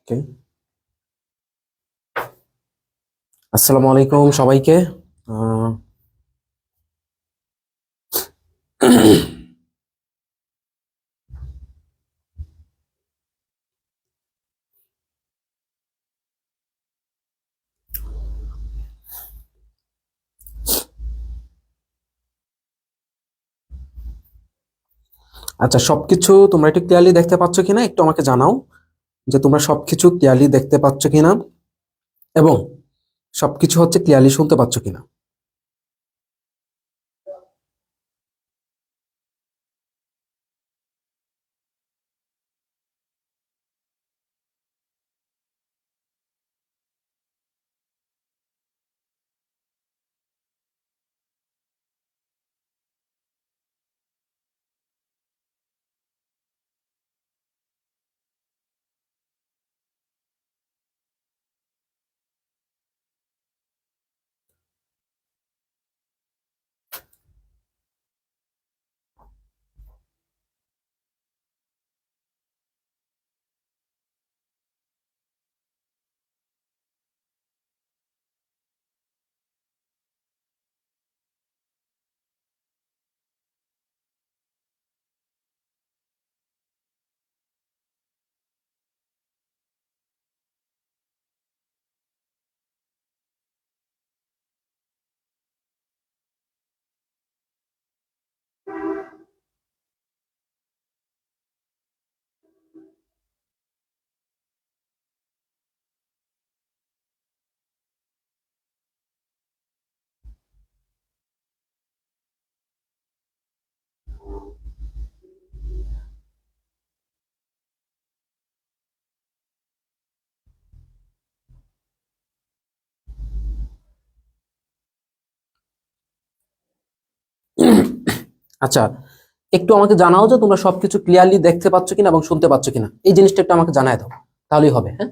ওকে। আসসালামু আলাইকুম সবাইকে। আহ, আচ্ছা, সবকিছু তোমরা একটু ক্লিয়ারলি দেখতে পাচ্ছ কিনা একটু আমাকে জানাও যে তোমরা সবকিছু ক্লিয়ারলি দেখতে পাচ্ছ কিনা এবং সবকিছু হচ্ছে ক্লিয়ারলি শুনতে পাচ্ছ কিনা। আচ্ছা, একটু আমাকে জানাও যে তোমরা সবকিছু ক্লিয়ারলি দেখতে পাচ্ছ কিনা এবং শুনতে পাচ্ছ কিনা, এই জিনিসটা একটু আমাকে জানায় দাও, তাহলেই হবে। হ্যাঁ,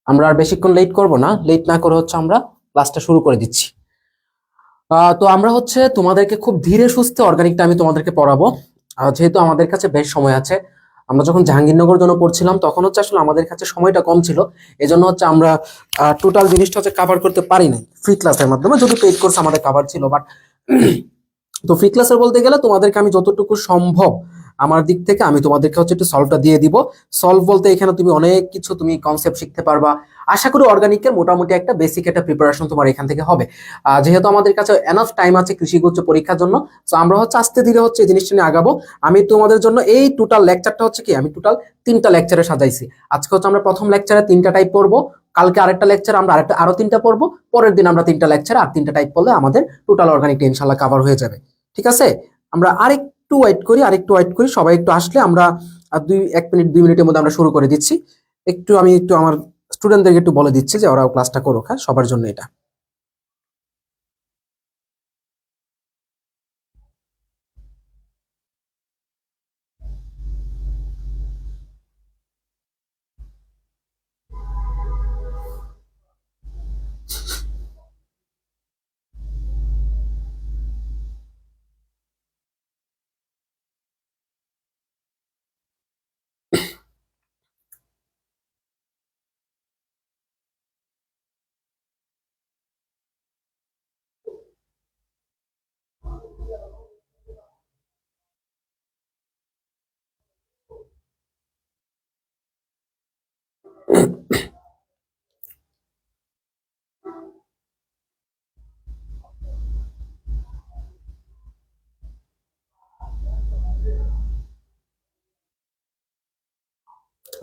আমরা আর বেশিক্ষণ লেট করব না, লেট না করে হচ্ছে আমরা ক্লাসটা শুরু করে দিচ্ছি। তো আমরা হচ্ছে তোমাদেরকে খুব ধীরে সুস্থে অর্গানিকটা আমি তোমাদেরকে পড়াবো। যেহেতু আমাদের কাছে বেশ সময় আছে, আমরা যখন জাহাঙ্গীরনগর জন্য পড়ছিলাম তখন হচ্ছে আসলে আমাদের কাছে সময়টা কম ছিল, এজন্য হচ্ছে আমরা টোটাল জিনিসটা হচ্ছে কাভার করতে পারি নাই ফ্রি ক্লাসের মাধ্যমে, যদি পেইড কোর্স আমাদের কাভার ছিল। বাট তো ফ্রি ক্লাসের বলতে গেলে তোমাদেরকে আমি যতটুকু সম্ভব আমার দিক থেকে আমি তোমাদেরকে হচ্ছে একটু সলভটা দিয়ে দিব। সলভ বলতে এখানে তুমি অনেক কিছু তুমি কনসেপ্ট শিখতে পারবা। আশা করি অর্গানিকের মোটামুটি একটা বেসিক একটা প্রিপারেশন তোমার এখান থেকে হবে। যেহেতু আমাদের কাছে এনাফ টাইম আছে কৃষিগুচ্ছ পরীক্ষার জন্য, তো আমরা হচ্ছে আস্তে ধীরে হচ্ছে এই জিনিসটা নিয়ে আগাবো। আমি তোমাদের জন্য এই টোটাল লেকচারটা হচ্ছে কি, আমি টোটাল 3টা লেকচারে সাজাইছি। আজকে হচ্ছে আমরা প্রথম লেকচারে 3টা টাইপ পড়বো, কালকে আরেকটা লেকচার আমরা আরো 3টা পড়বো, পরের দিন আমরা 3টা লেকচার আর 3টা টাইপ পড়লে আমাদের টোটাল অর্গানিকটা ইনশাল্লাহ কাভার হয়ে যাবে। ঠিক আছে, আমরা আরেকটু ওয়েট করি, সবাই একটু আসলে আমরা 1 মিনিট 2 মিনিটের মধ্যে আমরা শুরু করে দিচ্ছি। আমি একটু আমার স্টুডেন্টদেরকে একটু বলে দিচ্ছি যে ওরাও ক্লাসটা করুক। হ্যাঁ, সবার জন্য এটা।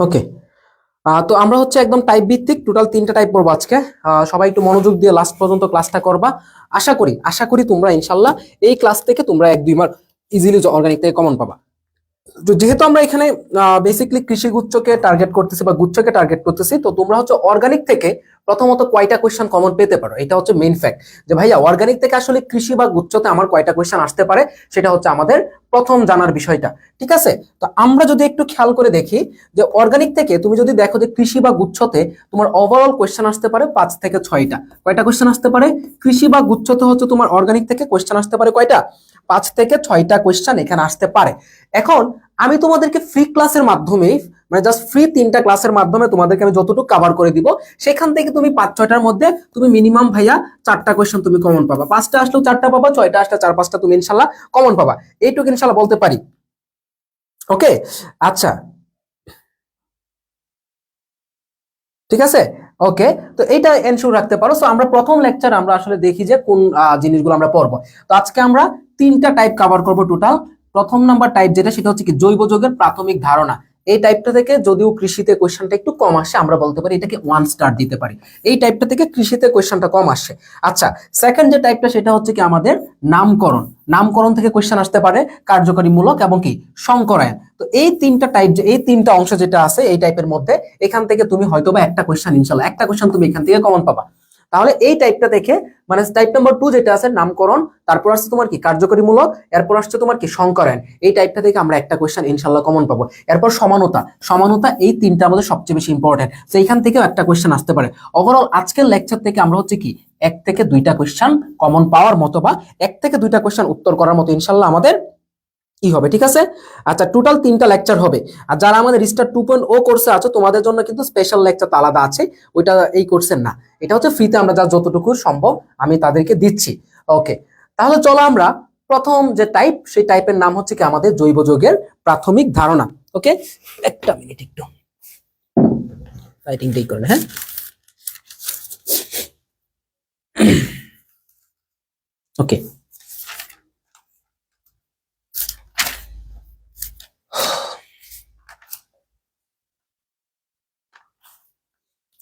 ওকে, তো আমরা হচ্ছে একদম টাইপ ভিত্তিক টোটাল 3টা টাইপ পড়বো আজকে। সবাই একটু মনোযোগ দিয়ে লাস্ট পর্যন্ত ক্লাসটা করবা। আশা করি তোমরা ইনশাল্লাহ এই ক্লাস থেকে তোমরা 1-2 মার্ক ইজিলি অর্গানিক থেকে কমন পাবা। তো যেহেতু আমরা এখানে বেসিকলি কৃষি গুচ্ছকে টার্গেট করতেছি বা গুচ্ছকে টার্গেট করতেছি, তো তোমরা হচ্ছে অর্গানিক থেকে প্রথমত কয়টা কোয়েশ্চেন কমন পেতে পারো, এটা হচ্ছে মেইন ফ্যাক্ট। যে ভাইয়া অর্গানিক থেকে আসলে কৃষি বা গুচ্ছতে আমার কয়টা কোয়েশ্চেন আসতে পারে, সেটা হচ্ছে আমাদের প্রথম জানার বিষয়টা। ঠিক আছে, তো আমরা যদি একটু খেয়াল করে দেখি যে অর্গানিক থেকে তুমি যদি দেখো যে কৃষি বা গুচ্ছতে তোমার ওভারঅল কোয়েশ্চেন আসতে পারে 5 থেকে 6টা। কয়টা কোয়েশ্চেন আসতে পারে কৃষি বা গুচ্ছতে হচ্ছে তোমার অর্গানিক থেকে কোয়েশ্চেন আসতে পারে কয়টা? 5 থেকে 6টা কোয়েশ্চেন এখানে আসতে পারে। এখন আমি তোমাদেরকে ফ্রি ক্লাসের মাধ্যমে, মানে জাস্ট ফ্রি 3টা ক্লাসের মাধ্যমে তোমাদেরকে আমি যতটুকু কভার করে দিব, সেখান থেকে তুমি 5-6টার মধ্যে তুমি মিনিমাম ভাইয়া 4টা কোয়েশ্চেন তুমি কমন পাবা। 5টা আসলেও 4টা পাবা, 6টা আসলে 4-5টা তুমি ইনশাল্লাহ কমন পাবা। এইটুকু ইনশাল্লাহ বলতে পারি। ওকে, আচ্ছা ঠিক আছে। ওকে, তো এইটা এনশিওর রাখতে পারো। সো আমরা প্রথম লেকচার আমরা আসলে দেখি যে কোন জিনিসগুলো আমরা পড়বো। তো আজকে আমরা 3টা টাইপ কভার করব টোটাল। প্রথম নাম্বার টাইপ যেটা, সেটা হচ্ছে কি জৈব যৌগের প্রাথমিক ধারণা। এই টাইপটা থেকে যদিও কৃষিতে কোয়েশ্চেনটা একটু কম আসে, আমরা বলতে পারি এটাকে 1 স্টার দিতে পারি। এই টাইপটা থেকে কৃষিতে কোয়েশ্চেনটা কম আসে। আচ্ছা, সেকেন্ড যে টাইপটা সেটা হচ্ছে কি আমাদের নামকরণ। নামকরণ থেকে কোয়েশ্চেন আসতে পারে, কার্যকরীমূলক এবং কি সংকরায়ন। তো এই 3টা টাইপ, যে এই 3টা অংশ যেটা আছে এই টাইপের মধ্যে, এখান থেকে তুমি হয়তোবা একটা কোয়েশ্চেন ইনশাআল্লাহ একটা কোয়েশ্চেন তুমি এখান থেকে কমন পাবা। তাহলে এই টাইপটা দেখে, মানে টাইপ নাম্বার 2 যেটা আছে নামকরণ, তারপর আসছে তোমার কি কার্যকরীমূলক, এরপর আসছে তোমার কি সংকরায়ন। এই টাইপটা থেকে আমরা একটা কোয়েশ্চেন ইনশাআল্লাহ কমন পাবো। এরপর সমানতা, সমানতা এই 3টার মধ্যে সবচেয়ে বেশি ইম্পর্টেন্ট। তো এইখান থেকেও একটা কোয়েশ্চেন আসতে পারে। ওভারঅল আজকের লেকচার থেকে আমরা হচ্ছে কি 1 থেকে 2টা কোয়েশ্চেন কমন পাওয়ার মতো, বা 1 থেকে 2টা কোয়েশ্চেন উত্তর করার মতো ইনশাআল্লাহ আমাদের কি হবে, ঠিক আছে। আচ্ছা, টোটাল 3টা লেকচার হবে। আর যারা আমাদের স্টার 2.0 কোর্সে আছো তোমাদের জন্য কিন্তু স্পেশাল লেকচার আলাদা আছে, ওইটা এই কোর্সের না। এটা হচ্ছে ফ্রিতে আমরা যা যতটুকু সম্ভব আমি তাদেরকে দিচ্ছি। ওকে, তাহলে চলো আমরা প্রথম যে টাইপ, সেই টাইপের নাম হচ্ছে কি আমাদের জৈব যৌগের প্রাথমিক ধারণা। ওকে, একটা মিনিট একটু রাইটিংটাই করেন, হ্যাঁ। ওকে,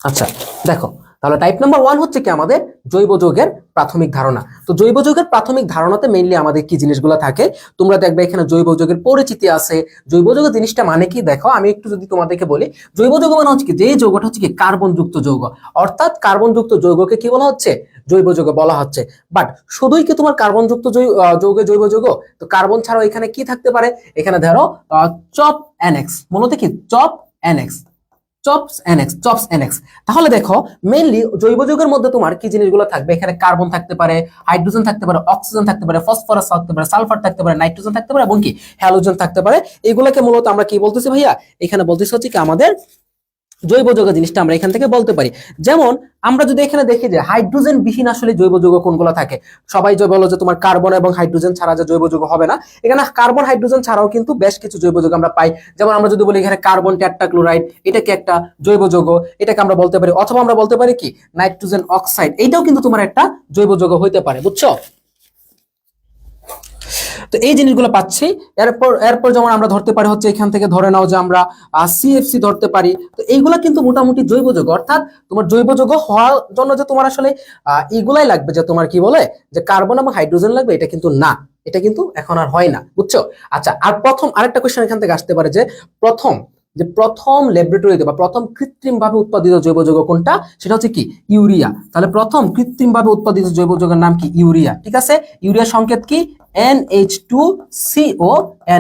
আচ্ছা দেখো, তাহলে টাইপ নাম্বার 1 হচ্ছে কি আমাদের জৈব যৌগের প্রাথমিক ধারণা। তো জৈব যৌগের প্রাথমিক ধারণাতে মেইনলি আমাদের কি জিনিসগুলো থাকে, তোমরা দেখবে এখানে জৈব যৌগের পরিচিতি আছে। জৈব যৌগ জিনিসটা মানে কি দেখো, আমি একটু যদি তোমাদেরকে বলি, জৈব যৌগ মানে হচ্ছে কি যে যৌগটা হচ্ছে কি কার্বন যুক্ত যৌগ, অর্থাৎ কার্বন যুক্ত যৌগকে কি বলা হচ্ছে, জৈব যৌগ বলা হচ্ছে। বাট শুধুই কি তোমার কার্বন যুক্ত যৌগে জৈব যৌগ? তো কার্বন ছাড়াও এখানে কি থাকতে পারে, এখানে ধরো চপ এনএক্স, মূলত কি চপ এনএক্স, চপস এনএক্স। তাহলে দেখো মেইনলি জৈব যৌগের মধ্যে তোমার কি জিনিসগুলো থাকবে, এখানে কার্বন থাকতে পারে, হাইড্রোজেন থাকতে পারে, অক্সিজেন থাকতে পারে, ফসফরাস থাকতে পারে, সালফার থাকতে পারে, নাইট্রোজেন থাকতে পারে এবং কি হ্যালোজেন থাকতে পারে। এগুলোকে মূলত আমরা কি বলতেছি ভাইয়া, এখানে বলতেছি হচ্ছে কি আমাদের জৈব যৌগ জিনিসটা আমরা এখান থেকে বলতে পারি। যেমন আমরা যদি এখানে দেখি যে হাইড্রোজেন বিহীন আসলে জৈব যৌগ কোনগুলো থাকে, সবাই যে বলো যে তোমার কার্বন এবং হাইড্রোজেন ছাড়া যে জৈব যৌগ হবে না, এখানে কার্বন হাইড্রোজেন ছাড়াও কিন্তু বেশ কিছু জৈব যৌগ আমরা পাই। যেমন আমরা যদি বলি এখানে কার্বন টেট্রাক্লোরাইড, এটা কি একটা জৈব যৌগ, এটাকে আমরা বলতে পারি। অথবা আমরা বলতে পারি কি নাইট্রোজেন অক্সাইড, এইটাও কিন্তু তোমার একটা জৈব যৌগ হইতে পারে, বুঝছো। তো এই জিনিসগুলো পাচ্ছি। এরপর এরপর যেমন আমরা ধরতে পারি হচ্ছে এখান থেকে ধরে নাও যে আমরা সিএফসি ধরতে পারি। তো এইগুলা কিন্তু মোটামুটি জৈব যৌগ, অর্থাৎ তোমার জৈব যৌগ হওয়ার জন্য যে তোমার আসলে এগুলাই লাগবে, যে তোমার কি বলে যে কার্বন এবং হাইড্রোজেন লাগবে, এটা কিন্তু না, এটা কিন্তু এখন আর হয় না, বুঝছো। আচ্ছা, আর প্রথম আরেকটা কোশ্চেন এখান থেকে আসতে পারে যে প্রথম ল্যাবরেটরিতে বা প্রথম কৃত্রিম ভাবে উৎপাদিত জৈব যৌগ কোনটা, সেটা হচ্ছে কি ইউরিয়া। তাহলে প্রথম কৃত্রিম ভাবে উৎপাদিত জৈব যৌগের নাম কি ইউরিয়া, ঠিক আছে। ইউরিয়ার সংকেত কি NH2CO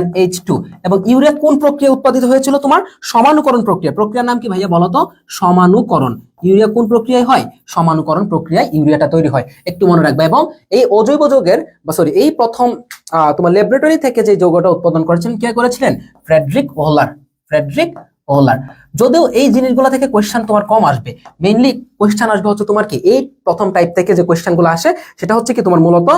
NH2। এবং ইউরিয়া কোন প্রক্রিয়া উৎপাদিত হয়েছিল, তোমার সমানুকরণ প্রক্রিয়া। প্রক্রিয়ার নাম কি ভাইয়া বলো তো, সমানুকরণ। ইউরিয়া কোন প্রক্রিয়ায় হয়, সমানুকরণ প্রক্রিয়ায় ইউরিয়াটা তৈরি হয়, একটু মনে রাখবে। এবং এই অজৈব যৌগের বা সরি এই প্রথম তোমার ল্যাবরেটরি থেকে যে যৌগটা উৎপাদন করেছিলেন, কে করেছিলেন, ফ্রেডরিক ওহলার। যদিও এই জিনিসগুলো থেকে কোয়েশ্চেন তোমার কম আসবে, মেইনলি কোয়েশ্চেন আসবে হচ্ছে তোমার কি এই প্রথম টাইপ থেকে যে কোয়েশ্চেনগুলো আসে, সেটা হচ্ছে কি তোমার মূলত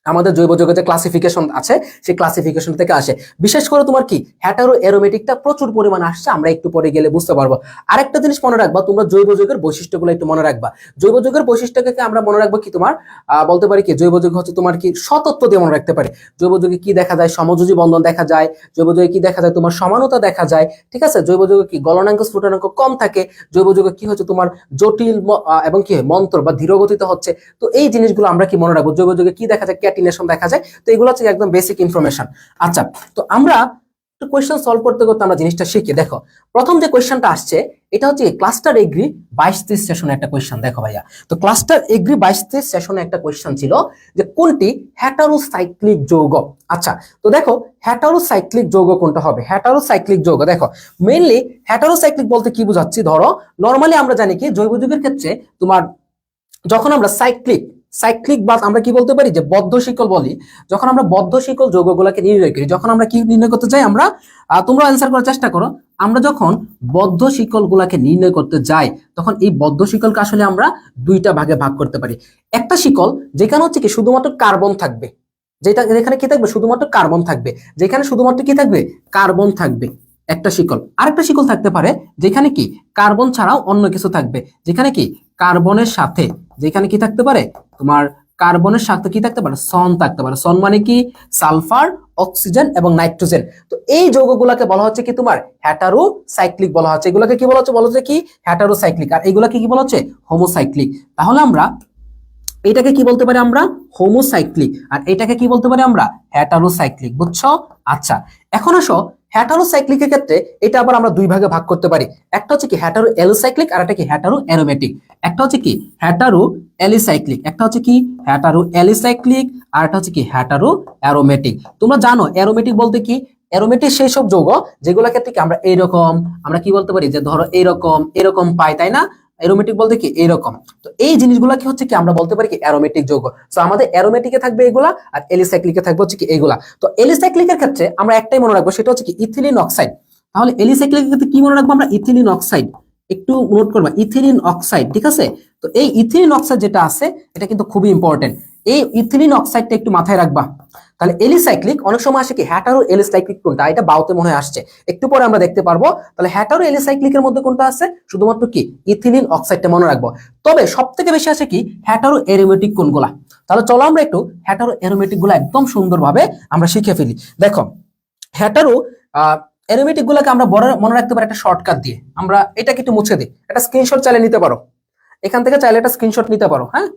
আমাদের জৈব যৌগের যে ক্লাসিফিকেশন আছে সেই ক্লাসিফিকেশন থেকে আসে। বিশেষ করে তোমার কি হ্যাটারো অ্যারোমেটিকটা প্রচুর পরিমাণে আসছে, আমরা একটু পরে গেলে বুঝতে পারবো। আরেকটা জিনিস মনে রাখবা, তোমরা জৈব যৌগের বৈশিষ্ট্যগুলো একটু মনে রাখবা। জৈব যৌগের বৈশিষ্ট্যকে আমরা মনে রাখবো কি তোমার বলতে পারি কি জৈব যৌগ হচ্ছে তোমার কি সতত্ব দিয়ে মনে রাখতে পারি। জৈব যৌগে কি দেখা যায়, সমযোজী বন্ধন দেখা যায়। জৈব যৌগে কি দেখা যায়, তোমার সমানতা দেখা যায়, ঠিক আছে। জৈব যৌগে কি গলনাঙ্ক স্ফুটনাঙ্ক কম থাকে। জৈব যৌগে কি হচ্ছে তোমার জটিল এবং কি মন্ত্র বা ধীরগতিতে হচ্ছে। তো এই জিনিসগুলো আমরা কি মনে রাখবো, জৈব যৌগে কি দেখা যায়, ক্যাটিনেশন দেখা যায়। তো এগুলো হচ্ছে একদম বেসিক ইনফরমেশন। আচ্ছা, তো আমরা একটু কোয়েশ্চেন সলভ করতে করতে আমরা জিনিসটা শিখি। দেখো প্রথম যে কোয়েশ্চেনটা আসছে এটা হচ্ছে ক্লাস্টার এগ্রি 22-23 সেশনে একটা কোয়েশ্চেন। দেখো ভাইয়া, তো ক্লাস্টার এগ্রি 22-23 সেশনে একটা কোয়েশ্চেন ছিল যে কোনটি হেটারোসাইক্লিক যৌগ। আচ্ছা, তো দেখো হেটারোসাইক্লিক যৌগ কোনটা হবে। হেটারোসাইক্লিক যৌগ দেখো মেইনলি হেটারোসাইক্লিক বলতে কি বোঝাচ্ছি, ধরো নরমালি আমরা জানি কি জৈব যৌগের ক্ষেত্রে তোমার যখন আমরা সাইক্লিক বাদ আমরা কি বলতে পারি যে বদ্ধ শিকল বলি। যখন আমরা বদ্ধ শিকল যৌগগুলোকে নির্ণয় করি, যখন আমরা কি নির্ণয় করতে যাই, আমরা তোমরা অ্যান্সার করার চেষ্টা করো, আমরা যখন বদ্ধ শিকল গুলাকে নির্ণয় করতে যাই তখন এই বদ্ধ শিকলকে আসলে আমরা দুইটা ভাগে ভাগ করতে পারি। একটা শিকল যেখানে হচ্ছে কি শুধুমাত্র কার্বন থাকবে, যেখানে কি থাকবে শুধুমাত্র কার্বন থাকবে, যেখানে শুধুমাত্র কি থাকবে কার্বন থাকবে একটা শিকল। আরেকটা শিকল থাকতে পারে যেখানে কি কার্বন ছাড়াও অন্য কিছু থাকবে, যেখানে কি কার্বনের সাথে, যেখানে কি থাকতে পারে তোমার কার্বনের সাথে কি থাকতে পারে সন থাকতে পারে। সন মানে কি সালফার, অক্সিজেন এবং নাইট্রোজেন। তো এই যৌগগুলোকে বলা হচ্ছে কি তোমার হেটারোসাইক্লিক বলা হচ্ছে। এগুলোকে কি বলা হচ্ছে বলা হচ্ছে কি হেটারোসাইক্লিক, আর এগুলোকে কি বলা হচ্ছে হোমোসাইক্লিক। তাহলে আমরা এটাকে কি বলতে পারি আমরা হোমোসাইক্লিক, আর এটাকে কি বলতে পারি আমরা হেটারোসাইক্লিক, বুঝছো? আচ্ছা, এখন আসো হেটারোসাইক্লিকের ক্ষেত্রে এটা আবার আমরা দুই ভাগে ভাগ করতে পারি। একটা হচ্ছে কি হেটারো অ্যালোসাইক্লিক, আর একটা কি হেটারো অ্যারোমেটিক। একটা হচ্ছে কি হেটারো অ্যালিসাইক্লিক, একটা হচ্ছে কি হেটারো অ্যালিসাইক্লিক, আর একটা হচ্ছে কি হেটারো অ্যারোমেটিক। তোমরা জানো অ্যারোমেটিক বলতে কি, অ্যারোমেটিক সেই সব যৌগ যেগুলোর ক্ষেত্রে কি আমরা এইরকম, আমরা কি বলতে পারি যে ধরো এরকম এরকম পাই, তাই না? অ্যারোমেটিক বলতে কি এরকম। তো এই জিনিসগুলো কি হচ্ছে কি আমরা বলতে পারি কি অ্যারোমেটিক যৌগ। তো আমাদের অ্যারোমেটিকে থাকবে এগুলা, আর এলিসাইক্লিকে থাকবে হচ্ছে কি এগুলা। তো এলিসাইক্লিকের ক্ষেত্রে আমরা একটাই মনে রাখবো, সেটা হচ্ছে কি ইথিলিন অক্সাইড। তাহলে এলিসাইক্লিকের ক্ষেত্রে কি মনে রাখবো আমরা ইথিলিন অক্সাইড, একটু নোট করবা ইথিলিন অক্সাইড, ঠিক আছে? তো এই ইথিলিন অক্সাইড যেটা আছে এটা কিন্তু খুবই ইম্পর্টেন্ট, এই ইথিলিন অক্সাইডটা একটু মাথায় রাখবা। তাহলে এলিসাইক্লিক অনেক সময় আসে কি হেটারো এলিসাইক্লিক কোনটা, এটা বাউতে মনে হয় আসছে, একটু পরে আমরা দেখতে পারবো। তাহলে হেটারো এলিসাইক্লিকের মধ্যে কোনটা আছে, শুধুমাত্র কি ইথিলিন অক্সাইডটা মনে রাখবো। তবে সব থেকে বেশি আসে কি হেটারো অ্যারোমেটিক কোনগুলা। তাহলে চলো আমরা একটু হেটারো অ্যারোমেটিক গুলা একদম সুন্দরভাবে আমরা শিখে ফেলি। দেখো হেটারো অ্যারোমেটিক গুলাকে আমরা মনে রাখতে পারি একটা শর্টকাট দিয়ে। আমরা এটাকে একটু মুছে দিই, একটা স্ক্রিনশট চাইলে নিতে পারো, এখান থেকে চাইলে একটা স্ক্রিনশট নিতে পারো। হ্যাঁ,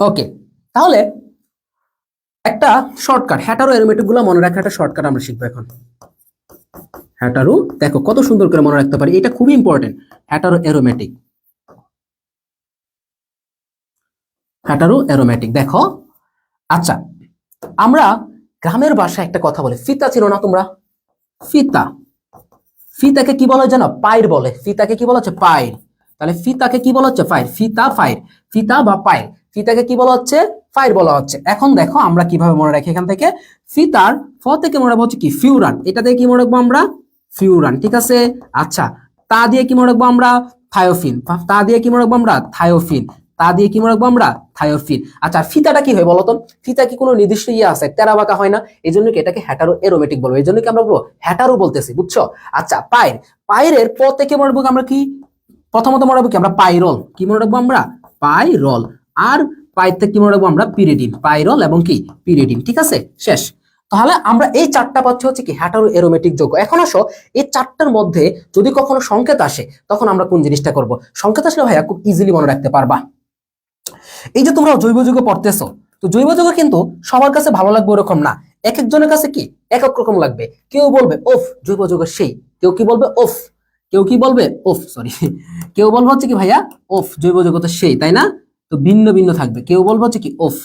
ওকে। তাহলে একটা শর্টকাট হেটারো অ্যারোমেটিক গুলো মনে রাখার একটা শর্টকাট আমরা শিখবো এখন। হেটারো দেখো কত সুন্দর করে মনে রাখতে পারি, এটা খুবই important. Hetero aromatic, hetero aromatic দেখো। আচ্ছা, আমরা গ্রামের ভাষায় একটা কথা বলে, ফিতা ছিল না তোমরা? ফিতা, ফিতাকে কি বলা হয় জানো? পাইর বলে। ফিতাকে কি বলা হচ্ছে? পাইর। তাহলে ফিতাকে কি বলা হচ্ছে? ফাইর। ফিতা ফাইর, ফিতা বা পাইর, ফিতাকে কি বলা হচ্ছে? ফাইর বলা হচ্ছে। এখন দেখো আমরা কিভাবে মনে রাখি, এখান থেকে ফিতার ফ থেকে মনে রাখবো হচ্ছে কি ফিউরান, এটা দিয়ে কি মনে রাখবো আমরা ফিউরান, ঠিক আছে? আচ্ছা, তা দিয়ে কি মনে রাখবো আমরা থায়োফিন, তা দিয়ে কি মনে রাখবো আমরা থায়োফিন, তা দিয়ে কি মনে রাখবো আমরা থায়োফিন। আচ্ছা, ফিতাটা কি হয় বলতো? ফিতা কি কোনো নির্দিষ্ট ইয়ে আছে, তেরা বাঁকা হয় না, এই জন্য কি এটাকে হেটারো এরোমেটিক বলবো, এই জন্য কি আমরা বলবো হেটারো বলতেছি, বুঝছো? আচ্ছা, পাইর, পাইরের প থেকে মনে রাখবো আমরা কি প্রথমত মনে রাখবো কি আমরা পাইরল, কি মনে রাখবো আমরা পাইরল। আর পাইর থেকে কি মনে রাখবো আমরা পিরিডিন, পাইরল এবং কি পিরিডিন, ঠিক আছে? শেষ। তাহলে আমরা এই চারটা পাচ্ছি হচ্ছে কি হেটারো এরোমেটিক যৌগ। এখন আসো এই চারটার মধ্যে যদি কখনো সংকেত আসে তখন আমরা কোন জিনিসটা করব? সংকেত আসলে ভাইয়া খুব ইজিলি মনে রাখতে পারবা। এই যে তোমরা জৈব যৌগ পড়তেছো, তো জৈব যৌগ কিন্তু সবার কাছে ভালো লাগবে ওরকম না, এক একজনের কাছে কি এক এক রকম লাগবে। কেউ বলবে ওফ জৈব যৌগ সেই, কেউ কি বলবে ওফ, কেউ কি বলবে ওফ সরি, কেউ বলবে হচ্ছে কি ভাইয়া ওফ জৈব যৌগ তো সেই, তাই না? তো ভিন্ন ভিন্ন থাকবে, কেউ বলবে হচ্ছে কি ওফ।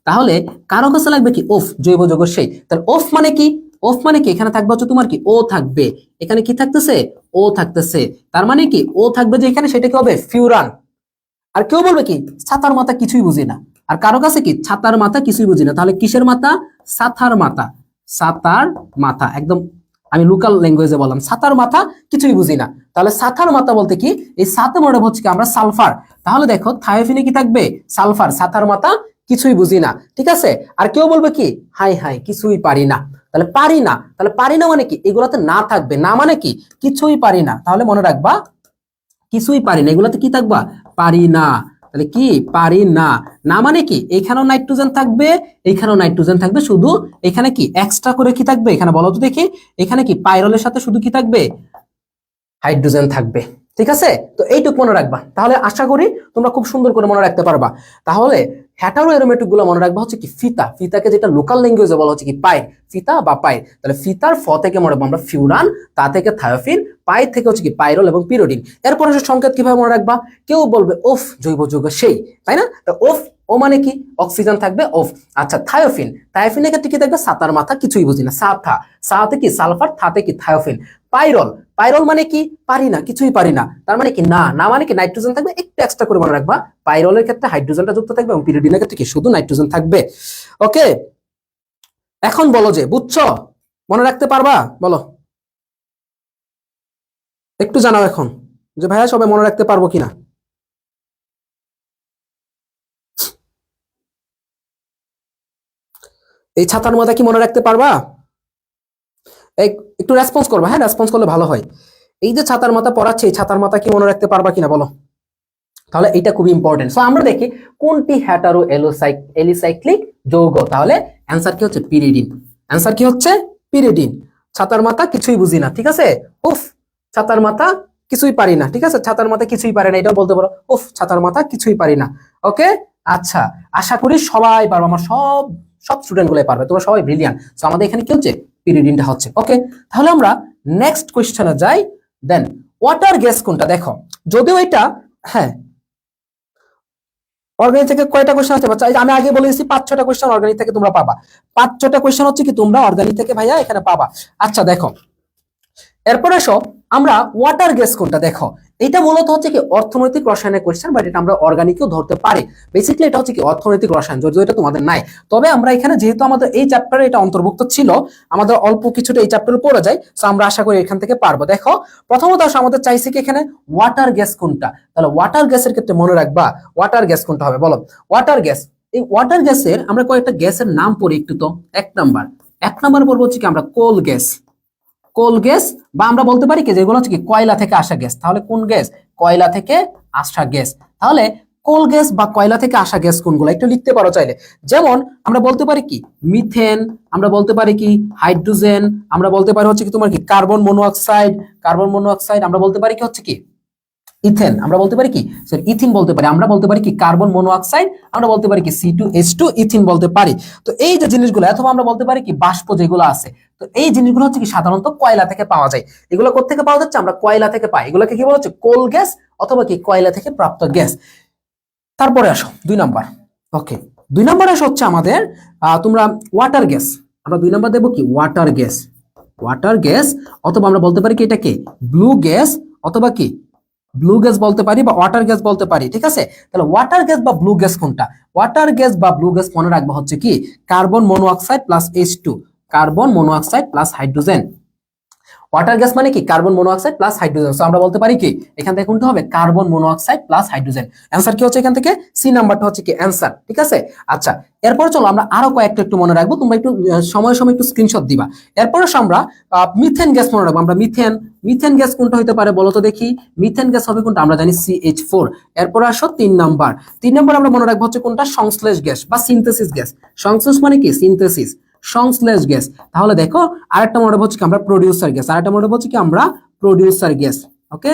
তাহলে কারো কাছে লাগবে কি ওফ জৈব যৌগ সেই। তাহলে ওফ মানে কি? ওফ মানে কি এখানে থাকবে হচ্ছে তোমার কি ও থাকবে, এখানে কি থাকতেছে ও থাকতেছে, তার মানে কি ও থাকবে যে এখানে, সেটা কি হবে ফিউরান। আর কেউ বলবে কি ছাতার মাথা কিছুই বুঝি না, আর কারো কাছে কি ছাতার মাথা কিছুই বুঝি না। তাহলে কিসের মাথা? ছাতার মাথা, ছাতার মাথা, একদম আমি লোকাল ল্যাঙ্গুয়েজে বললাম ছাতার মাথা কিছুই বুঝি না। তাহলে ছাতার মাথা বলতে কি এই সাথে মনে হচ্ছে কি আমরা সালফার। তাহলে দেখো থায়োফিনে কি থাকবে সালফার, ছাতার মাথা কিছুই বুঝি না, ঠিক আছে? আর কেউ বলবে কি হাই হাই কিছুই পারি না। তাহলে পারি না, তাহলে পারি না মানে কি এগুলাতে না থাকবে, না মানে কি কিছুই পারি না। তাহলে মনে রাখবা কিছুই পারি না, এগুলাতে কি থাকবা পারি না। তাহলে কি পারি না, না মানে কি এখানেও নাইট্রোজেন থাকবে, এখানেও নাইট্রোজেন থাকবে, শুধু এখানে কি এক্সট্রা করে কি থাকবে এখানে বলো তো দেখি, এখানে কি পাইরলের সাথে শুধু কি থাকবে হাইড্রোজেন থাকবে, ঠিক আছে? তো এইটুকু মনে রাখবা, তাহলে আশা করি তোমরা খুব সুন্দর করে মনে রাখতে পারবা। তাহলে হেটারো এরোমেটিক গুলো মনে রাখবা হচ্ছে কি ফিতা, ফিতাকে যেটা লোকাল ল্যাঙ্গুয়েজে বলা হচ্ছে কি পাইর, ফিতা বা পাইর। তাহলে ফিতার ফ থেকে মনে রাখবো আমরা ফিউরান, তা থেকে থায়োফিন, পাইর থেকে হচ্ছে কি পাইরল এবং পিরোডিন। এরপর সংকেত কিভাবে মনে রাখবা? কেউ বলবে ওফ জৈব যৌগ সেই, তাই না? তো ওফ ও মানে কি অক্সিজেন থাকবে ওফ। আচ্ছা থায়োফিন, থায়োফিনের ক্ষেত্রে কি থাকবে সাতার মাথা, কিছুই বুঝি না, সাথা, সাথে কি সালফার, থাতে কি থায়োফিন। পাইরল, পাইরল মানে কি পারি না, কিছুই পারি না, তার মানে কি না, না মানে কি নাইট্রোজেন থাকবে, একটু এক্সট্রা করে মনে রাখবা পাইরলের ক্ষেত্রে হাইড্রোজেনটা যুক্ত থাকবে এবং পিরিডিনের ক্ষেত্রে কি শুধু নাইট্রোজেন থাকবে। ওকে, এখন বলো যে বুঝছো, মনে রাখতে পারবা, বলো একটু জানাও এখন যে ভাইয়া সবাই মনে রাখতে পারবো কিনা। এই ছাতার মাথা কি মনে রাখতে পারবা? একটু রেসপন্স করবা, হ্যাঁ রেসপন্স করলে ভালো হয়। এই যে ছাতার মাথা পড়াচ্ছে, এই ছাতার মাথা কি মনে রাখতে পারবা কিনা বলো। তাহলে এটা খুবই ইম্পর্টেন্ট। সো আমরা দেখি কোনটি হ্যাটারো এলিসাইক্লিক যৌগ, তাহলে অ্যান্সার কি হচ্ছে পিরিডিন। অ্যান্সার কি হচ্ছে পিরিডিন। ছাতার মাথা কিছুই বুঝি না, ঠিক আছে, উফ ছাতার মাথা কিছুই পারি না, ঠিক আছে, ছাতার মাথা কিছুই পারে না, এটাও বলতে পারো, উফ ছাতার মাথা কিছুই পারি না। ওকে, আচ্ছা আশা করি সবাই পারবো, আমার সব সব স্টুডেন্ট গুলো পারবে, তোমরা সবাই ব্রিলিয়ান্ট। সো আমাদের এখানে কি হচ্ছে পিরিডিনটা হচ্ছে। ওকে, তাহলে আমরা নেক্সট কোশ্চেনে যাই। দেন ওয়াটার গ্যাস কোনটা, দেখো যদিও এটা, হ্যাঁ অর্গানিক থেকে কয়টা কোশ্চেন আছে বাচ্চা, আমি আগে বলে দিচ্ছি 5-6টা কোশ্চেন অর্গানিক থেকে তোমরা পাবা, 5-6টা কোশ্চেন হচ্ছে কি তোমরা অর্গানিক থেকে ভাইয়া এখানে পাবা। আচ্ছা দেখো, এরপর এসো আমরা ওয়াটার গ্যাস কোনটা, দেখো এটা মূলত হচ্ছে কি অর্থনৈতিক রসায়নের কোশ্চেন, বাট এটা আমরা অর্গানিকেও ধরতে পারি। বেসিক্যালি এটা হচ্ছে কি অর্থনৈতিক রসায়ন, যদিও এটা তোমাদের নাই। তবে আমরা এখানে যেহেতু আমাদের এই চ্যাপ্টারে এটা অন্তর্ভুক্ত ছিল, আমাদের অল্প কিছুটা এই চ্যাপ্টারে পড়ে যায়, সো আমরা আশা করি এখান থেকে পারবো। দেখো প্রথমত আসো আমাদের চাইছে কি এখানে ওয়াটার গ্যাস কোনটা, তাহলে ওয়াটার গ্যাসের ক্ষেত্রে মনে রাখবা ওয়াটার গ্যাস কোনটা হবে, বলো ওয়াটার গ্যাস। এই ওয়াটার গ্যাসের আমরা কয়েকটা গ্যাসের নাম পড়ি একটু তো। এক নাম্বার পড়বো হচ্ছে কি আমরা কোল গ্যাস, কোল গ্যাস, বা আমরা বলতে পারি কি যেগুলো হচ্ছে কি কয়লা থেকে আসা গ্যাস, তাহলে কোন গ্যাস, কয়লা থেকে আসা গ্যাস। তাহলে কোল গ্যাস বা কয়লা থেকে আসা গ্যাস কোনগুলো একটু লিখতে পারো চাইলে। যেমন আমরা বলতে পারি কি মিথেন, আমরা বলতে পারি কি হাইড্রোজেন, আমরা বলতে পারি হচ্ছে কি তোমার কি কার্বন মনোঅক্সাইড, আমরা বলতে পারি কি হচ্ছে কি ইথেন, আমরা বলতে পারি কি সরি ইথিন বলতে পারি, আমরা বলতে পারি কি কার্বন মনোঅক্সাইড, আমরা বলতে পারি কি C2H2 ইথিন বলতে পারি। তো এই যে জিনিসগুলো, অথবা আমরা বলতে পারি কি বাষ্প যেগুলো আছে, তো এই জিনিসগুলো হচ্ছে কি সাধারণত কয়লা থেকে পাওয়া যায়। এগুলো কোত্থেকে পাওয়া যাচ্ছে, আমরা কয়লা থেকে পাই, এগুলোকে কি বলা হচ্ছে কোল গ্যাস অথবা কি কয়লা থেকে প্রাপ্ত গ্যাস। তারপরে আসো 2 নাম্বার। ওকে, 2 নাম্বার আসো হচ্ছে আমাদের তোমরা ওয়াটার গ্যাস, আমরা 2 নাম্বার দেবো কি ওয়াটার গ্যাস, ওয়াটার গ্যাস, অথবা আমরা বলতে পারি কি এটাকে ব্লু গ্যাস, অথবা কি ব্লু গ্যাস বলতে পারি, বা ওয়াটার গ্যাস বলতে পারি, ঠিক আছে। তাহলে ওয়াটার গ্যাস বা ব্লু গ্যাস কোনটা, ওয়াটার গ্যাস বা ব্লু গ্যাস মনে রাখবো হচ্ছে কি carbon monoxide plus H2, carbon monoxide plus hydrogen. Water gas মানে কি carbon monoxide plus hydrogen. So আমরা বলতে পারি কি এখান থেকে কোনটা হবে carbon monoxide plus hydrogen. Answer কি হচ্ছে এখান থেকে সি নাম্বারটা হচ্ছে কি অ্যান্সার, ঠিক আছে। আচ্ছা এরপর চলো আমরা আরো কয়েকটা একটু মনে রাখবো, তোমরা একটু সময় সময় একটু স্ক্রিনশট দিবা। এরপর আমরা মিথেন গ্যাস মনে রাখবো, আমরা মিথেন গ্যাস কোনটা হতে পারে বলো তো দেখি, মিথেন গ্যাস হবে কোনটা, আমরা জানি CH4। এরপর আসো 3 নাম্বার, আমরা মনে রাখবো হচ্ছে কোনটা সংশ্লেষ গ্যাস বা সিনথেসিস গ্যাস। সংশ্লেষ মানে কি সিনথেসিস, সংশ্লেষ গ্যাস। তাহলে দেখো আরেকটা মনে হচ্ছে কি আমরা প্রোডিউসার গ্যাস, আরেকটা মনে হচ্ছে কি আমরা প্রোডিউসার গ্যাস। ওকে,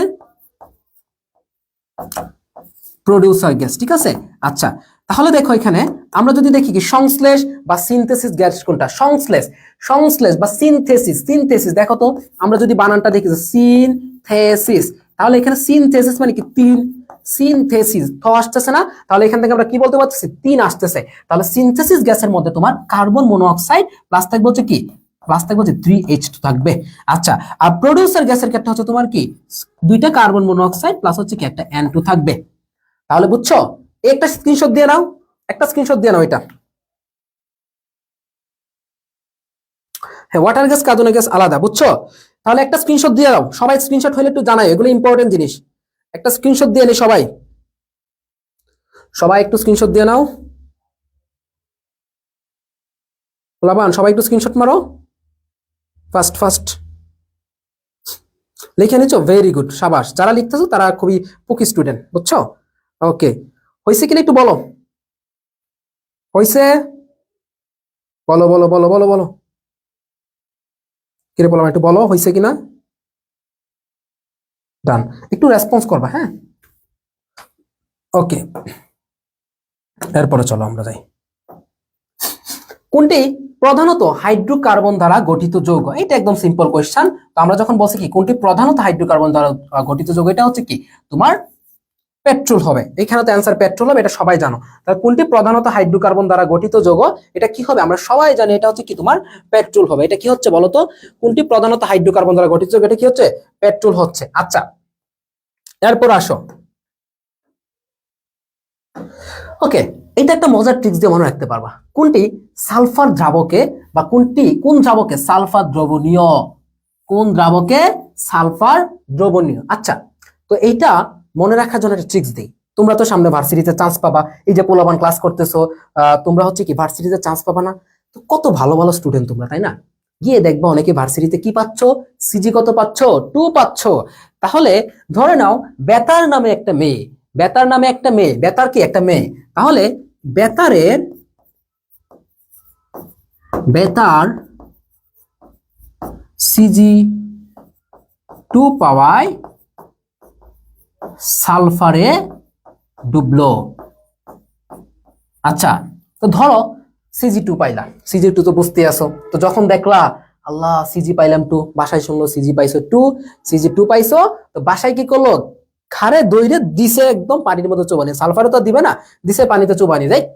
প্রোডিউসার গ্যাস, ঠিক আছে। আচ্ছা তাহলে দেখো এখানে আমরা যদি দেখি কি সংশ্লেষ বা সিনথেসিস গ্যাস কোনটা, সংশ্লেষ বা সিনথেসিস দেখো তো, আমরা যদি বানানটা দেখি সিনথেসিস, তাহলে এখানে সিনথেসিস মানে কি তিন, সিনথেসিস থ আসতেছে না, তাহলে এখান থেকে আমরা কি বলতে পারতেছি তিন আসতেছে। তাহলে সিনথেসিস গ্যাসের মধ্যে তোমার কার্বন মনোঅক্সাইড প্লাস থাকবে হচ্ছে কি, প্লাস থাকবে হচ্ছে 3H2 থাকবে। আচ্ছা আর প্রোডিউসার গ্যাসের ক্ষেত্রে হচ্ছে তোমার কি দুইটা কার্বন মনোঅক্সাইড প্লাস হচ্ছে কি একটা N2 থাকবে। তাহলে বুঝছো, একটা স্ক্রিনশট দিয়ে নাও, এটা। হ্যাঁ ওয়াটার গ্যাস কার্বন গ্যাস আলাদা, বুঝছো। তাহলে একটা স্ক্রিনশট দিয়ে দাও, সবাই স্ক্রিনশট হলে একটু জানাই, এগুলো ইম্পর্টেন্ট জিনিস। একটা স্ক্রিনশট দিয়ে নি সবাই, একটু স্ক্রিনশট দিয়ে নাও। লাবান সবাই একটু স্ক্রিনশট মারো, ফার্স্ট লিখে নিচ্ছ, ভেরি গুড, সাবাস। যারা লিখতেছো তারা খুবই পুকি স্টুডেন্ট, বুঝছো। ওকে, হয়েছে কিনা একটু বলো, হয়েছে, বলো কিরে বললাম, একটু বলো হয়েছে কিনা। ডান, একটু রেসপন্স করবা, হ্যাঁ। ওকে, এরপরে চলো আমরা যাই, কোনটি প্রধানত হাইড্রোকার্বন দ্বারা গঠিত যৌগ, এটা একদম সিম্পল কোয়েশ্চেন। তো আমরা যখন বলছি কি কোনটি প্রধানত হাইড্রোকার্বন দ্বারা গঠিত যৌগ, এটা হচ্ছে কি তোমার পেট্রোল হবে। এখানে তো অ্যান্সার পেট্রোল হবে, এটা সবাই জানো। তাহলে কোনটি প্রধানত হাইড্রোকার্বন দ্বারা গঠিত যৌগ? এটা কি হবে? আমরা সবাই জানি এটা হচ্ছে কি তোমার পেট্রোল হবে। এটা কি হচ্ছে বলো তো? কোনটি প্রধানত হাইড্রোকার্বন দ্বারা গঠিত যৌগ? এটা কি হচ্ছে? পেট্রোল হচ্ছে। আচ্ছা, এরপর আসো। ওকে, এটা একটা মজার ট্রিক্স দিয়ে মনে রাখতে পারবা। কোনটি সালফার দ্রাবকে বা কোন দ্রাবকে সালফার দ্রবণীয়? কোন দ্রাবকে সালফার দ্রবণীয়? আচ্ছা, তো এইটা মনে রাখার জন্য একটা ট্রিক্স দিই। তোমরা তো সামনে ভার্সিটিতে চান্স পাবা, এই যে পোলাপান ক্লাস করতেছো, তোমরা হচ্ছে কি ভার্সিটিতে চান্স পাবা না? তো কত ভালো ভালো স্টুডেন্ট তোমরা, তাই না? গিয়ে দেখবা অনেকে ভার্সিটিতে কি পাচ্ছ, সিজি কত পাচ্ছ, 2 পাচ্ছ। তাহলে ধরে নাও বেতার নামে একটা মেয়ে, বেতার নামে একটা মেয়ে, বেতার কি একটা মেয়ে, তাহলে বেতার সিজি 2 পাওয়ায় সালফারে ডুবলো। আচ্ছা, তো ধরো সিজি 2 পাইলাম, সিজি 2 তো বুঝতে আসো, তো যখন দেখলা আল্লাহ সিজি পাইলাম 2, বাসায় শুনলো সিজি পাইছো 2, সিজি 2 পাইছো, তো বাসায় কি করলো, খারে দইরে দিছে একদম পানির মধ্যে চুবানি, সালফারও তো দিবে না, দিছে পানিতে চুবানি, রাইট?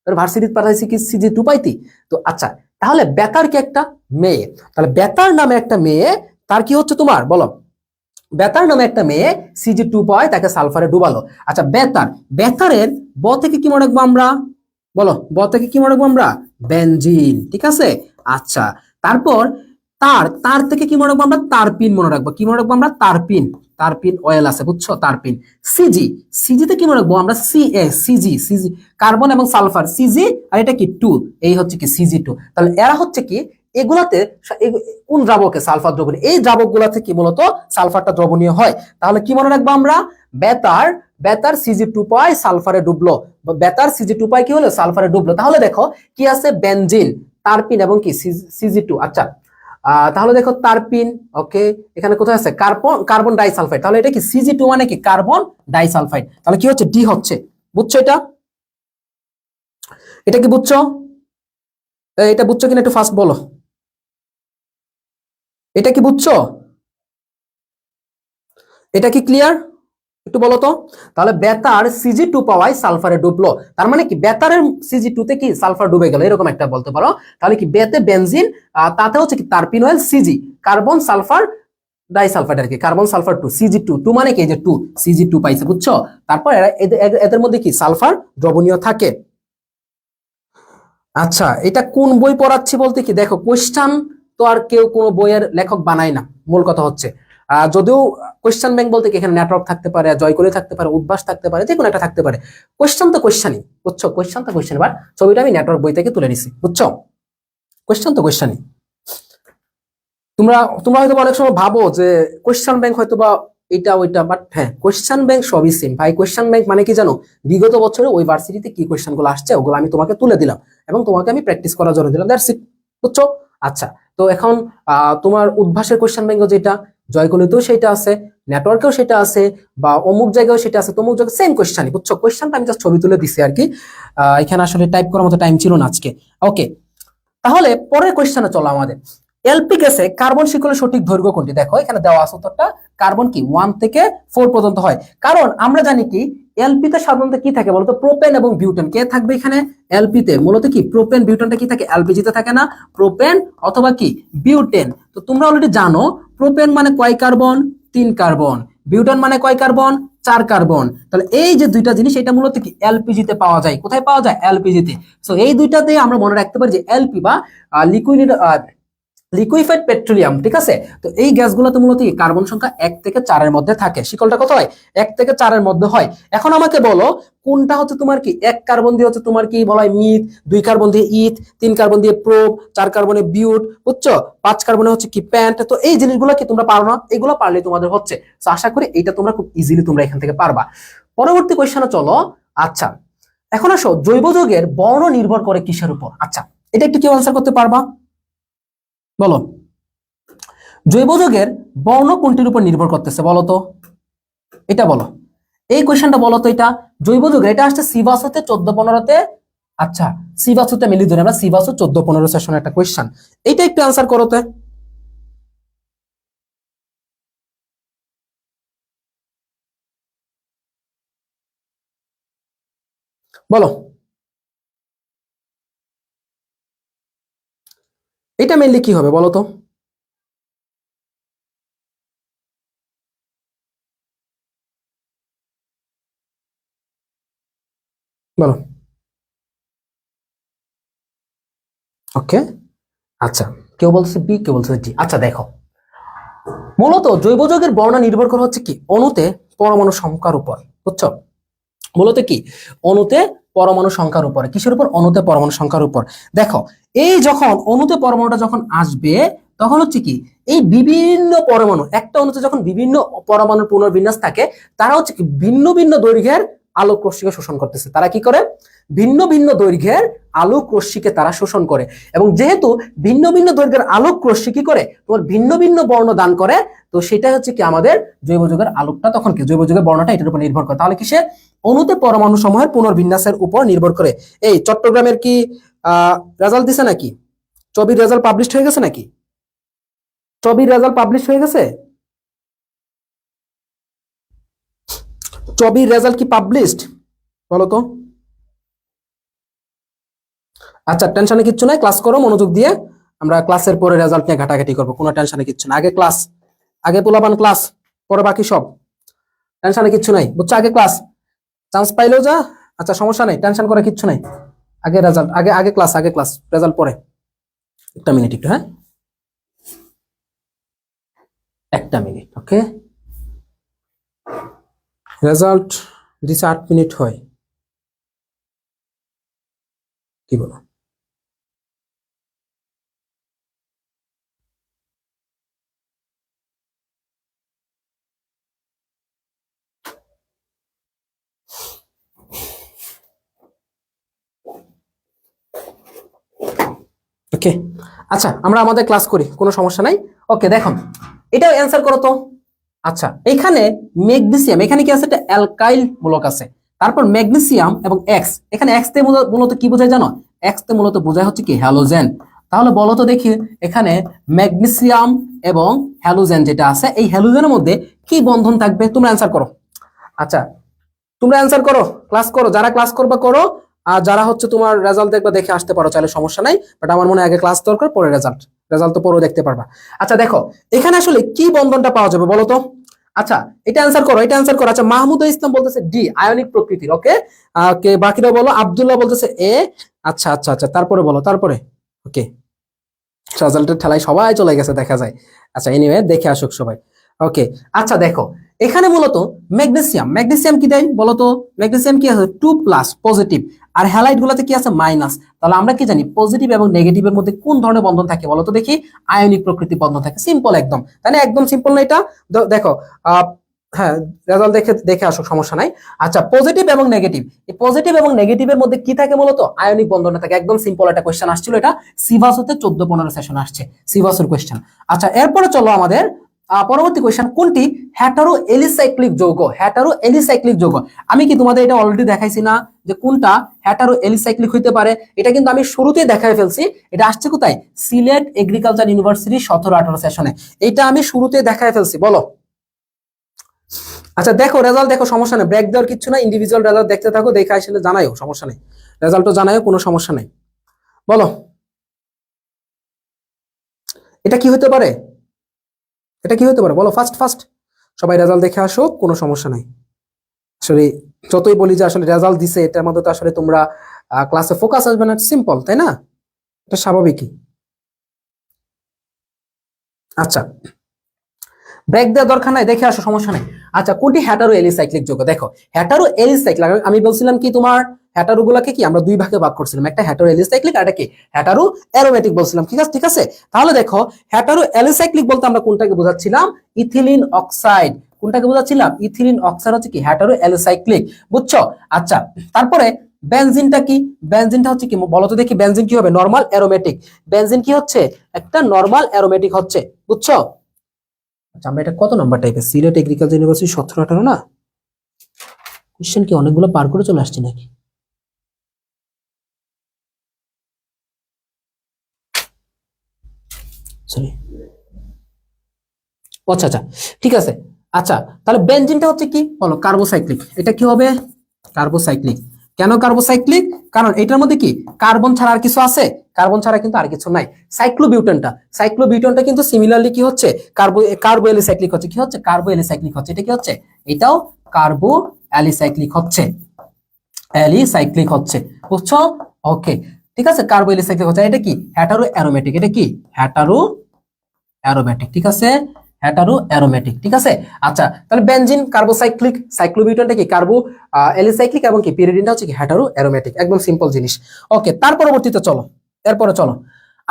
ভার্সিটিতে পাঠাইছি কি সিজি 2 পাইতি। তো আচ্ছা, তাহলে বেতার কি একটা মেয়ে, তাহলে বেতার নামে একটা মেয়ে, তার কি হচ্ছে তোমার বলো, বেতার নামে একটা মেয়ে সিজি 2 পায়, তাকে সালফারে ডুবালো। আচ্ছা, বেতারের ব থেকে কি মনে রাখবো আমরা, বলো ব থেকে কি মনে রাখবো আমরা, বেনজিন, ঠিক আছে। আচ্ছা, তারপর তার থেকে কি মনে রাখবো আমরা, তারপিন মনে রাখবো। কি মনে রাখবো আমরা, তারপিন অয়েল আছে, বুঝছো, তারপিন। সিজিতে কি মনে রাখবো আমরা, সিজি কার্বন এবং সালফার, সিজি আর এটা কি 2, এই হচ্ছে কি সিজি 2। তাহলে এরা হচ্ছে কি এগুলাতে কোন দ্রাবকে সালফার দ্রবণীয়, এই দ্রাবক গুলাতে কি মূলত সালফারটা দ্রবণীয় হয়। তাহলে কি মনে রাখবো আমরা, বেতার সিজি 2 পায় সালফারে ডুবলো, বেতার সিজি 2 পায় কি হলো, সালফারে ডুবলো। তাহলে দেখো কি আছে, বেনজিন, তারপিন এবং কি সিজি 2। আচ্ছা, তাহলে দেখো তারপিন, ওকে, এখানে কোথায় আছে কার্বন ডাইসালফাইড, তাহলে এটা কি সিজি 2 মানে কি কার্বন ডাইসালফাইড, তাহলে কি হচ্ছে, ডি হচ্ছে। বুঝছো এটা? এটা কি বুঝছো? এটা বুঝছো কিনা একটু ফাস্ট বলো, এটা কি বুঝছো? এটা কি ক্লিয়ার? একটু বলো তো। তাহলে বেতার সিজি 2 পাওয়ায় সালফারে ডুবলো, তার মানে কি বেতারের সিজি 2 তে কি সালফার ডুবে গেল, এরকম একটা বলতে পারো। তাহলে কি বেতে বেনজিন, তাতে হচ্ছে কি তারপিন অয়েল, সিজি কার্বন সালফার ডাইসালফাইড আর কি, কার্বন সালফার 2, সিজি 2 মানে কি, এই যে 2, সিজি 2 পাইছে, বুঝছো? তারপর এদের মধ্যে কি সালফার দ্রবণীয় থাকে। আচ্ছা, এটা কোন বই পড়াচ্ছি বলতে কি দেখো, কোশ্চান তো আর কেউ কোনো বইয়ের লেখক বানায় না, মূল কথা হচ্ছে। যদিও কোশ্চান ব্যাংক বলতে কি এখানে নেটওয়ার্ক থাকতে পারে, জয়কলি থাকতে পারে, উদ্ভাস থাকতে পারে, যে কোনো একটা থাকতে পারে। কোশ্চান তো কোশ্চানই, বুঝছো, কোশ্চান তো কোশ্চান। এবার ছবিটা আমি নেটওয়ার্ক বই থেকে তুলে নিছি, বুঝছো, কোশ্চান তো কোশ্চানই। তোমরা তোমরা হয়তো অনেক সময় ভাবো যে কোশ্চান ব্যাংক হয়তো বা এটা ওইটা, বাট হ্যাঁ, কোশ্চান ব্যাংক সবই সেম ভাই। কোশ্চান ব্যাংক মানে কি জানো, বিগত বছরে ওই ভার্সিটিতে কি কোশ্চান গুলো আসছে ওগুলো আমি তোমাকে তুলে দিলাম এবং তোমাকে আমি প্র্যাকটিস করার জন্য দিলাম, দ্যাটস ইট, বুঝছো? আচ্ছা, তো এখন তোমার উদ্ভাসের কোশ্চান ব্যাংক যেটা, জয়কলিতেও সেটা আছে, নেটওয়ার্কেও সেটা আছে, বা অমুক জায়গায় সেটা আছে, তমুক জায়গায় সেম কোশ্চানই, বুঝছো? কোশ্চানটা আমি জাস্ট ছবি তুলে দিছি আর কি, এখানে আসলে টাইপ করার মতো টাইম ছিল না আজকে। ওকে, তাহলে পরের কোশ্চেনে চলো আমাদের। এলপি গ্যাসে কার্বন শিকলের সঠিক দৈর্ঘ্য কোনটি? দেখো এখানে দেওয়া আছে উত্তরটা, কার্বন কি 1 থেকে 4 পর্যন্ত হয়। কারণ আমরা জানি কি এলপি তে সাধারণত কি থাকে বলতো, প্রোপেন এবং বিউটেন। কে থাকবে এখানে, এলপি তে মূলত কি প্রোপেন বিউটেনটা কি থাকে, এলপিজি তে থাকে না, প্রোপেন অথবা কি বিউটেন। তো তোমরা অলরেডি জানো প্রোপেন মানে কয় কার্বন, 3 কার্বন, বিউটেন মানে কয় কার্বন, 4 কার্বন। তাহলে এই যে দুইটা জিনিস এটা মূলত কি এলপিজি তে পাওয়া যায়। কোথায় পাওয়া যায়, এলপিজি তে। সো এই দুইটাতে আমরা মনে রাখতে পারি যে এলপি বা লিকুইড লিকুইফাইড পেট্রোলিয়াম, ঠিক আছে। তো এই গ্যাসগুলোতে মূলত কার্বন সংখ্যা 1 থেকে 4 এর মধ্যে থাকে। শিকলটা কত হয়, 1 থেকে 4 এর মধ্যে হয়। এখন আমাকে বলো কোনটা হচ্ছে তোমার কি 1 কার্বন দিয়ে হচ্ছে তোমার কি বলা হয় মিথ, 2 কার্বন দিয়ে ইথ, 3 কার্বন দিয়ে প্রোপ, 4 কার্বনে বিউট, বুঝছো, 5 কার্বনে হচ্ছে কি প্যান্ট। তো এই জিনিসগুলো কি তোমরা পারো না, এগুলো পারলে তোমাদের হচ্ছে। তো আশা করি এটা তোমরা খুব ইজিলি তোমরা এখান থেকে পারবা। পরবর্তী কোশ্চেনে চলো। আচ্ছা, এখন আসো জৈব যৌগের বর্ণ নির্ভর করে কিসের উপর? আচ্ছা, এটা একটু কেউ আনসার করতে পারবা, বলো। জৈব যৌগের বর্ণ কোনটির উপর নির্ভর করতেছে বলো তো, এটা বলো, এই কোশ্চেনটা বলো তো। এটা জৈব যৌগের, এটা আসছে সিভাসতে 14-15-তে। আচ্ছা, সিভাসতে মিলি ধরে আমরা সিভাসু 14-15 সেশনে একটা কোশ্চেন, এইটা একটু আনসার করো তো। বলো এটা মেইনলি কি হবে বলো তো? বলো। ওকে, আচ্ছা, কেউ বলছে বি, কেউ বলছে ডি। আচ্ছা দেখো, মূলত জৈব যৌগের বর্ণনা নির্ভর করে হচ্ছে কি অণুতে পরমাণু সংখ্যার উপর, বুঝছো? মূলত কি অণুতে পরমাণু সংখ্যার উপরে, কিসের উপর? অণুতে পরমাণু সংখ্যার উপর। দেখো, এই যখন অণুতে পরমাণুটা যখন আসবে তখন হচ্ছে কি এই বিভিন্ন পরমাণু, একটা অণুতে যখন বিভিন্ন পরমাণুর পুনর্বিন্যাস থাকে, তারা হচ্ছে কি ভিন্ন ভিন্ন দৈর্ঘ্যের আলোক রশ্মিকে শোষণ করতেছে। তারা কি করে? ভিন্ন ভিন্ন দৈর্ঘ্যের আলোক রশ্মিকে তারা শোষণ করে। এবং যেহেতু ভিন্ন ভিন্ন দৈর্ঘ্যের আলোক রশ্মি কি করে তোমার ভিন্ন ভিন্ন বর্ণ দান করে, তো সেটা হচ্ছে কি আমাদের জৈব যৌগের আলোকটা তখন কি জৈব যৌগের বর্ণটা এটার উপর নির্ভর করে। তাহলে কিসে? অণুতে পরমাণু সমূহের পুনর্বিন্যাসের উপর নির্ভর করে। এই চট্টগ্রামের কি রেজাল্ট দিছে নাকি? চবির রেজাল্ট পাবলিশ হয়ে গেছে নাকি? চবির রেজাল্ট পাবলিশ হয়ে গেছে? চবির রেজাল্ট কি পাবলিশড বলো তো? আচ্ছা, টেনশনে কিচ্ছু নাই, ক্লাস করো মনোযোগ দিয়ে। আমরা ক্লাসের পরে রেজাল্ট নিয়ে ঘাটাঘাটি করবো, কোনো টেনশনে কিচ্ছু না। আগে ক্লাস, আগে পোলাপান ক্লাস, পরে বাকি সব। টেনশনে কিচ্ছু নাই, বুঝছো? আগে ক্লাস, চান্স পাইলেও যা। আচ্ছা সমস্যা নেই, টেনশন করে কিচ্ছু নাই। আগে রেজাল্ট, আগে আগে ক্লাস, আগে ক্লাস, রেজাল্ট পরে। একটা মিনিট একটু, হ্যাঁ একটা মিনিট। ওকে, রেজাল্ট দিছে 8 মিনিট হয়, কি বলো? ওকে, আচ্ছা আমরা আমাদের ক্লাস করি, কোনো সমস্যা নাই। ওকে দেখো, এটাও অ্যান্সার করো তো। আচ্ছা, এখানে ম্যাগনেসিয়াম, এখানে কি আছে? একটা অ্যালকাইল মূলক আছে। তারপর ম্যাগনেসিয়াম এবং এক্স, এখানে এক্স তে মূলত কি বোঝায় জানো? এক্স তে মূলত বোঝায় হচ্ছে কি হ্যালোজেন। তাহলে বলো তো দেখি, এখানে ম্যাগনেসিয়াম এবং হ্যালোজেন যেটা আছে, এই হ্যালোজেনের মধ্যে কি বন্ধন থাকবে? তোমরা অ্যান্সার করো। আচ্ছা তোমরা অ্যান্সার করো, ক্লাস করো, যারা ক্লাস করবা করো। আর যারা হচ্ছে তোমার রেজাল্ট দেখবা দেখে আসতে পারো, চাইলে সমস্যা নাই। বাট আমার মনে হয় আগে ক্লাস দরকার, পরে রেজাল্ট। রেজাল্ট তো পরেও দেখতে পারবা। আচ্ছা দেখো, এখানে আসলে কি বন্ধনটা পাওয়া যাবে বলো তো? আচ্ছা এটা অ্যান্সার করো, এটা অ্যান্সার করো। আচ্ছা মাহমুদুল ইসলাম বলতেছে ডি, আয়নিক প্রকৃতির। ওকে, কে বাকিরা বলো? আব্দুল্লাহ বলতেছে এ। আচ্ছা আচ্ছা আচ্ছা, তারপরে বলো, তারপরে। ওকে, রেজাল্টের ঠেলায় সবাই চলে গেছে দেখা যায়। আচ্ছা এনিওয়ে, দেখে আসুক সবাই। ওকে, আচ্ছা দেখো, এখানে মূলত ম্যাগনেসিয়াম, ম্যাগনেসিয়াম কি দেয় বলতো? ম্যাগনেসিয়াম কি আছে? 2+ পজিটিভ। আর হ্যালাইড গুলাতে কি আছে? মাইনাস। তাহলে আমরা কি জানি পজিটিভ এবং নেগেটিভের মধ্যে কোন ধরনের বন্ধন থাকে বলতো দেখি? আয়নিক প্রকৃতির বন্ধন থাকে। সিম্পল একদম, তাই না? একদম সিম্পল না এটা? দেখো, আহ হ্যাঁ, রেজাল্ট দেখে দেখে আসো, সমস্যা নাই। আচ্ছা পজিটিভ এবং নেগেটিভ, এই পজিটিভ এবং নেগেটিভের মধ্যে কি থাকে মূলত? আয়নিক বন্ধন থাকে। একদম সিম্পল একটা কোশ্চেন আসছিল, এটা সিভাসতে 14-15 সেশন আসছে, সিভাসের কোশ্চেন। আচ্ছা এরপরে চলো আমাদের পরবর্তী কোশ্চেন, কোনটি হ্যাটারো এলিসাইক্লিক যৌগ? হ্যাটারো এলিসাইক্লিক যৌগ, আমি কি তোমাদের এটা অলরেডি দেখাইছি না যে কোনটা হ্যাটারো এলিসাইক্লিক হইতে পারে? এটা কিন্তু আমি শুরুতেই দেখাই ফেলছি। এটা আসছে কোথায়? সিলেট এগ্রিকালচার ইউনিভার্সিটি 17-18 সেশনে, এটা আমি শুরুতেই দেখাই ফেলছি। বলো। আচ্ছা দেখো রেজাল্ট দেখো, সমস্যা নেই, ব্রেক দেওয়ার কিছু না, ইন্ডিভিজুয়াল রেজাল্ট দেখতে থাকো, দেখে আসলে জানাইও, সমস্যা নেই। রেজাল্টও জানাইও, কোনো সমস্যা নেই। বলো এটা কি হতে পারে? এটা কি হতে পারে বলো? ফার্স্ট ফার্স্ট সবাই রেজাল্ট দেখে আসো, কোনো সমস্যা নাই। আসলে যতই বলি যে আসলে রেজাল্ট দিছে, এটার মধ্যে তো আসলে তোমরা ক্লাসে ফোকাস আসবে না, সিম্পল, তাই না? এটা স্বাভাবিকই। আচ্ছা ব্রেক দেওয়ার দরকার নাই, দেখে আসো, সমস্যা নাই। আচ্ছা কোনটি হ্যাটারো এলিসাইক্লিক যৌগ? দেখো হ্যাটারো এলিসাইক্লিক, আমি বলছিলাম কি তোমার হ্যাটারো গুলাকে কি আমরা দুই ভাগে ভাগ করছিলাম, একটা হ্যাটারো এলিসাইক্লিক আর একটা কি হ্যাটারো অ্যারোমেটিক বলছিলাম। ঠিক আছে ঠিক আছে, তাহলে দেখো হ্যাটারো এলিসাইক্লিক বলতে আমরা কোনটাকে বোঝাচ্ছিলাম? Ethylene oxide. কোনটাকে বোঝাচ্ছিলাম? ইথিলিন অক্সাইড হচ্ছে কি হ্যাটারো এলিসাইক্লিক, বুঝছো? আচ্ছা তারপরে বেনজিনটা কি? বেনজিনটা হচ্ছে কি বলতো দেখি? বেনজিন কি হবে? Normal aromatic. বেনজিন কি হচ্ছে? একটা নরমাল অ্যারোমেটিক হচ্ছে, বুঝছো? আচ্ছা আমরা এটা কত নাম্বার টাইপের? সিলেট এগ্রিকালচার ইউনিভার্সিটি 17-18 না? কোশ্চেন কি অনেকগুলো পার করে চলে আসছে নাকি? সরি, আচ্ছা আচ্ছা ঠিক আছে। আচ্ছা তাহলে বেনজিনটা হচ্ছে কি বলো? কার্বোসাইক্লিক। এটা কি হবে? কার্বোসাইক্লিক। কেন কার্বোসাইক্লিক? কারণ এটার মধ্যে কি কার্বন ছাড়া আর কিছু আছে? কার্বন ছাড়া কিন্তু আর কিছু নাই। সাইক্লোবিউটেনটা কিন্তু সিমিলারলি কি হচ্ছে, কার্বো অ্যালিসাইক্লিক হচ্ছে। কি হচ্ছে? কার্বো অ্যালিসাইক্লিক হচ্ছে। এটা কি হচ্ছে? এটাও কার্বো অ্যালিসাইক্লিক হচ্ছে, অ্যালিসাইক্লিক হচ্ছে। বুঝছো? ওকে, ঠিক আছে, কার্বো অ্যালিসাইক্লিক হচ্ছে। এটা কি? Hetero aromatic. এটা কি? Hetero aromatic. ঠিক আছে, হেটারো অ্যারোমেটিক। ঠিক আছে। আচ্ছা, তাহলে বেনজিন কার্বোসাইক্লিক, সাইক্লোবিউটেনটা কি কার্বো অ্যালিসাইক্লিক, এবং কি পিরিডিনটা হচ্ছে কি হেটারো অ্যারোমেটিক। একদম সিম্পল জিনিস। ওকে, তার পরবর্তীতে চলো, এরপরে চলো।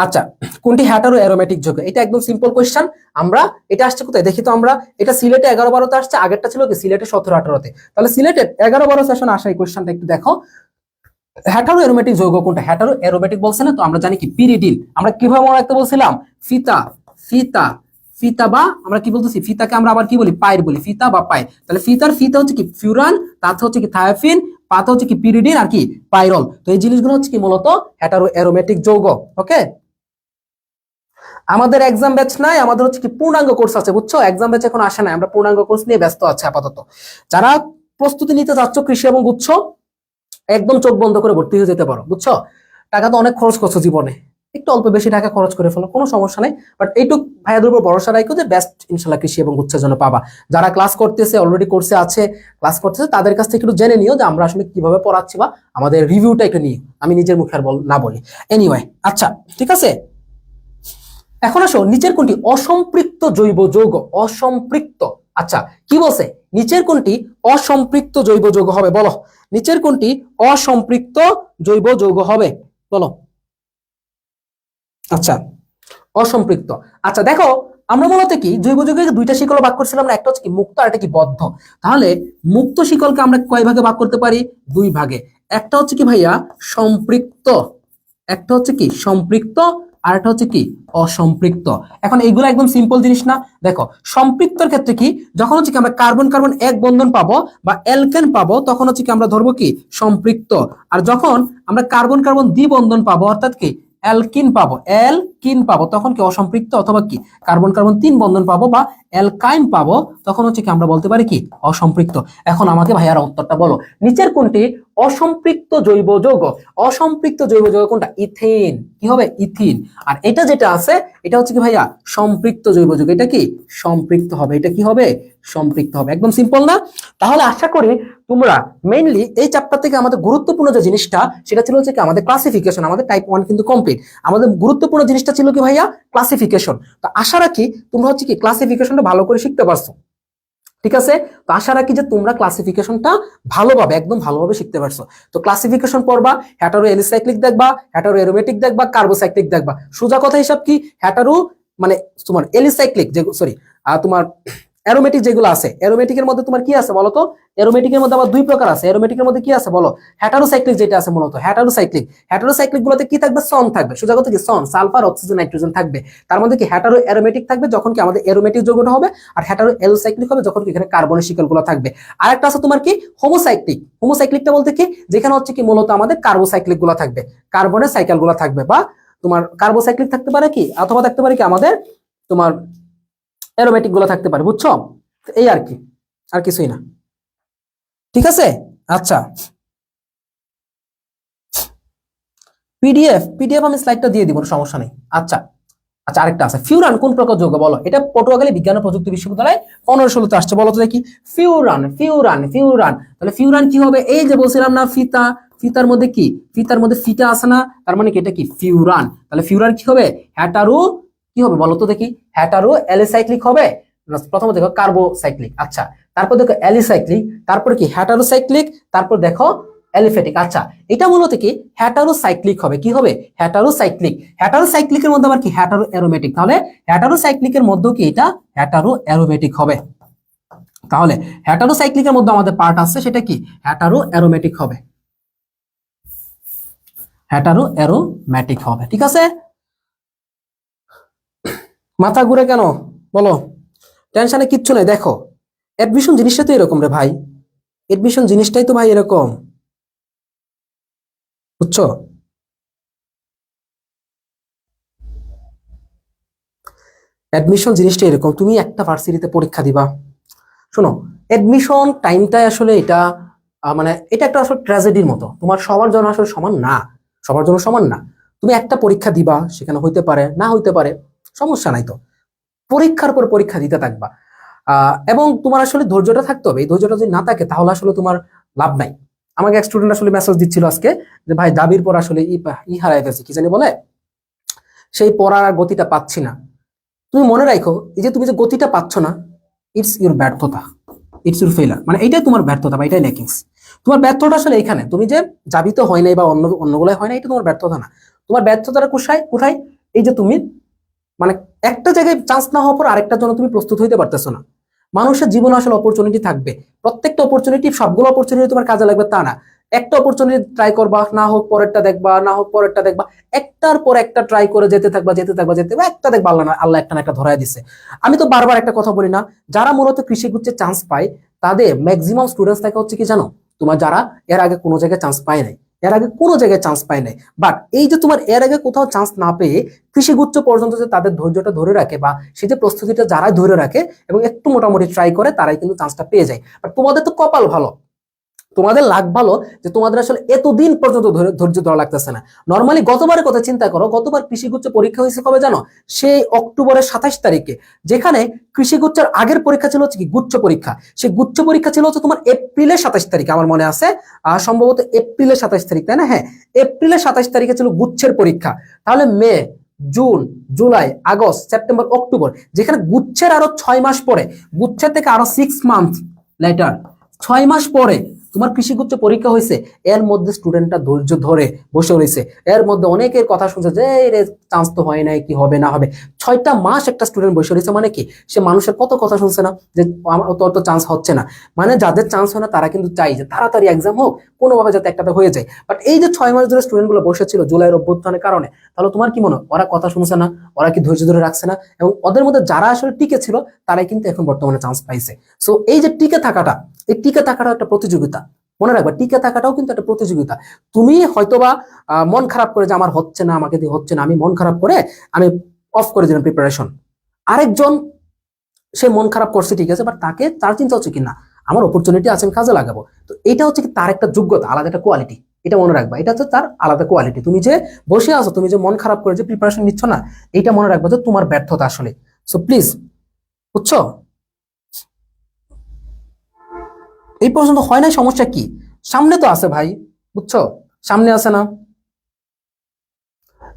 আচ্ছা, কোনটি হেটারো অ্যারোমেটিক যৌগ? এটা একদম সিম্পল কোশ্চেন। আমরা এটা আসছে কোথায় দেখি তো আমরা, এটা সিলেটে 11-12তে আসছে, আগেরটা ছিল কি সিলেটে 17-18তে। তাহলে সিলেটের 11-12 সেশন আসা এই কোশ্চেনটা একটু দেখো। হেটারো অ্যারোমেটিক যৌগ কোনটা? হেটারো অ্যারোমেটিক বলছে না, তো আমরা জানি কি পিরিডিন। আমরা কিভাবে মনে রাখতে বলছিলাম? ফিতা, ফিতা, ফিতা, বা আমরা কি বলতেছি, ফিতাকে আমরা আবার কি বলি? পাইর বলি, ফিতা বা পাই। তাহলে ফিতার ফিতা হচ্ছে কি ফিউরান, তাতে হচ্ছে কি থায়োফিন, পাতে হচ্ছে কি পিরিডিন, আর কি পাইরল। তো এই জিনিসগুলো হচ্ছে কি মূলত হেটারো অ্যারোমেটিক যৌগ। ওকে, আমাদের এক্সাম ব্যাচ নাই, আমাদের হচ্ছে কি পূর্ণাঙ্গ কোর্স আছে, বুঝছো? এক্সাম ব্যাচ এখন আসে না, আমরা পূর্ণাঙ্গ কোর্স নিয়ে ব্যস্ত আছি আপাতত। যারা প্রস্তুতি নিতে চাচ্ছ কৃষি এবং গুচ্ছ, একদম চোখ বন্ধ করে ভর্তি হয়ে যেতে পারো, বুঝছো? টাকা তো অনেক খরচ করছো জীবনে, একটু অল্প বেশি টাকা খরচ করে ফেলো, কোনো সমস্যা নেই। বাট এইটুক ভাইয়াদের উপর ভরসা রাখো যে বেস্ট ইনশাল্লাহ কৃষি এবং গুচ্ছের জন্য পাবা। যারা ক্লাস করতেছে, অলরেডি কোর্সে আছে, ক্লাস করতেছে, তাদের কাছ থেকে একটু জেনে নিও যে আমরা আসলে কিভাবে পড়াচ্ছি, বা আমাদের রিভিউটা একটু নিয়ে, আমি নিজের মুখে আর না বলি। এনিওয়ে, আচ্ছা, ঠিক আছে। এখন আসো, নিচের কোনটি অসম্পৃক্ত জৈব যৌগ? অসম্পৃক্ত। আচ্ছা, কি বলছে? নিচের কোনটি অসম্পৃক্ত জৈব যৌগ হবে? বলো, নিচের কোনটি অসম্পৃক্ত জৈব যৌগ হবে? বলো। আচ্ছা, অসম্পৃক্ত। আচ্ছা দেখো, আমরা মূলত কি জৈব যৌগের দুইটা শিকল ভাগ করছিলাম না, একটা হচ্ছে কি মুক্ত আর একটা কি বদ্ধ। তাহলে মুক্ত শিকলকে আমরা কয় ভাগে ভাগ করতে পারি? দুই ভাগে। একটা হচ্ছে কি ভাইয়া সম্পৃক্ত, একটা হচ্ছে কি সম্পৃক্ত, আর একটা হচ্ছে কি অসম্পৃক্ত। এখন এইগুলো একদম সিম্পল জিনিস না। দেখো, সম্পৃক্তর ক্ষেত্রে কি, যখন হচ্ছে কি আমরা কার্বন কার্বন এক বন্ধন পাবো বা অ্যালকেন পাবো, তখন হচ্ছে কি আমরা ধরবো কি সম্পৃক্ত। আর যখন আমরা কার্বন কার্বন দ্বিবন্ধন পাবো, অর্থাৎ কি অ্যালকিন পাবো, অ্যালকিন পাবো, তখন কি অসম্পৃক্ত। অথবা কি কার্বন কার্বন তিন বন্ধন পাবো বা অ্যালকাইন পাবো, তখন হচ্ছে কি আমরা বলতে পারি কি অসম্পৃক্ত। এখন আমাকে ভাইয়ারা উত্তরটা বলো, নিচের কোনটি অসম্পৃক্ত জৈব যৌগ? অসম্পৃক্ত জৈব যৌগ কোনটা? ইথিন। কি হবে? ইথিন। আর এটা যেটা আছে, এটা হচ্ছে কি ভাইয়া সম্পৃক্ত জৈব যৌগ। এটা কি সম্পৃক্ত হবে, এটা কি হবে? সম্পৃক্ত হবে। একদম সিম্পল না? তাহলে আশা করি তোমরা মেইনলি এই চ্যাপ্টার থেকে আমাদের গুরুত্বপূর্ণ যে জিনিসটা, সেটা ছিল হচ্ছে কি আমাদের ক্লাসিফিকেশন। আমাদের টাইপ 1 কিন্তু কমপ্লিট। আমাদের গুরুত্বপূর্ণ জিনিসটা ছিল কি ভাইয়া? ক্লাসিফিকেশন। তো আশা রাখি তোমরা হচ্ছে কি ক্লাসিফিকেশনটা ভালো করে শিখতে পারছো। ঠিক আছে, তো আশা রাখি যে তোমরা ক্লাসিফিকেশনটা ভালোভাবে, একদম ভালোভাবে শিখতে পারছো। তো ক্লাসিফিকেশন পড়বা, হেটারো অ্যালিসাইক্লিক দেখবা, হেটারো অ্যারোমেটিক দেখবা, কার্বোসাইক্লিক দেখবা। সোজা কথা হিসাব কি, হেটারো মানে তোমার অ্যালিসাইক্লিক যে সরি তোমার অ্যারোমেটিক যেগুলো আছে, অ্যারোমেটিকের মধ্যে তোমার কি আছে বলো তো? অ্যারোমেটিকের মধ্যে আবার দুই প্রকার আছে। অ্যারোমেটিকের মধ্যে কি আছে বলো? হেটারোসাইক্লিক যেটা আছে, মূলত হেটারোসাইক্লিক। হেটারোসাইক্লিক গুলোতে কি থাকবে? সন থাকবে। সোজা কথা কি সন, সালফার, অক্সিজেন, নাইট্রোজেন থাকবে। তার মধ্যে কি হেটারো অ্যারোমেটিক থাকবে যখন কি আমাদের অ্যারোমেটিক যৌগটা হবে, আর হেটারো অ্যালোসাইক্লিক হবে যখন কি এখানে কার্বনের শিকলগুলো থাকবে। আর একটা আছে তোমার কি হোমোসাইক্লিক। হোমোসাইক্লিকটা বলতে কি, যেখানে হচ্ছে কি মূলত আমাদের কার্বোসাইক্লিক গুলো থাকবে, কার্বনের সাইকেল গুলো থাকবে, বা তোমার কার্বোসাইক্লিক থাকতে পারে কি, অথবা থাকতে পারে কি আমাদের তোমার অ্যারোমেটিক গুলো থাকতে পারে, বুঝছো? এই আর কি, আর কিছুই না। ঠিক আছে। আচ্ছা, পিডিএফ আমি স্লাইডটা দিয়ে দিব, সমস্যা নেই। আচ্ছা, আচ্ছা, আরেকটা আছে, ফিউরান কোন প্রকার যৌগ? বলো। এটা পটুয়াখালী বিজ্ঞান ও প্রযুক্তি বিশ্ববিদ্যালয় 15-16 আসছে। বলো তো দেখি, ফিউরান, ফিউরান, ফিউরান। তাহলে ফিউরান কি হবে? এই যে বলছিলাম না ফিতা, ফিতার মধ্যে কি, ফিতার মধ্যে ফিতা আছে না, তার মানে কি এটা কি ফিউরান। তাহলে ফিউরান কি হবে? হ্যাটারো কি হবে বলো তো দেখি? হ্যাটারো অ্যালিসাইক্লিক হবে। প্রথমে দেখো কার্বোসাইক্লিক, আচ্ছা, তারপর দেখো অ্যালিসাইক্লিক, তারপর কি হ্যাটারোসাইক্লিক, তারপর দেখো অ্যালিফেটিক। আচ্ছা, এটা মূলত কি হ্যাটারোসাইক্লিক হবে। কি হবে? হ্যাটারোসাইক্লিক। হ্যাটারোসাইক্লিকের মধ্যে আবার কি হ্যাটারো অ্যারোমেটিক। তাহলে হ্যাটারোসাইক্লিকের মধ্যে কি এটা হ্যাটারো অ্যারোমেটিক হবে। তাহলে হ্যাটারোসাইক্লিকের মধ্যে আমাদের পার্ট আছে, সেটা কি হ্যাটারো অ্যারোমেটিক হবে। হ্যাটারো অ্যারোমেটিক হবে। ঠিক আছে, মাথা ঘুরে কেন বলো? টেনশনে কিচ্ছু নেই। দেখো, অ্যাডমিশন জিনিসটা তো এরকম রে ভাই, অ্যাডমিশন জিনিসটাই তো ভাই এরকম, বুঝছো? অ্যাডমিশন জিনিসটা এরকম, তুমি একটা ভার্সিটিতে পরীক্ষা দিবা। শোনো, অ্যাডমিশন টাইমটাই আসলে এটা মানে এটা একটা আসলে ট্র্যাজেডির মতো, তোমার সবার জন্য আসলে সমান না, সবার জন্য সমান না। তুমি একটা পরীক্ষা দিবা, সেখানে হইতে পারে না হইতে পারে, সমস্যা নাই তো, পরীক্ষার পর পরীক্ষা দিতে থাকবা। এবং তোমার আসলে ধৈর্যটা থাকতে হবে, এই ধৈর্যটা যদি না থাকে তাহলে আসলে তোমার লাভ নাই। আমাকে এক স্টুডেন্ট আসলে মেসেজ দিচ্ছিল আজকে যে ভাই দাবির পর আসলে ই হারাই গেছে, কি জানি বলে, সেই পড়ার আর গতিটা পাচ্ছি না। তুমি মনে রাখো, এই যে তুমি যে গতিটা পাচ্ছ না, ইটস ইউর ব্যর্থতা, ইটস ইউর ফেলার, মানে এইটাই তোমার ব্যর্থতা বা এটাই ল্যাকিংস। তোমার ব্যর্থতা আসলে এখানে, তুমি যে জাবিত হয় নাই বা অন্যগুলাই হয় না, এটা তোমার ব্যর্থতা না। তোমার ব্যর্থতাটা কোথায় কোথায়, এই যে তুমি মানে একটা জায়গায় চান্স না হওয়ার পর আরেকটার জন্য তুমি প্রস্তুত হইতে পারতেছো না। মানুষের জীবনে আসলে অপরচুনিটি থাকবে, প্রত্যেকটা অপরচুনিটি, সবগুলো অপরচুনিটি তোমার কাজে লাগবে তা না। একটা অপরচুনিটি ট্রাই করবা, না হোক পরেরটা দেখবা, না হোক পরেরটা দেখবা, একটার পর একটা ট্রাই করে যেতে থাকবা, যেতে থাকবা, যেতে থাকবা, একটা দেখবা আল্লাহ আল্লাহ একটা না একটা ধরাই দিছে। আমি তো বারবার একটা কথা বলি না, যারা মূলত কৃষি গুচ্ছে চান্স পায় তাদের ম্যাক্সিমাম স্টুডেন্টস থাকে হচ্ছে কি জানো, তোমার যারা এর আগে কোনো জায়গায় চান্স পায় নাই, এর আগে কোনো জায়গায় চান্স পায় নাই। বাট এই যে তোমার এর আগে কোথাও চান্স না পেয়ে কৃষিগুচ্ছ পর্যন্ত যে তাদের ধৈর্যটা ধরে রাখে বা সে যে প্রস্তুতিটা যারা ধরে রাখে এবং একটু মোটামুটি ট্রাই করে, তারাই কিন্তু চান্সটা পেয়ে যায়। বাট তোমাদের তো কপাল ভালো, তোমাদের লাগ ভালো যে তোমাদের আসলে এতদিন পর্যন্ত ধৈর্য ধরা লাগতেছে না। নর্মালি গতবারের কথা চিন্তা করো, গতবার কৃষিগুচ্ছ পরীক্ষা হয়েছে কবে জানো, সেই অক্টোবরের 27 তারিখে, যেখানে কৃষিগুচ্ছের আগের পরীক্ষা ছিল হচ্ছে কি গুচ্ছ পরীক্ষা, সেই গুচ্ছ পরীক্ষা ছিল হচ্ছে তোমার এপ্রিলের 27 তারিখে, আমার মনে আছে সম্ভবত এপ্রিলের 27 তারিখ, তাই না? হ্যাঁ, এপ্রিলের 27 তারিখে ছিল গুচ্ছের পরীক্ষা। তাহলে May, June, July, August, September, October, যেখানে গুচ্ছের আরো 6 মাস পরে, গুচ্ছের থেকে আরো 6 মান্থ লেটার, 6 মাস পরে তোমার কৃষিগুচ্ছ পরীক্ষা হয়েছে। এর মধ্যে স্টুডেন্টটা ধৈর্য ধরে বসে রয়েছে, এর মধ্যে অনেকের কথা শুনছে যে রে চান্স তো হয় নাই, কি হবে না হবে। 6টা মাস একটা স্টুডেন্ট বসে রয়েছে, মানে কি সে মানুষের কত কথা শুনছে না যে তোর তো চান্স হচ্ছে না। মানে যাদের চান্স হয় না তারা কিন্তু চাই যে তাড়াতাড়ি এক্সাম হোক, কোনোভাবে যাতে একটাতে হয়ে যায়। বাট এই যে 6 মাস ধরে স্টুডেন্ট গুলো বসেছিল জুলাইয়ের অভ্যুত্থানের কারণে, তাহলে তোমার কি মনে হয় ওরা কথা শুনছে না, ওরা কি ধৈর্য ধরে রাখছে না? এবং ওদের মধ্যে যারা আসলে টিকে ছিল তারাই কিন্তু এখন বর্তমানে চান্স পাইছে। সো এই যে টিকে থাকাটা, এই টিকে থাকাটা একটা প্রতিযোগিতা, মনে রাখবা টিকে থাকাটাও কিন্তু একটা প্রতিযোগিতা। তুমি হয়তোবা মন খারাপ করে যে আমার হচ্ছে না, আমাকে দিয়ে হচ্ছে না, আমি মন খারাপ করে আমি অফ করে দিলাম প্রিপারেশন। আরেকজন সে মন খারাপ করছে ঠিক আছে, বাট তাকে তার চিন্তা হচ্ছে কি না আমার অপরচুনিটি আছে, আমি কাজে লাগাবো। তো এটা হচ্ছে কি তার একটা যোগ্যতা, আলাদা একটা কোয়ালিটি, এটা মনে রাখবা, এটা হচ্ছে তার আলাদা কোয়ালিটি। তুমি যে বসে আছো, তুমি যে মন খারাপ করে যে প্রিপারেশন নিচ্ছ না, এটা মনে রাখবা যে তোমার ব্যর্থতা আসলে। সো প্লিজ, বুঝছো? এই পর্যন্ত হয় নাই, সমস্যা কি? সামনে তো আছে ভাই, বুঝছো? সামনে আছে না,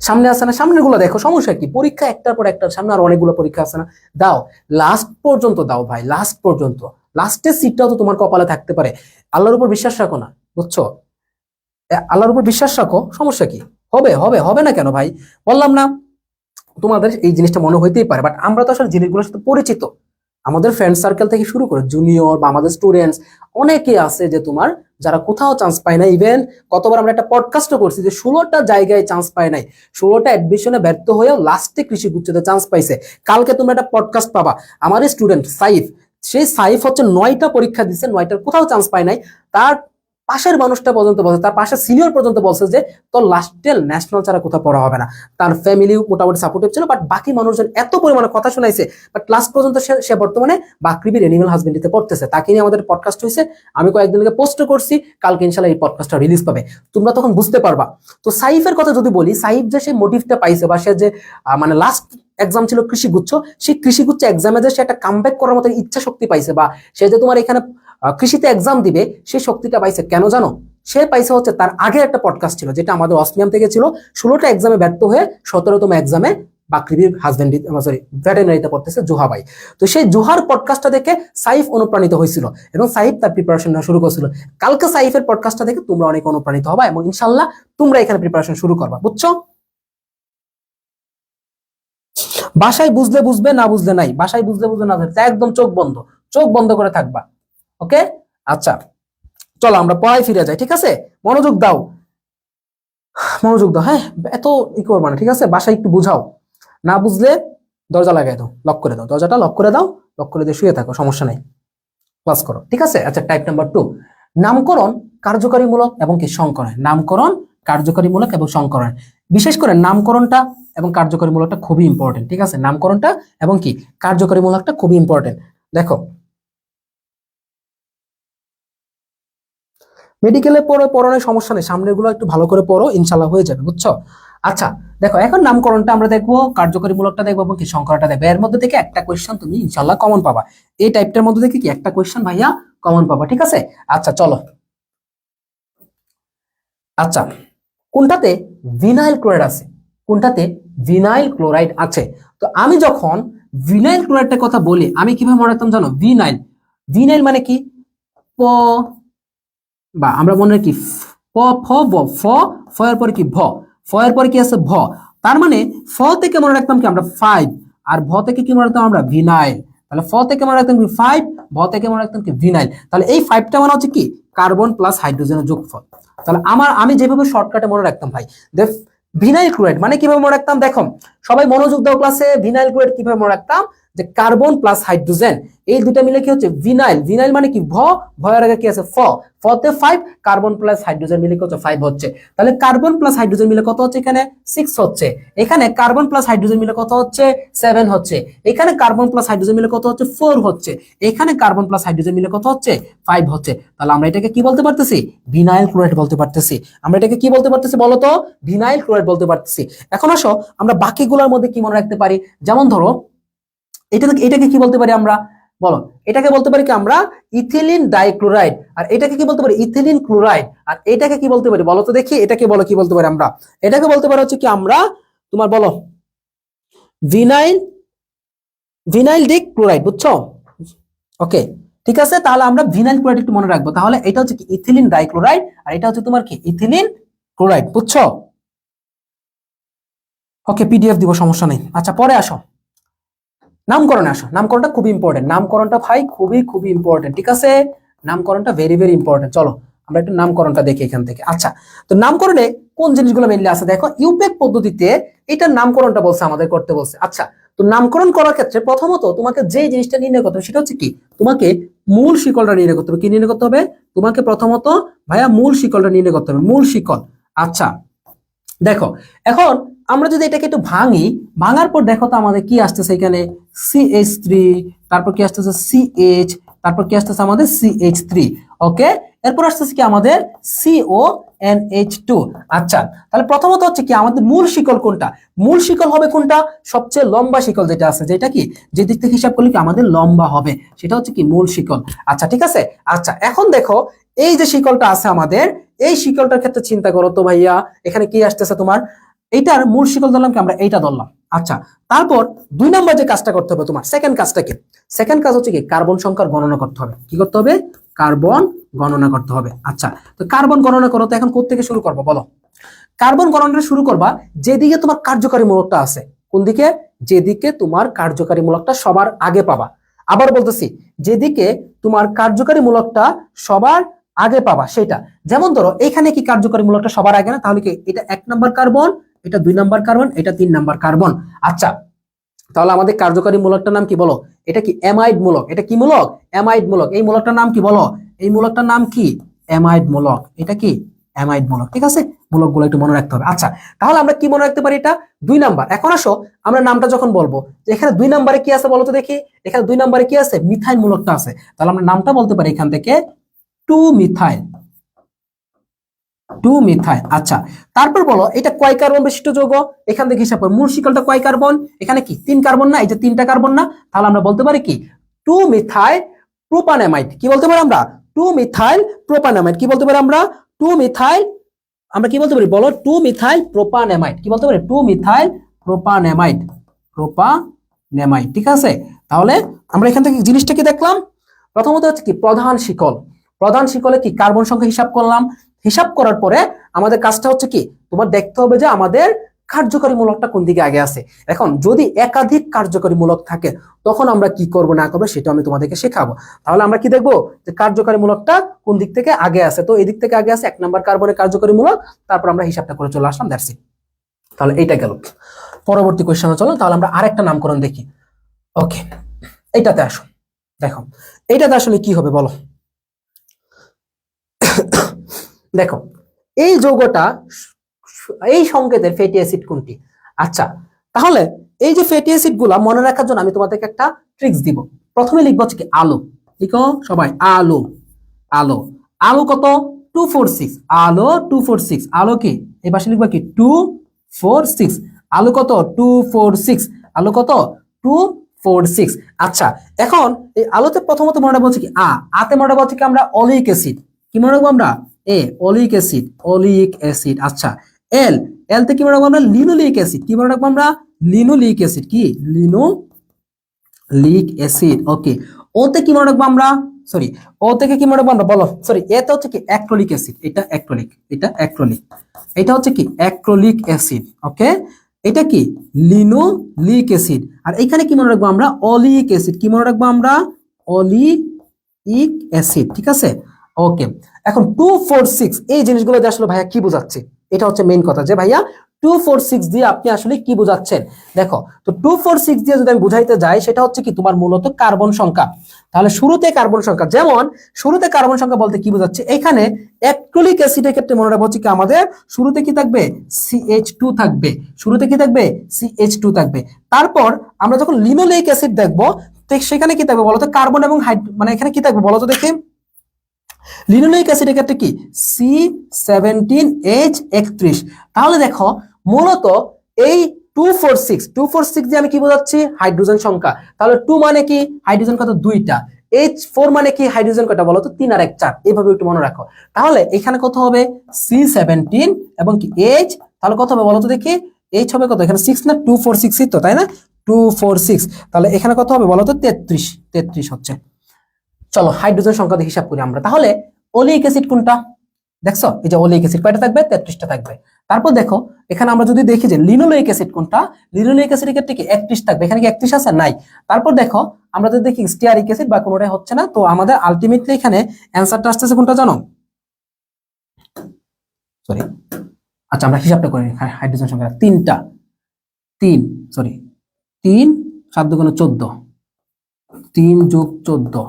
সামনে আছে না, সামনের গুলো দেখো, সমস্যা কি? পরীক্ষা একটার পর একটা, সামনে আর অনেকগুলো পরীক্ষা আছে না, দাও, লাস্ট পর্যন্ত দাও ভাই, লাস্ট পর্যন্ত। লাস্টের সিটটাও তো তোমার কপালে থাকতে পারে। আল্লাহর উপর বিশ্বাস রাখো না, বুঝছো? আল্লাহর উপর বিশ্বাস রাখো, সমস্যা কি? হবে হবে হবে না কেন ভাই? বললাম না, তোমাদের এই জিনিসটা মনে হইতেই পারে, বাট আমরা তো আসলে জিনিসগুলোর সাথে পরিচিত। আমাদের ফ্রেন্ড সার্কেল থেকে শুরু করে জুনিয়র বা আমাদের স্টুডেন্টস অনেকে আছে যে তোমার যারা কোথাও চান্স পায় না। ইভেন কতবার আমরা একটা পডকাস্টও করছি যে 16টা জায়গায় চান্স পায় নাই, 16টা অ্যাডমিশনে ব্যর্থ হয়েও লাস্টে কৃষি গুচ্ছতে চান্স পাইছে। কালকে তোমরা একটা পডকাস্ট পাবা, আমার স্টুডেন্ট সাইফ, সেই সাইফ হচ্ছে 9টা পরীক্ষা দিচ্ছে, 9টার কোথাও চান্স পায় নাই। তার পাশের মানুষটা পর্যন্ত বলছে, তার পাশের সিনিয়র পর্যন্ত বলছে যে তোর লাস্টে ন্যাশনাল ছাড়া কোথাও পড়া হবে না। তার ফ্যামিলি মোটামুটি সাপোর্টিভ ছিল, বাট বাকি মানুষজন এত পরিমাণে কথা শোনাইছে, বাট লাস্ট পর্যন্ত সে বর্তমানে বাকৃবির অ্যানিমাল হাজবেন্ড্রিতে পড়তেছে। তাকে নিয়ে আমাদের পডকাস্ট হয়েছে, আমি কয়েকদিন আগে পোস্ট করছি, কালকে ইনশাল্লাহ এই পডকাস্টটা রিলিজ পাবে, তোমরা তখন বুঝতে পারবা। তো সাইফের কথা যদি বলি, সাইফ যে সে মোটিভটা পাইছে বা সে যে মানে লাস্ট এক্সাম ছিল কৃষিগুচ্ছ, সেই কৃষিগুচ্ছ এক্সামে যে সে একটা কামব্যাক করার মতো ইচ্ছা শক্তি পাইছে, বা সে যে তোমার এখানে কৃষিতে এক্সাম দিবে সেই শক্তিটা পাইছে কেন জানো? সে পাইছে হচ্ছে তার আগে একটা পডকাস্ট ছিল যেটা আমাদের অসমিয়াম থেকে ছিল, 16টা এক্সামে ব্যর্থ হয়ে 17তম এক্সামে বাকৃবির হাজবেন্ডি সরি ভেটেরিনারিতে পড়তেছে জুহা ভাই। তো সেই জুহার পডকাস্টটা দেখে সাইফ অনুপ্রাণিত হয়েছিল এবং সাইফ তার প্রিপারেশন শুরু করেছিল। কালকে সাইফের পডকাস্টটা দেখে তোমরা অনেক অনুপ্রাণিত হবা এবং ইনশাল্লাহ তোমরা এখানে প্রিপারেশন শুরু করবা, বুঝছো? বাসায় বুঝলে বুঝবে, না বুঝলে নাই। বাসায় বুঝলে বুঝবে, না বুঝলে একদম চোখ বন্ধ, চোখ বন্ধ করে থাকবা। ওকে, আচ্ছা, চলো আমরা পড়ায় ফিরে যাই, ঠিক আছে? মনোযোগ দাও, মনোযোগ দাও, হ্যাঁ? এত ই করবা না, ঠিক আছে? বাসায় একটু বুঝাও, না বুঝলে দরজা লাগাই দাও, লক করে দাও, দরজাটা লক করে দাও, লক করে দিয়ে শুয়ে থাকো, সমস্যা নাই, ক্লাস করো, ঠিক আছে? আচ্ছা, টাইপ নাম্বার 2, নামকরণ কার্যকারীমূলক এবং কি সংকরণ। নামকরণ কার্যকারীমূলক এবং সংকরণ, বিশেষ করে নামকরণটা এবং কার্যকারীমূলকটা খুবই ইম্পর্টেন্ট, ঠিক আছে? নামকরণটা এবং কি কার্যকারীমূলকটা খুবই ইম্পর্টেন্ট। দেখো, মেডিকেলে পড়ো, পড়ানোর সমস্যা নেই, সামনের গুলো একটু ভালো করে পড়ো, ইনশাল্লাহ হয়ে যাবে, বুঝছো? আচ্ছা দেখো, এখন নামকরণটা আমরা দেখবো, কার্যকরী মূলকটা দেখবো এবং কি সংখ্যাটা দেখবো। এর মধ্যে থেকে একটা কোয়েশ্চেন তুমি ইনশাল্লাহ কমন পাবা, এই টাইপটার মধ্যে থেকে কি একটা কোয়েশ্চেন ভাইয়া কমন পাবা, ঠিক আছে? আচ্ছা চলো, আচ্ছা কোনটাতে ভিনাইল ক্লোরাইড আছে, কোনটাতে ভিনাইল ক্লোরাইড আছে? তো আমি যখন ভিনাইল ক্লোরাইডের কথা বলি, আমি কিভাবে মনে রাখতাম জানো? ভিনাইল, ভিনাইল মানে কি, প, বা আমরা মনে রাখি প, ফ, ব, ফ, ফ এর পরে কি ভ, ফ এর পরে কি আছে ভ, তার মানে ফ থেকে মনে রাখতাম কি আমরা 5, আর ভ থেকে কি মনে রাখতাম আমরা ভিনাইল। তাহলে ফ থেকে মনে রাখতাম কি 5, ভ থেকে মনে রাখতাম কি ভিনাইল। তাহলে এই 5টা মানে হচ্ছে কি কার্বন প্লাস হাইড্রোজেনের যোগফল। তাহলে আমি যেভাবে শর্টকাটে মনে রাখতাম ভাই, ভিনাইল ক্লোরাইড মানে কিভাবে মনে রাখতাম, দেখো সবাই মনোযোগ দাও ক্লাসে। ভিনাইল ক্লোরাইড কিভাবে মনে রাখতাম, যে কার্বন প্লাস হাইড্রোজেন এই দুটো মিলে কি হচ্ছে ভিনাইল। ভিনাইল মানে কি ভ, ভয়ের আগে কি আছে ফ, ফতে 5, কার্বন প্লাস হাইড্রোজেন মিলে কত 5 হচ্ছে। তাহলে কার্বন প্লাস হাইড্রোজেন মিলে কত হচ্ছে, এখানে 6 হচ্ছে, এখানে কার্বন প্লাস হাইড্রোজেন মিলে কত হচ্ছে 7 হচ্ছে, এখানে কার্বন প্লাস হাইড্রোজেন মিলে কত হচ্ছে 4 হচ্ছে, এখানে কার্বন প্লাস হাইড্রোজেন মিলে কত হচ্ছে 5 হচ্ছে। তাহলে আমরা এটাকে কি বলতে পারতেছি, ভিনাইল ক্লোরাইড বলতে পারতেছি। আমরা এটাকে কি বলতে পারতেছি বলো তো, ভিনাইল ক্লোরাইড বলতে পারতেছি। এখন আসো আমরা বাকিগুলোর মধ্যে কি মনে রাখতে পারি, যেমন ধরো এটাকে কি বলতে পারি আমরা, বলো? এটাকে বলতে পারি কি আমরা ইথিলিন ডাইক্লোরাইড, আর এটাকে কি বলতে পারি ইথিলিন ক্লোরাইড, আর এটাকে কি বলতে পারি বলো তো দেখি, এটাকে বলো কি বলতে পারি আমরা, এটাকে বলতে পারি হচ্ছে কি আমরা, তোমার বলো ভিনাইল, ভিনাইল ডিক ক্লোরাইড, বুঝছো? ওকে ঠিক আছে, তাহলে আমরা ভিনাইল ক্লোরাইড একটু মনে রাখবো। তাহলে এটা হচ্ছে কি ইথিলিন ডাইক্লোরাইড, আর এটা হচ্ছে তোমার কি ইথিলিন ক্লোরাইড, বুঝছো? ওকে পিডিএফ দিব, সমস্যা নেই। আচ্ছা পরে আসো, নামকরণে আসো। নামকরণটা খুবই ইম্পর্টেন্ট, নামকরণটা ভাই খুবই খুবই ইম্পর্টেন্ট, ঠিক আছে? নামকরণটা ভেরি ভেরি ইম্পর্টেন্ট। চলো আমরা একটু নামকরণটা দেখি এখান থেকে। আচ্ছা তো নামকরণে কোন জিনিসগুলো মেনলি আছে দেখো, ইউপেক পদ্ধতিতে এটার নামকরণটা বলছে আমাদের করতে বলছে। আচ্ছা তো নামকরণ করার ক্ষেত্রে প্রথমত তোমাকে যে জিনিসটা নির্ণয় করতে হবে সেটা হচ্ছে কি, তোমাকে মূল শিকলটা নির্ণয় করতে হবে। কি নির্ণয় করতে হবে তোমাকে? প্রথমত ভাইয়া মূল শিকলটা নির্ণয় করতে হবে, মূল শিকল। আচ্ছা দেখো এখন আমরা যদি এটাকে একটু ভাঙি, ভাঙার পর দেখো তো আমাদের কি আসতেছে এখানে CH3, তারপর কি আসতেছে CH, তারপর কি আসতেছে আমাদের CH3, ওকে এরপর আসতেছে কি আমাদের CONH2। আচ্ছা তাহলে প্রথমত হচ্ছে কি আমাদের মূল শিকল কোনটা, মূল শিকল হবে কোনটা, সবচেয়ে লম্বা শিকল যেটা আছে, যেটা কি যে দিক থেকে হিসাব করলে কি আমাদের লম্বা হবে, সেটা হচ্ছে কি মূল শিকল। আচ্ছা ঠিক আছে। আচ্ছা এখন দেখো এই যে শিকলটা আছে আমাদের, এই শিকলটার ক্ষেত্রে চিন্তা করো তো ভাইয়া, এখানে কি আসতেছে তোমার, এইটার মূল শিকল ধরলাম কি আমরা, এইটা ধরলাম। আচ্ছা তারপর 2 নম্বর যে কাজটা করতে হবে তোমার, সেকেন্ড কাজটা কি, সেকেন্ড কাজ হচ্ছে কি কার্বন সংখ্যার গণনা করতে হবে। কি করতে হবে? কার্বন গণনা করতে হবে। আচ্ছা তো কার্বন গণনা করো তো এখন কোত্থেকে শুরু করবো বলো? কার্বন গণনাটা শুরু করবা যেদিকে তোমার কার্যকারী মূলকটা আছে। কোন দিকে? যেদিকে তোমার কার্যকারী মূলকটা সবার আগে পাবা। আবার বলতেছি, যেদিকে তোমার কার্যকারী মূলকটা সবার আগে পাবা সেটা। যেমন ধরো এখানে কি কার্যকারী মূলকটা সবার আগে না, তাহলে কি এটা 1 নাম্বার কার্বন, এটা 2 নাম্বার কার্বন, এটা 3 নাম্বার কার্বন। আচ্ছা তাহলে আমাদের কার্যকারী মূলকটার নাম কি বলো? এটা কি অ্যামাইড মূলক। এটা কি মূলক? অ্যামাইড মূলক। এই মূলকটার নাম কি বলো? এই মূলকটার নাম কি? অ্যামাইড মূলক। এটা কি অ্যামাইড মূলক, ঠিক আছে? মূলকগুলো একটু মনে রাখতে হবে। আচ্ছা তাহলে আমরা কি মনে রাখতে পারি, এটা 2 নাম্বার। এখন আসো আমরা নামটা যখন বলবো, যে এখানে 2 নাম্বারে কি আছে বলো তো দেখি, এখানে 2 নাম্বারে কি আছে? মিথাইল মূলকটা আছে। তাহলে আমরা নামটা বলতে পারি এখান থেকে 2 মিথাইল, 2 মিথাইল। আচ্ছা তারপর বলো এটা কয় কার্বন বিশিষ্ট যৌগ, এখান থেকে হিসাব করো। মূল শিকলটা কয় কার্বন? এখানে কি 3 কার্বন না, এই যে 3টা কার্বন না, তাহলে আমরা বলতে পারি কি 2 মিথাইল প্রোপানামাইড। কি বলতে পারি আমরা? 2 মিথাইল প্রোপানামাইড। কি বলতে পারি আমরা? 2 মিথাইল, আমরা কি বলতে পারি বলো? 2 মিথাইল প্রোপানামাইড। কি বলতে পারি? 2 মিথাইল প্রোপানামাইড, প্রোপানামাইড, ঠিক আছে? তাহলে আমরা এখান থেকে জিনিসটা কি দেখলাম, প্রথমত হচ্ছে কি প্রধান শিকল, প্রধান শিকলে কি কার্বন সংখ্যা হিসাব করলাম। হিসাব করার পরে আমাদের কাজটা হচ্ছে কি তোমার দেখতে হবে যে আমাদের কার্যকরী মূলকটা কোন দিকে আগে আছে। এখন যদি একাধিক কার্যকরী মূলক থাকে তখন আমরা কি করব না করবো সেটা আমি তোমাদেরকে শেখাবো। তাহলে আমরা কি দেখবো, যে কার্যকরী মূলকটা কোন দিক থেকে আগে আছে। তো এই দিক থেকে আগে আছে 1 নাম্বার কার্বনের কার্যকরী মূলক, তারপর আমরা হিসাবটা করে চলে আসলাম, দ্যাটস ইট। তাহলে এইটা গেল। পরবর্তী কোয়েশ্চনে চলো, তাহলে আমরা আরেকটা নামকরণ দেখি। ওকে এইটাতে আসো, দেখো এইটাতে আসলে কি হবে বলো। দেখো এই যৌগটা, এই সংকেতের ফ্যাটি অ্যাসিড কোনটি? আচ্ছা তাহলে এই যে ফ্যাটি অ্যাসিড গুলা মনে রাখার জন্য আমি তোমাদেরকে একটা ট্রিক্স দিব। প্রথমে লিখবো হচ্ছে কি আলো, লিখো সবাই আলো। আলো, আলো কত? 246, আলো 246, আলো কি এই পাশে লিখবা কি 246, আলো কত 246, আলো কত 246। আচ্ছা, এখন এই আলোতে প্রথমত মনে রাখবো হচ্ছে কি আতে মনে রাখবো হচ্ছে কি আমরা অলিক অ্যাসিড, কি মনে রাখবো আমরা অলিক অ্যাসিড, অলিক অ্যাসিড। আচ্ছা, এল এল তে কি মনে রাখবো আমরা লিনোলিক অ্যাসিড, কি মনে রাখবো আমরা লিনোলিক অ্যাসিড, কি লিনোলিক অ্যাসিড। ওকে, ওতে কি মনে রাখবো আমরা, সরি ও থেকে কি মনে রাখবো আমরা বলো, সরি এতে হচ্ছে কি অ্যাক্রিলিক অ্যাসিড, এটা অ্যাক্রিলিক, এটা অ্যাক্রিলিক, এটা হচ্ছে কি অ্যাক্রিলিক অ্যাসিড। ওকে, এটা কি লিনোলিক অ্যাসিড। আর এখানে কি মনে রাখবো আমরা অলিক অ্যাসিড, কি মনে রাখবো আমরা অলিক অ্যাসিড। ঠিক আছে, ওকে। এখন 246 এই জিনিসগুলো দিয়ে আসলে ভাইয়া কি বোঝাচ্ছে, এটা হচ্ছে মেইন কথা যে ভাইয়া 246 দিয়ে আপনি আসলে কি বোঝাচ্ছেন। দেখো, তো 246 দিয়ে যদি আমি বুঝাইতে যাই সেটা হচ্ছে কি তোমার মূলত কার্বন সংখ্যা। তাহলে শুরুতে কার্বন সংখ্যা, যেমন শুরুতে কার্বন সংখ্যা বলতে কি বোঝাচ্ছে, এখানে অ্যাক্রিলিক অ্যাসিডের ক্ষেত্রে মনে রাখবো হচ্ছে কি আমাদের শুরুতে কি থাকবে CH2 থাকবে, শুরুতে কি থাকবে CH2 থাকবে। তারপর আমরা যখন লিনোলিক অ্যাসিড দেখবো সেখানে কি থাকবে বলতো কার্বন এবং মানে এখানে কি থাকবে বলতো দেখি, লিনোলিক অ্যাসিডের ক্ষেত্রে কি C17H31। তাহলে দেখো মূলত এই 246 দিয়ে আমি কি বোঝাচ্ছি হাইড্রোজেন সংখ্যা। তাহলে 2 মানে কি হাইড্রোজেন কত দুইটা, H4 মানে কি হাইড্রোজেন কয়টা বলো তো 3 আর 1 4, এইভাবে একটু মনে রাখো। তাহলে এখানে কত হবে C17 এবং কি H, তাহলে কত হবে বলো তো দেখি, H হবে কত এখানে 6 না 246 তো, তাই না 246, তাহলে এখানে কত হবে বলো তো 33 হচ্ছে। চলো হাইড্রোজেন সংখ্যা দিয়ে হিসাব করি আমরা। তাহলে ওলিক অ্যাসিড কোনটা দেখছো, এই যে ওলিক অ্যাসিড কয়টা থাকবে 33টা থাকবে। তারপর দেখো এখানে আমরা যদি দেখি যে লিনোলিক অ্যাসিড কোনটা, লিনোলিক অ্যাসিডের ক্ষেত্রে কি 31 থাকবে, এখানে কি 31 আছে নাই। তারপর দেখো আমরা যদি দেখি স্টিয়ারিক অ্যাসিড বা কোনোটাই হচ্ছে না, তো আমাদের আলটিমেটলি এখানে অ্যানসারটা আসতেছে কোনটা জানো, সরি আচ্ছা আমরা হিসাবটা করি, হাইড্রোজেন সংখ্যা 3টা, 3 7 দুগুণে 14, 3 যোগ 14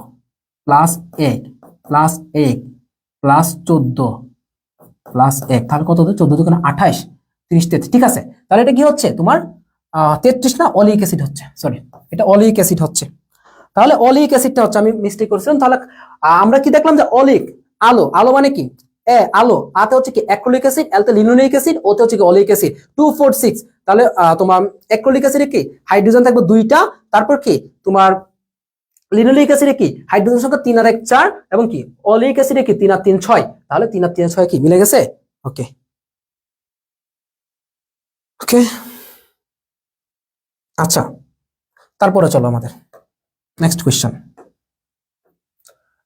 প্লাস 1 প্লাস 1 প্লাস 14 প্লাস 1, তাহলে কত হচ্ছে 14 দুগুণে 28, 30 33। ঠিক আছে, তাহলে এটা কি হচ্ছে তোমার 33 না অলিক অ্যাসিড হচ্ছে, সরি এটা অলিক অ্যাসিড হচ্ছে। তাহলে অলিক অ্যাসিডটা হচ্ছে, আমি মিস্টেক করেছিলাম। তাহলে আমরা কি দেখলাম যে অলিক আলো, আলো মানে কি আলো, আতে হচ্ছে কি অ্যাক্রিলিক অ্যাসিড, এলতে লিনোলিক অ্যাসিড, ওতে হচ্ছে কি অলিক অ্যাসিড 246। তাহলে তোমার অ্যাক্রিলিক অ্যাসিডে কি হাইড্রোজেন থাকবে দুইটা, তারপর কি তোমার লিনোলিক অ্যাসিডে কি হাইড্রোজেন সংখ্যা 3 আর 1 4, এবং কি অলিক অ্যাসিডে কি 3 আর 3 6, তাহলে 3 আর 3 6 কি মিলে গেছে। ওকে ওকে, আচ্ছা তারপরে চলো আমাদের নেক্সট কোশ্চেন।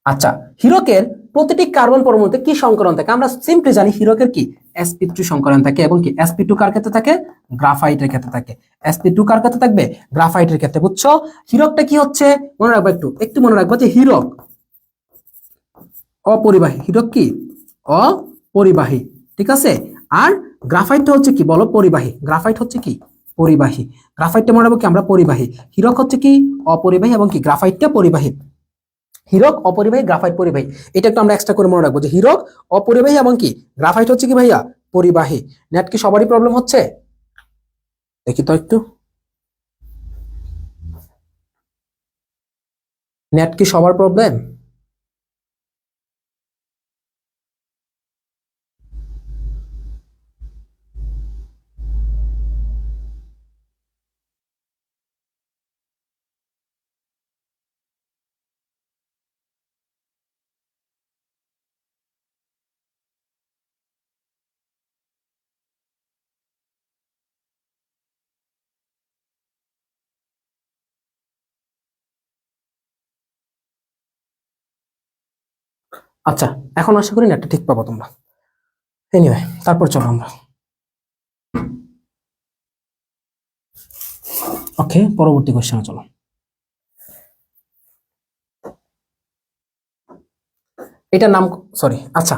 আচ্ছা, হীরকের প্রতিটি কার্বন পরমাণুতে কি সংকরণ থাকে, আমরা সিম্পলি জানি হীরকের কি sp2 সংকরণ থাকে, এবং কি sp2 কার ক্ষেত্রে থাকে গ্রাফাইটের ক্ষেত্রে থাকে, sp2 কার ক্ষেত্রে থাকবে গ্রাফাইটের ক্ষেত্রে। বুঝছো, হীরকটা কি হচ্ছে মনে রাখবো, একটু মনে রাখবো যে হীরক অপরিবাহী, হীরক কি অপরিবাহী, ঠিক আছে। আর গ্রাফাইটটা হচ্ছে কি বলো পরিবাহী, গ্রাফাইট হচ্ছে কি পরিবাহী, গ্রাফাইটটা মনে রাখবো কি আমরা পরিবাহী, হীরক হচ্ছে কি অপরিবাহী এবং কি গ্রাফাইটটা পরিবাহী। হীরক অপরিবাহী, গ্রাফাইট পরিবাহী, এটা একটু আমরা এক্সট্রা করে মনে রাখবো যে হীরক অপরিবাহী এবং কি গ্রাফাইট হচ্ছে কি ভাইয়া পরিবাহী। নেট কি সবারই প্রবলেম হচ্ছে, দেখি তো একটু, নেট কি সবার প্রবলেম? আচ্ছা, এখন আশা করি নেটটা ঠিক পাবো তোমরা। এনিওয়ে, তারপর চলো আমরা ওকে পরবর্তী কোশ্চেনে চলো। এটার নাম, সরি আচ্ছা,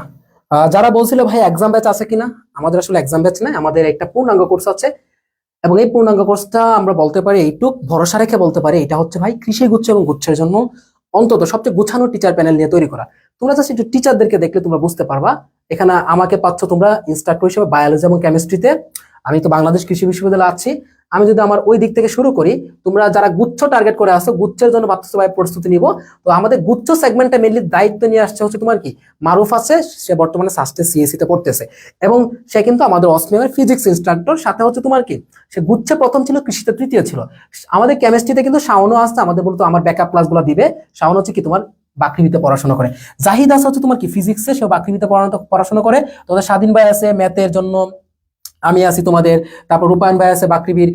যারা বলছিল ভাই এক্সাম ব্যাচ আছে কিনা, আমাদের আসলে এক্সাম ব্যাচ নাই, আমাদের একটা পূর্ণাঙ্গ কোর্স আছে, এবং এই পূর্ণাঙ্গ কোর্সটা আমরা বলতে পারি এইটুক ভরসা রেখে বলতে পারি এটা হচ্ছে ভাই কৃষি গুচ্ছ এবং গুচ্ছের জন্য অন্তত সবচেয়ে গুছানো টিচার প্যানেল নিয়ে তৈরি করা। তোমরা জাস্ট একটু টিচারদেরকে দেখলে তোমরা বুঝতে পারবা। এখানে আমাকে পাচ্ছ তোমরা ইনস্ট্রাক্টর হিসেবে বায়োলজি এবং কেমিস্ট্রিতে, আমি তো বাংলাদেশ কৃষি বিশ্ববিদ্যালয়ে আছি, আমি যদি আমার ওই দিক থেকে শুরু করি, তোমরা যারা গুচ্ছ টার্গেট করে আসো, গুচ্ছের জন্য ভাবতেছো ভাই প্রস্তুতি নিব, তো আমাদের গুচ্ছ সেগমেন্টে মেনলি দায়িত্ব নিয়ে আসছে হচ্ছে তোমার কি মারুফ আছে, সে বর্তমানে সাস্টে সিএসসি তে পড়তেছে, এবং সে কিন্তু আমাদের অসমিয়ার ফিজিক্স ইনস্ট্রাক্টর, সাথে হচ্ছে তোমার কি সে গুচ্ছে প্রথম ছিল, কৃষিতে তৃতীয় ছিল। আমাদের কেমিস্ট্রিতে কিন্তু শাওনও আসছে, আমাদের বলতো আমার ব্যাকআপ ক্লাসগুলো দিবে। শাওন হচ্ছে কি তোমার বাকৃবিতে পড়াশোনা করে। জাহিদ আছে হচ্ছে তোমার কি ফিজিক্সে, সে বাকৃবিতে পড়াশোনা করে। তোমাদের স্বাধীন ভাই আছে ম্যাথের জন্য, আমি আছি তোমাদের, তারপর রূপায়ণ ভাই আছে বাকৃবির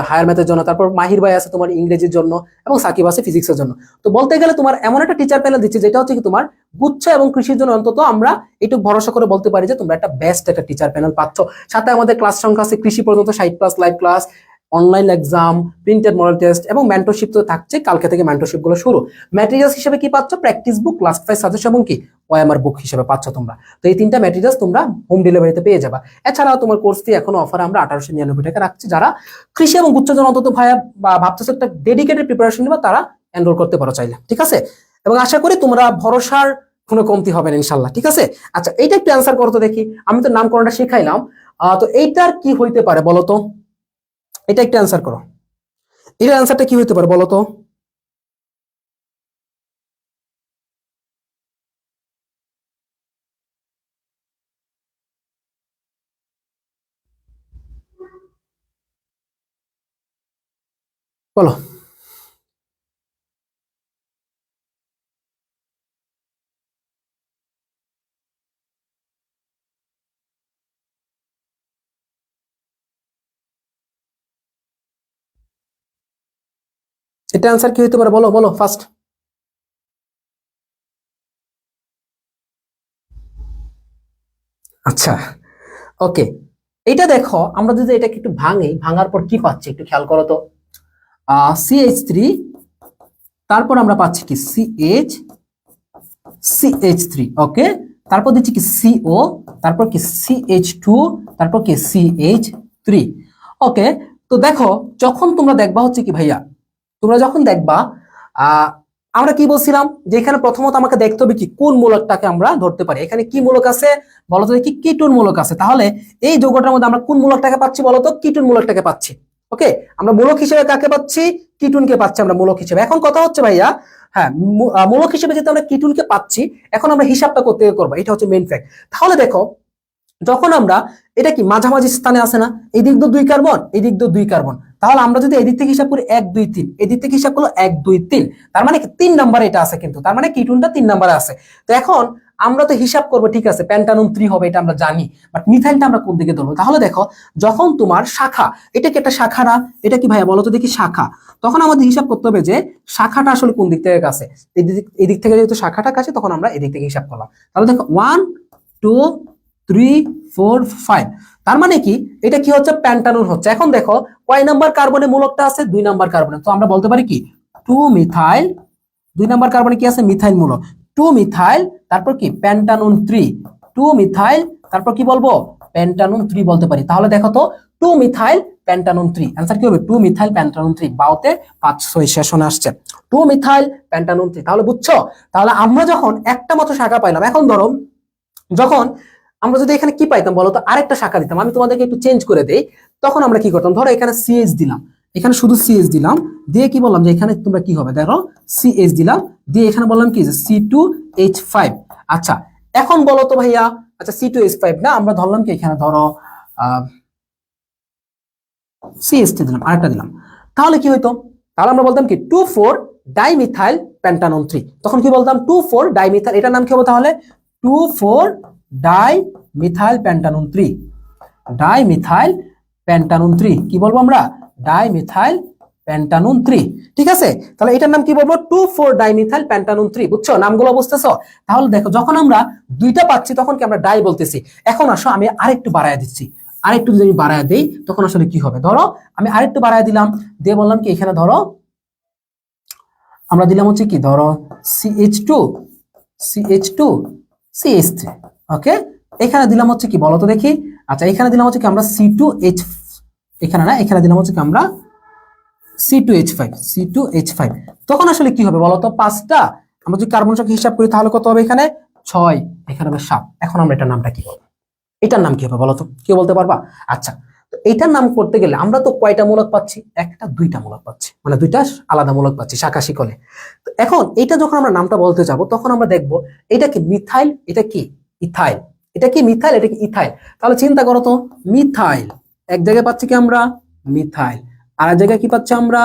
হায়ার ম্যাথের জন্য, তারপর মাহির ভাই আছে তোমার ইংরেজির জন্য, এবং সাকিব আছে ফিজিক্সের জন্য। তো বলতে গেলে তোমার এমন একটা টিচার প্যানেল দিচ্ছে যেটা হচ্ছে কি তোমার গুচ্ছ এবং কৃষির জন্য অন্তত আমরা একটু ভরসা করে বলতে পারি যে তোমরা একটা বেস্ট একটা টিচার প্যানেল পাচ্ছ। সাথে আমাদের ক্লাস সংখ্যা আছে কৃষি পর্যন্ত 60+ live class, online exam, printed model test, এবং মেন্টরশিপ তো থাকছে, কালকে থেকে মেন্টরশিপ গুলো শুরু। ম্যাটেরিয়ালস হিসেবে কি পাচ্ছ? প্র্যাকটিস বুক, লাস্ট 5 সাজেশন এবং কি ওএমআর বুক হিসেবে পাচ্ছ তোমরা। তো এই তিনটা ম্যাটেরিয়ালস তোমরা হোম ডেলিভারিতে পেয়ে যাবা। এছাড়াও তোমার কোর্স ফি এখনো অফারে আমরা 1899 টাকা রাখছি। যারা কৃষি এবং গুচ্ছ জন অন্তত ভাইয়া বা ভাবতেছো একটা ডেডিকেটেড প্রিপারেশন নেবা, তারা এনরোল করতে পারো চাইলে, ঠিক আছে? এবং আশা করি তোমরা ভরসার কোনো কমতি হবে না ইনশাল্লাহ, ঠিক আছে? আচ্ছা, এইটা একটু অ্যান্সার করো তো দেখি। আমি তো নামকরণটা শিখাইলাম, তো এইটার কি হইতে পারে বলো তো? এটা একটু অ্যান্সার করো, এটার অ্যান্সারটা কি হইতে পারে বলো তো? বলো। এটা অ্যান্সার কি হইতে পারে বলো, বলো ফার্স্ট। আচ্ছা, ওকে, এটা দেখো, আমরা যদি এটাকে একটু ভাঙি, ভাঙার পর কি পাচ্ছি একটু খেয়াল করো তো। CH3, তারপর আমরা পাচ্ছি কি CH3, ওকে, তারপর দিচ্ছি কি CO, তারপর কি CH2, তারপর কি CH3, ওকে। তো দেখো, যখন তোমরা দেখবা হচ্ছে কি ভাইয়া, তোমরা যখন দেখবা আমরা কি বলছিলাম যে এখানে প্রথমত আমাকে দেখতে হবে কি কোন মূলকটাকে আমরা ধরতে পারি। এখানে কি মূলক আছে বলতো দেখি? কিটোন মূলক আছে। তাহলে এই যৌগটার মধ্যে আমরা কোন মূলকটাকে পাচ্ছি বলতো? কিটোন মূলকটাকে পাচ্ছি। ওকে, আমরা মূলক হিসেবে কাকে পাচ্ছি? কিটোনকে পাচ্ছি আমরা মূলক হিসেবে। এখন কথা হচ্ছে ভাইয়া, হ্যাঁ, মূলক হিসেবে যেহেতু আমরা কিটোনকে পাচ্ছি, এখন আমরা হিসাবটা করতে করবো, এটা হচ্ছে মেইন ফ্যাক্ট। তাহলে দেখো, যখন আমরা এটা কি মাঝামাঝি স্থানে আছে না, এদিক দিয়ে 2 কার্বন, এদিক দিয়ে 2 কার্বন, তাহলে আমরা যদি এদিক থেকে হিসাব করি 1 2 3, এদিক থেকে হিসাব করলো 1 2 3, তার মানে 3 নম্বরে এটা আছে, কিন্তু তার মানে কিটোনটা 3 নম্বরে আছে। তো এখন আমরা তো হিসাব করবো, ঠিক আছে, পেন্টানন 3 হবে, এটা আমরা জানি, বাট মিথাইলটা আমরা কোন দিকে ধরবো? তাহলে দেখো, যখন তোমার শাখা, এটা কি একটা শাখা না? এটা কি ভাইয়া বলো তো দেখি? শাখা। তখন আমাদের হিসাব করতে হবে যে শাখাটা আসলে কোন দিক থেকে কাছে। এদিক থেকে যেহেতু শাখাটা কাছে, তখন আমরা এদিক থেকে হিসাব করলাম। তাহলে দেখো 1 2 3 4 5, তার মানে কি এটা কি হচ্ছে? প্যান্টানন হচ্ছে। এখন দেখো কয় নাম্বার কার্বনে মূলকটা আছে? 2 নাম্বার কার্বনে। তো আমরা বলতে পারি কি 2 মিথাইল, 2 নাম্বার কার্বনে কি আছে? মিথাইল মূলক। 2 মিথাইল, তারপর কি প্যান্টানন 3, 2 মিথাইল, তারপর কি বলবো? প্যান্টানন 3 বলতে পারি। তাহলে দেখো তো 2 মিথাইল প্যান্টানন 3, অ্যানসার কি হবে? 2 মিথাইল প্যান্টানন 3। বাউতে 5 6 সেশনে আসছে 2 মিথাইল প্যান্টানন 3। তাহলে বুঝছো? তাহলে আমরা যখন একটা মাত্র শাখা পাইলাম, এখন ধরো যখন আমরা যদি এখানে কি পাইতাম বলতো? আরেকটা শাখা দিতাম। আমি তোমাদেরকে একটু চেঞ্জ করে দেই। তখন আমরা কি করতাম? ধরো এখানে CH দিলাম, এখানে শুধু CH দিলাম, দিয়ে কি বললাম যে এখানে তোমরা কি হবে দেখো, CH দিলাম, দিয়ে এখানে বললাম কি যে C2H5। আচ্ছা, এখন বলো তো ভাইয়া, আচ্ছা C2H5 না, আমরা ধরলাম কি এখানে ধরো CH3 দিলাম, আরেকটা দিলাম, তাহলে কি হইতো? তাহলে আমরা বলতাম কি 2,4 ডাইমিথাইল প্যান্টানন 3। তখন কি বলতাম? 2,4 ডাইমিথাইল, এটার নাম কি হবে তাহলে? 2,4 ডাইমিথাইল প্যান্টানন 3, ডাইমিথাইল প্যান্টানন 3 কি বলবো আমরা? ডাইমিথাইল প্যান্টানন 3, ঠিক আছে? তাহলে এটার নাম কি বলবো? 2,4 ডাইমিথাইল প্যান্টানন 3। বুঝছো নামগুলো? বুঝতেছো? তাহলে দেখো, যখন আমরা দুইটা পাচ্ছি তখন কি আমরা ডাই বলতেছি। এখন আসো আমি আরেকটু বাড়ায় দিচ্ছি, আরেকটু যদি আমি বাড়ায় দেই, তখন আসলে কি হবে? ধরো আমি আরেকটু বাড়ায় দিলাম, দিয়ে বললাম কি এখানে ধরো আমরা দিলাম হচ্ছে কি ধরো CH2 CH2 CH3, ওকে। এখানে দিলাম হচ্ছে কি বলতো দেখি? আচ্ছা, এখানে দিলাম হচ্ছে কি আমরা C2H, এখানে না, এখানে দিলাম হচ্ছে কি আমরা C2H5 C2H5। তখন আসলে কি হবে বলতো? 5টা আমরা যদি কার্বন সংখ্যা হিসাব করি, তাহলে কত হবে? এখানে 6, এখানে হবে 7। এখন আমরা এটার নামটা কি বলবো? এটার নাম কি হবে বলতো? কেউ বলতে পারবা? আচ্ছা, তো এইটার নাম করতে গেলে আমরা তো কয়টা মূলক পাচ্ছি, একটা দুইটা মূলক পাচ্ছি, মানে দুইটা আলাদা মূলক পাচ্ছি শাখা শিকলে। তো এখন এটা যখন আমরা নামটা বলতে যাব তখন আমরা দেখব এটা কি মিথাইল, এটা কি ইথাইল, এটা কি মিথাইল, এটা কি ইথাইল। তাহলে চিন্তা করো তো, মিথাইল এক জায়গায় পাচ্ছি কি আমরা মিথাইল, আর এক জায়গায় কি পাচ্ছি আমরা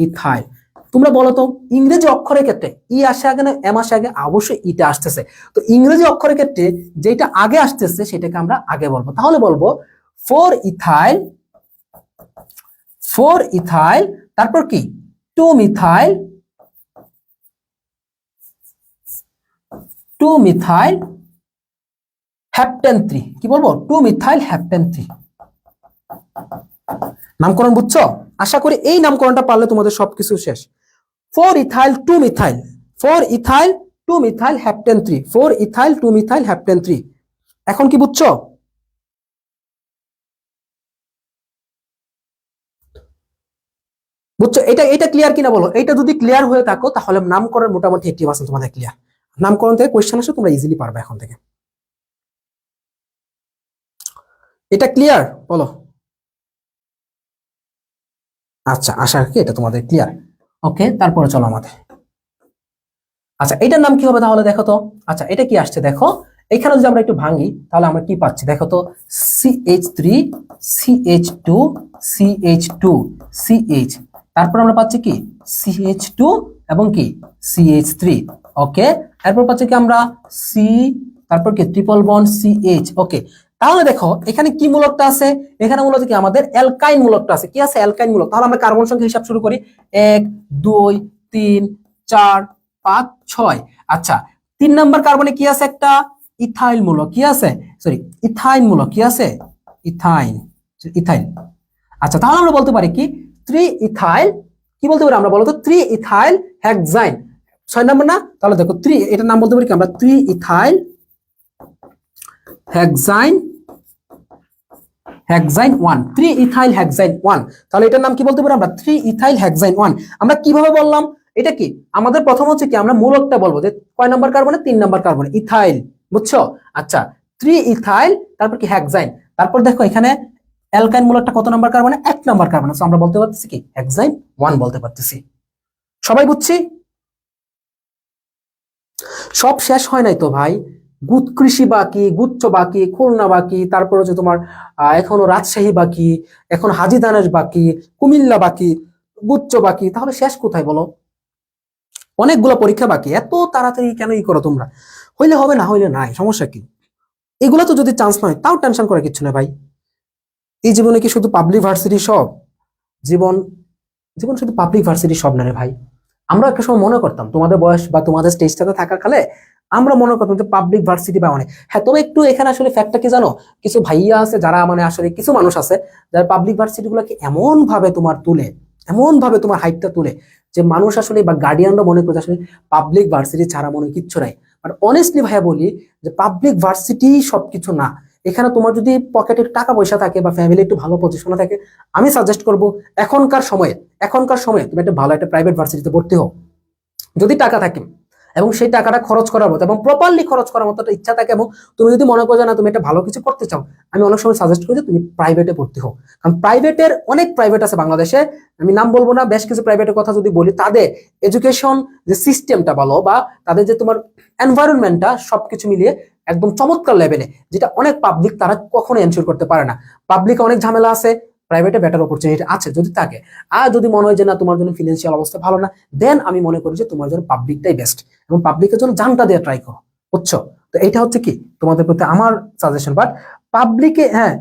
ইথাইল। তোমরা বলো তো ইংরেজি অক্ষরের ক্ষেত্রে ই আসে আগে না এম আসে আগে? অবশ্যই ইটা আসতেছে। তো ইংরেজি অক্ষরের ক্ষেত্রে যেটা আগে আসতেছে সেটাকে আমরা আগে বলবো। তাহলে বলবো 4 ইথাইল, 4 ইথাইল, তারপর কি 2 মিথাইল, 2 মিথাইল হেপ্টেন 3। কি বলবো? 2 মিথাইল হেপ্টেন 3। নামকরণ বুঝছো? আশা করি এই নামকরণটা পারলে তোমাদের সবকিছু শেষ। 4 ethyl 2 methyl, 4 ethyl 2 methyl heptane 3, 4 ethyl 2 methyl heptane 3। এখন কি বুঝছো? বুঝছো? এটা ক্লিয়ার কিনা বলো? এটা যদি ক্লিয়ার হয়ে থাকো তাহলে নামকরণ মোটামুটি 80% তোমাদের ক্লিয়ার। নামকরণ থেকে কোশ্চেন আসে, তোমরা ইজিলি পারবে এখন থেকে। এটা ক্লিয়ার বলো? আচ্ছা, আশা রাখি এটা তোমাদের ক্লিয়ার। ওকে, তারপরে চলো আমাদের। আচ্ছা, এটার নাম কি হবে তাহলে দেখো তো। আচ্ছা, এটা কি আসছে দেখো, এখানে যদি আমরা একটু ভাঙি তাহলে আমরা কি পাচ্ছি দেখো তো, CH3 CH2 CH2 CH, তারপর আমরা পাচ্ছি কি CH2 এবং কি CH3। ওকে, এরপর পাচ্ছি কি আমরা C, তারপর কি ট্রিপল বন্ড CH। ওকে, তাহলে দেখো এখানে কি মূলকটা আছে, এখানে মূলত কি আমাদের অ্যালকাইন মূলকটা আছে। কি আছে? অ্যালকাইন মূলক। তাহলে আমরা কার্বন সংখ্যা হিসাব শুরু করি, 1 2 3 4 5 6। আচ্ছা, 3 নাম্বার কার্বনে কি আছে? একটা ইথাইল মূলক। কি আছে? সরি, ইথাইন মূলক। কি আছে? Ethyne, ethyl. আচ্ছা, তাহলে আমরা বলতে পারি কি 3 ইথাইল, কি বলতে পারি আমরা বলতো, 3 ইথাইল হেক্সাইন। 6 নাম্বার না? তাহলে দেখো 3, এটার নাম বলতে পারি কি আমরা 3 ইথাইল হেক্সাইন, হেক্সাইন 1, 3 ইথাইল হেক্সাইন 1। তাহলে এটার নাম কি বলতে পারি আমরা 3 ইথাইল হেক্সাইন 1। আমরা কিভাবে বললাম? এটা কি আমাদের প্রথম হচ্ছে কি আমরা মূলকটা বলবো যে কয় নাম্বার কার্বনে, 3 নাম্বার কার্বনে ইথাইল। বুঝছো? আচ্ছা, 3 ইথাইল, তারপর কি হেক্সাইন, তারপর দেখো এখানে অ্যালকাইন মূলকটা কত নাম্বার কার্বনে? 1 নাম্বার কার্বনে। সো আমরা বলতে পারতেছি কি হেক্সাইন 1 বলতে পারতেছি। সবাই বুঝছি? সব শেষ হয় নাই তো ভাই, কৃষি বাকি, গুচ্ছ বাকি, খুলনা বাকি, তারপর হচ্ছে তোমার এখনো রাজশাহী বাকি, এখন হাজীদানেশ বাকি, কুমিল্লা বাকি, গুচ্ছ বাকি। তাহলে শেষ কোথায় বলো? অনেকগুলো পরীক্ষা বাকি, এত তাড়াতাড়ি কেন করো তোমরা? হইলে হবে, না হইলে নাই, সমস্যা কি? এগুলো তো যদি চান্স নয় তাও টেনশন করে কিচ্ছু না ভাই। এই জীবনে কি শুধু পাবলিক ভার্সিটি সব? জীবন, জীবন শুধু পাবলিক ভার্সিটি সব না রে ভাই। আমরা একটা সময় মনে করতাম, তোমাদের বয়স বা তোমাদের স্টেজটাতে থাকার কালে আমরা মনে করতাম যে পাবলিক ভার্সিটি বা অনেক। হ্যাঁ, তবে একটু এখানে আসলে ফ্যাক্টটা কি জানো, কিছু ভাইয়া আছে যারা মানে আসলে কিছু মানুষ আছে যারা পাবলিক ভার্সিটি গুলোকে এমন ভাবে তোমার তুলে, এমন ভাবে তোমার হাইটটা তুলে যে মানুষ আসলে বা গার্ডিয়ানরা মনে করে আসলে পাবলিক ভার্সিটি ছাড়া মনে কিচ্ছু নাই। বাট অনেস্টলি ভাইয়া বলি যে পাবলিক ভার্সিটি সবকিছু না। এখানে তোমার যদি পকেটে টাকা পয়সা থাকে বা ফ্যামিলি একটু ভালো পজিশনে থাকে, আমি সাজেস্ট করবো এখনকার সময়ে তুমি একটা ভালো একটা প্রাইভেট ভার্সিটিতে ভর্তি হও যদি টাকা থাকে, এবং সেই টাকাটা খরচ করার মতো এবং প্রপারলি খরচ করার মতো একটা ইচ্ছা থাকে, এবং তুমি যদি মনে করো না তুমি একটা ভালো কিছু করতে চাও, আমি অনেক সময় সাজেস্ট করি যে তুমি প্রাইভেটে ভর্তি হও। কারণ প্রাইভেটের অনেক প্রাইভেট আছে বাংলাদেশে, আমি নাম বলবো না, বেশ কিছু প্রাইভেটের কথা যদি বলি, তাদের এডুকেশন যে সিস্টেমটা বলো বা তাদের যে তোমার এনভায়রনমেন্টটা সবকিছু মিলিয়ে একদম চমৎকার লেভেলে, যেটা অনেক পাবলিক তারা কখনো এনশিওর করতে পারে না। পাবলিকে অনেক ঝামেলা আছে, প্রাইভেটে বেটার অপরচুনিটি আছে যদি থাকে। আর যদি মনে হয় যে না তোমার জন্য ফিনান্সিয়াল অবস্থা ভালো না, দেন আমি মনে করি যে তোমার জন্য পাবলিকটাই বেস্ট, এবং পাবলিকের জন্য জানটা দিয়ে ট্রাই করো। বুঝছো? তো এইটা হচ্ছে কি তোমাদের প্রতি আমার সাজেশন। বাট পাবলিকে হ্যাঁ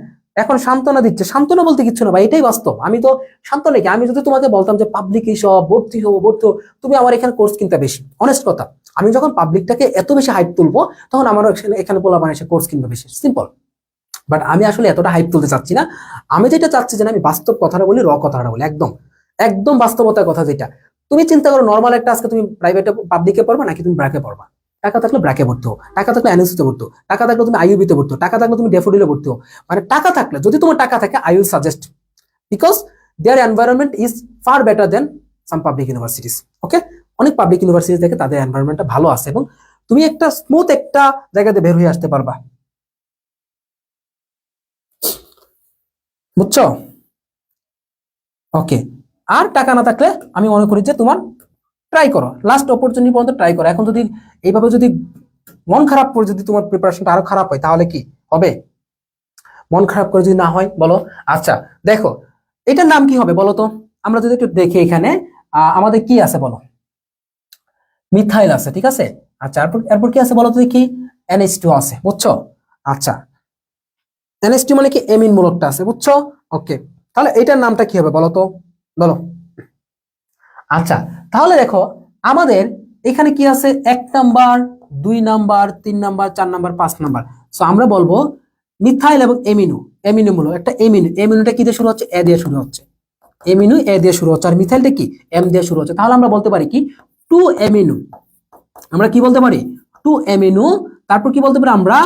এখন সান্ত্বনা দিচ্ছে, সান্ত্বনা বলতে কিছু না ভাই, এটাই বাস্তব। আমি তো সান্ত্বনা কি, আমি যদি তোমাকে বলতাম যে পাবলিক সব ভর্তি হবো ভর্তি হবো, তুমি আমার এখানে কোর্স কিনতে বেশি, অনেস্ট কথা। আমি যখন পাবলিকটাকে এত বেশি হাইপ তুলবো তখন আমারও এখানে বলা মানে এসে কোর্স কিনবে বেশি, সিম্পল। বাট আমি আসলে এতটা হাইপ তুলতে চাচ্ছি না। আমি যেটা চাচ্ছি যে আমি বাস্তব কথাটা বলি, কথাটা বলি, একদম একদম বাস্তবতার কথা। যেটা তুমি চিন্তা করো, নর্মাল একটা আজকে তুমি প্রাইভেটে পাবলিকে পড়বা নাকি তুমি ব্র্যাকে পড়বা? টাকা থাকলে ব্র্যাকে ভর্তি হো, টাকা থাকলে এনএসসিতে ভর্তি হো, টাকা থাকলে তুমি আইইউবিতে ভর্তি হো, টাকা থাকলে তুমি ডেফোডিলে ভর্তি হো। মানে টাকা থাকলে, যদি তোমার টাকা থাকে, I will suggest, because there environment is far better than some public universities. Okay, অনেক পাবলিক ইউনিভার্সিটি থেকে তাদের এনভায়রনমেন্টটা ভালো আছে, এবং তুমি একটা স্মুথ একটা জায়গাতে বের হয়ে আসতে পারবা। বুঝছো? ওকে, আর টাকা না থাকলে আমি মনে করি যে তোমার ট্রাই করো, লাস্ট অপরচুনিটি পর্যন্ত ট্রাই করো। এখন যদি এইভাবে যদি মন খারাপ করে যদি তোমার প্রিপারেশনটা আরো খারাপ হয় তাহলে কি হবে? মন খারাপ করে যদি না হয় বলো। আচ্ছা দেখো, এটার নাম কি হবে বলো তো? আমরা যদি একটু দেখি এখানে আমাদের কি আছে বলো? মিথাইল আছে, ঠিক আছে। আচ্ছা এরপর এরপর কি আছে বলো তো দেখি? NH2 আছে, বুঝছো? আচ্ছা NH2 মানে কি এমিন মূলকটা আছে, বুঝছো? ওকে, তাহলে এটার নামটা কি হবে বলো তো? বলো। আচ্ছা তাহলে দেখো আমাদের এখানে কি আছে, 1 number, 2 number, 3 number, 4 number, 5 number. So আমরা বলবো মিথাইল এবং এমিনো, এমিনো মূলক একটা এমিনো, এমিনোটা কি দিয়ে শুরু হচ্ছে? এ দিয়ে শুরু হচ্ছে। এমিনো এ দিয়ে শুরু হচ্ছে, আর মিথাইলটা কি এম দিয়ে শুরু হচ্ছে। তাহলে আমরা বলতে পারি কি 2 এমিনো। আমরা কি বলতে পারি? 2 এমিনো। তারপর কি বলতে পারি আমরা?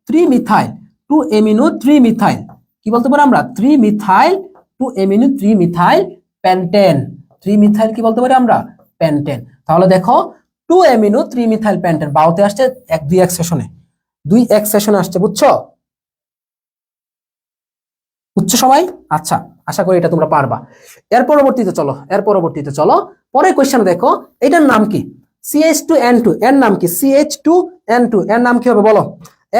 3 মিথাইল। 2 amino 3 methyl. কি বলতে পারি আমরা? 3 methyl. 2 amino 3 methyl pentane. 3 methyl কি বলতে পারি আমরা? প্যান্টেন। তাহলে দেখো 2 এমিনো 3 মিথাইল প্যান্টেন বাউতে আসছে 1 2 1 সেশনে, 2 1 সেশনে আসছে, বুঝছো? বুঝছো সবাই? আচ্ছা, আশা করি এটা তোমরা পারবা। এর পরবর্তীতে চলো পরের কোশ্চেন দেখো। এটার নাম কি? CH2N2 এর নাম কি? CH2N2 এর নাম কি হবে বলো?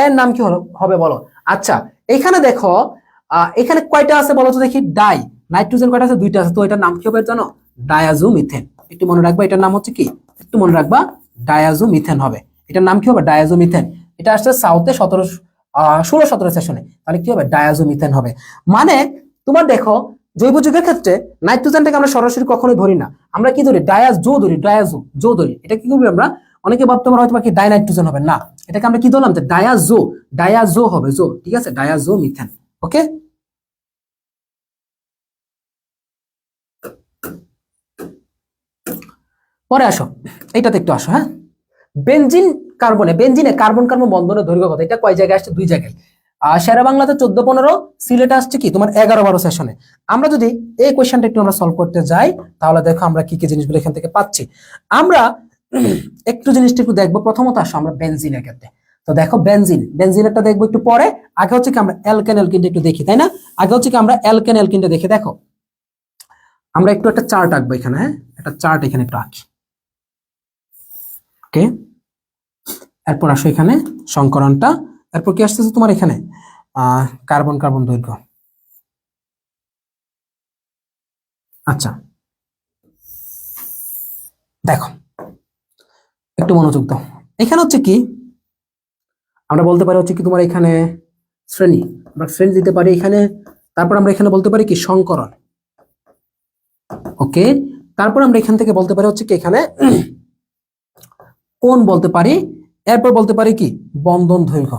এর নাম কি হবে বলো? আচ্ছা এখানে দেখো এখানে কয়টা আছে বলো তো দেখি? ডাই, নাইট্রোজেন কয়টা আছে? 2টা আছে। তো এটার নাম কি হবে জানো? ডায়াজোমিথেন। একটু মনে রাখবা, এটার নাম হচ্ছে কি? একটু মনে রাখবা, ডায়াজোমিথেন হবে। এটার নাম কি হবে? ডায়াজোমিথেন। এটা আসছে সাউথে 16-17 সেশনে। তাহলে কি হবে? ডায়াজোমিথেন হবে। মানে তোমার দেখো জৈব যৌগের ক্ষেত্রে নাইট্রোজেনটাকে আমরা সরাসরি কখনোই ধরি না, আমরা কি ধরি? ডায়াজো ধরি, ডায়াজো ধরি। এটা কি করবে আমরা? অনেকে ভাবতে পারে হয়তো কি ডাইনাইট্রোজেন হবে, না, এটাকে আমরা কি ধরলাম? যে ডায়াজো, ডায়াজো হবে, জো, ঠিক আছে, ডায়াজো মিথেন। ওকে, পরে আসো, এইটাতে একটু আসো। হ্যাঁ, বেনজিন বেনজিনে কার্বন কার্বন বন্ধনের দৈর্ঘ্য কত? এটা কয় জায়গায় আসছে? 2 জায়গায়। সেরা বাংলাতে 14-15, সিলেটে আসছে কি তোমার 11-12 সেশনে। আমরা যদি এই কোয়েশ্চনটা একটু আমরা সলভ করতে যাই তাহলে দেখো আমরা কি কি জিনিসগুলো এখান থেকে পাচ্ছি। আমরা একটু জিনিসটা একটু দেখবো। প্রথমত আসো আমরা বেনজিনের ক্ষেত্রে। তো দেখো বেনজিনেরটা দেখবো একটু পরে। আগে হচ্ছে কি আমরা অ্যালকেন অ্যালকিনটা একটু দেখি, তাই না? আগে হচ্ছে কি আমরা অ্যালকেন অ্যালকিনটা দেখি। দেখো আমরা একটু একটা চার্ট আঁকবো এখানে। হ্যাঁ, একটা চার্ট এখানে একটু আঁকি। ওকে, এরপর আসো এখানে সংকরণটা। এরপর কি আসতেছে তোমার এখানে? কার্বন কার্বন দৈর্ঘ্য। আচ্ছা দেখো একটু মনোযোগ দাও। এখানে হচ্ছে কি আমরা বলতে পারি হচ্ছে কি তোমার এখানে শ্রেণী, আমরা শ্রেণী দিতে পারি এখানে। তারপর আমরা এখানে বলতে পারি কি সংকরণ। ওকে, তারপর আমরা এখান থেকে বলতে পারি হচ্ছে কি এখানে কোন বলতে পারি। এরপর বলতে পারি কি বন্ধন দৈর্ঘ্য।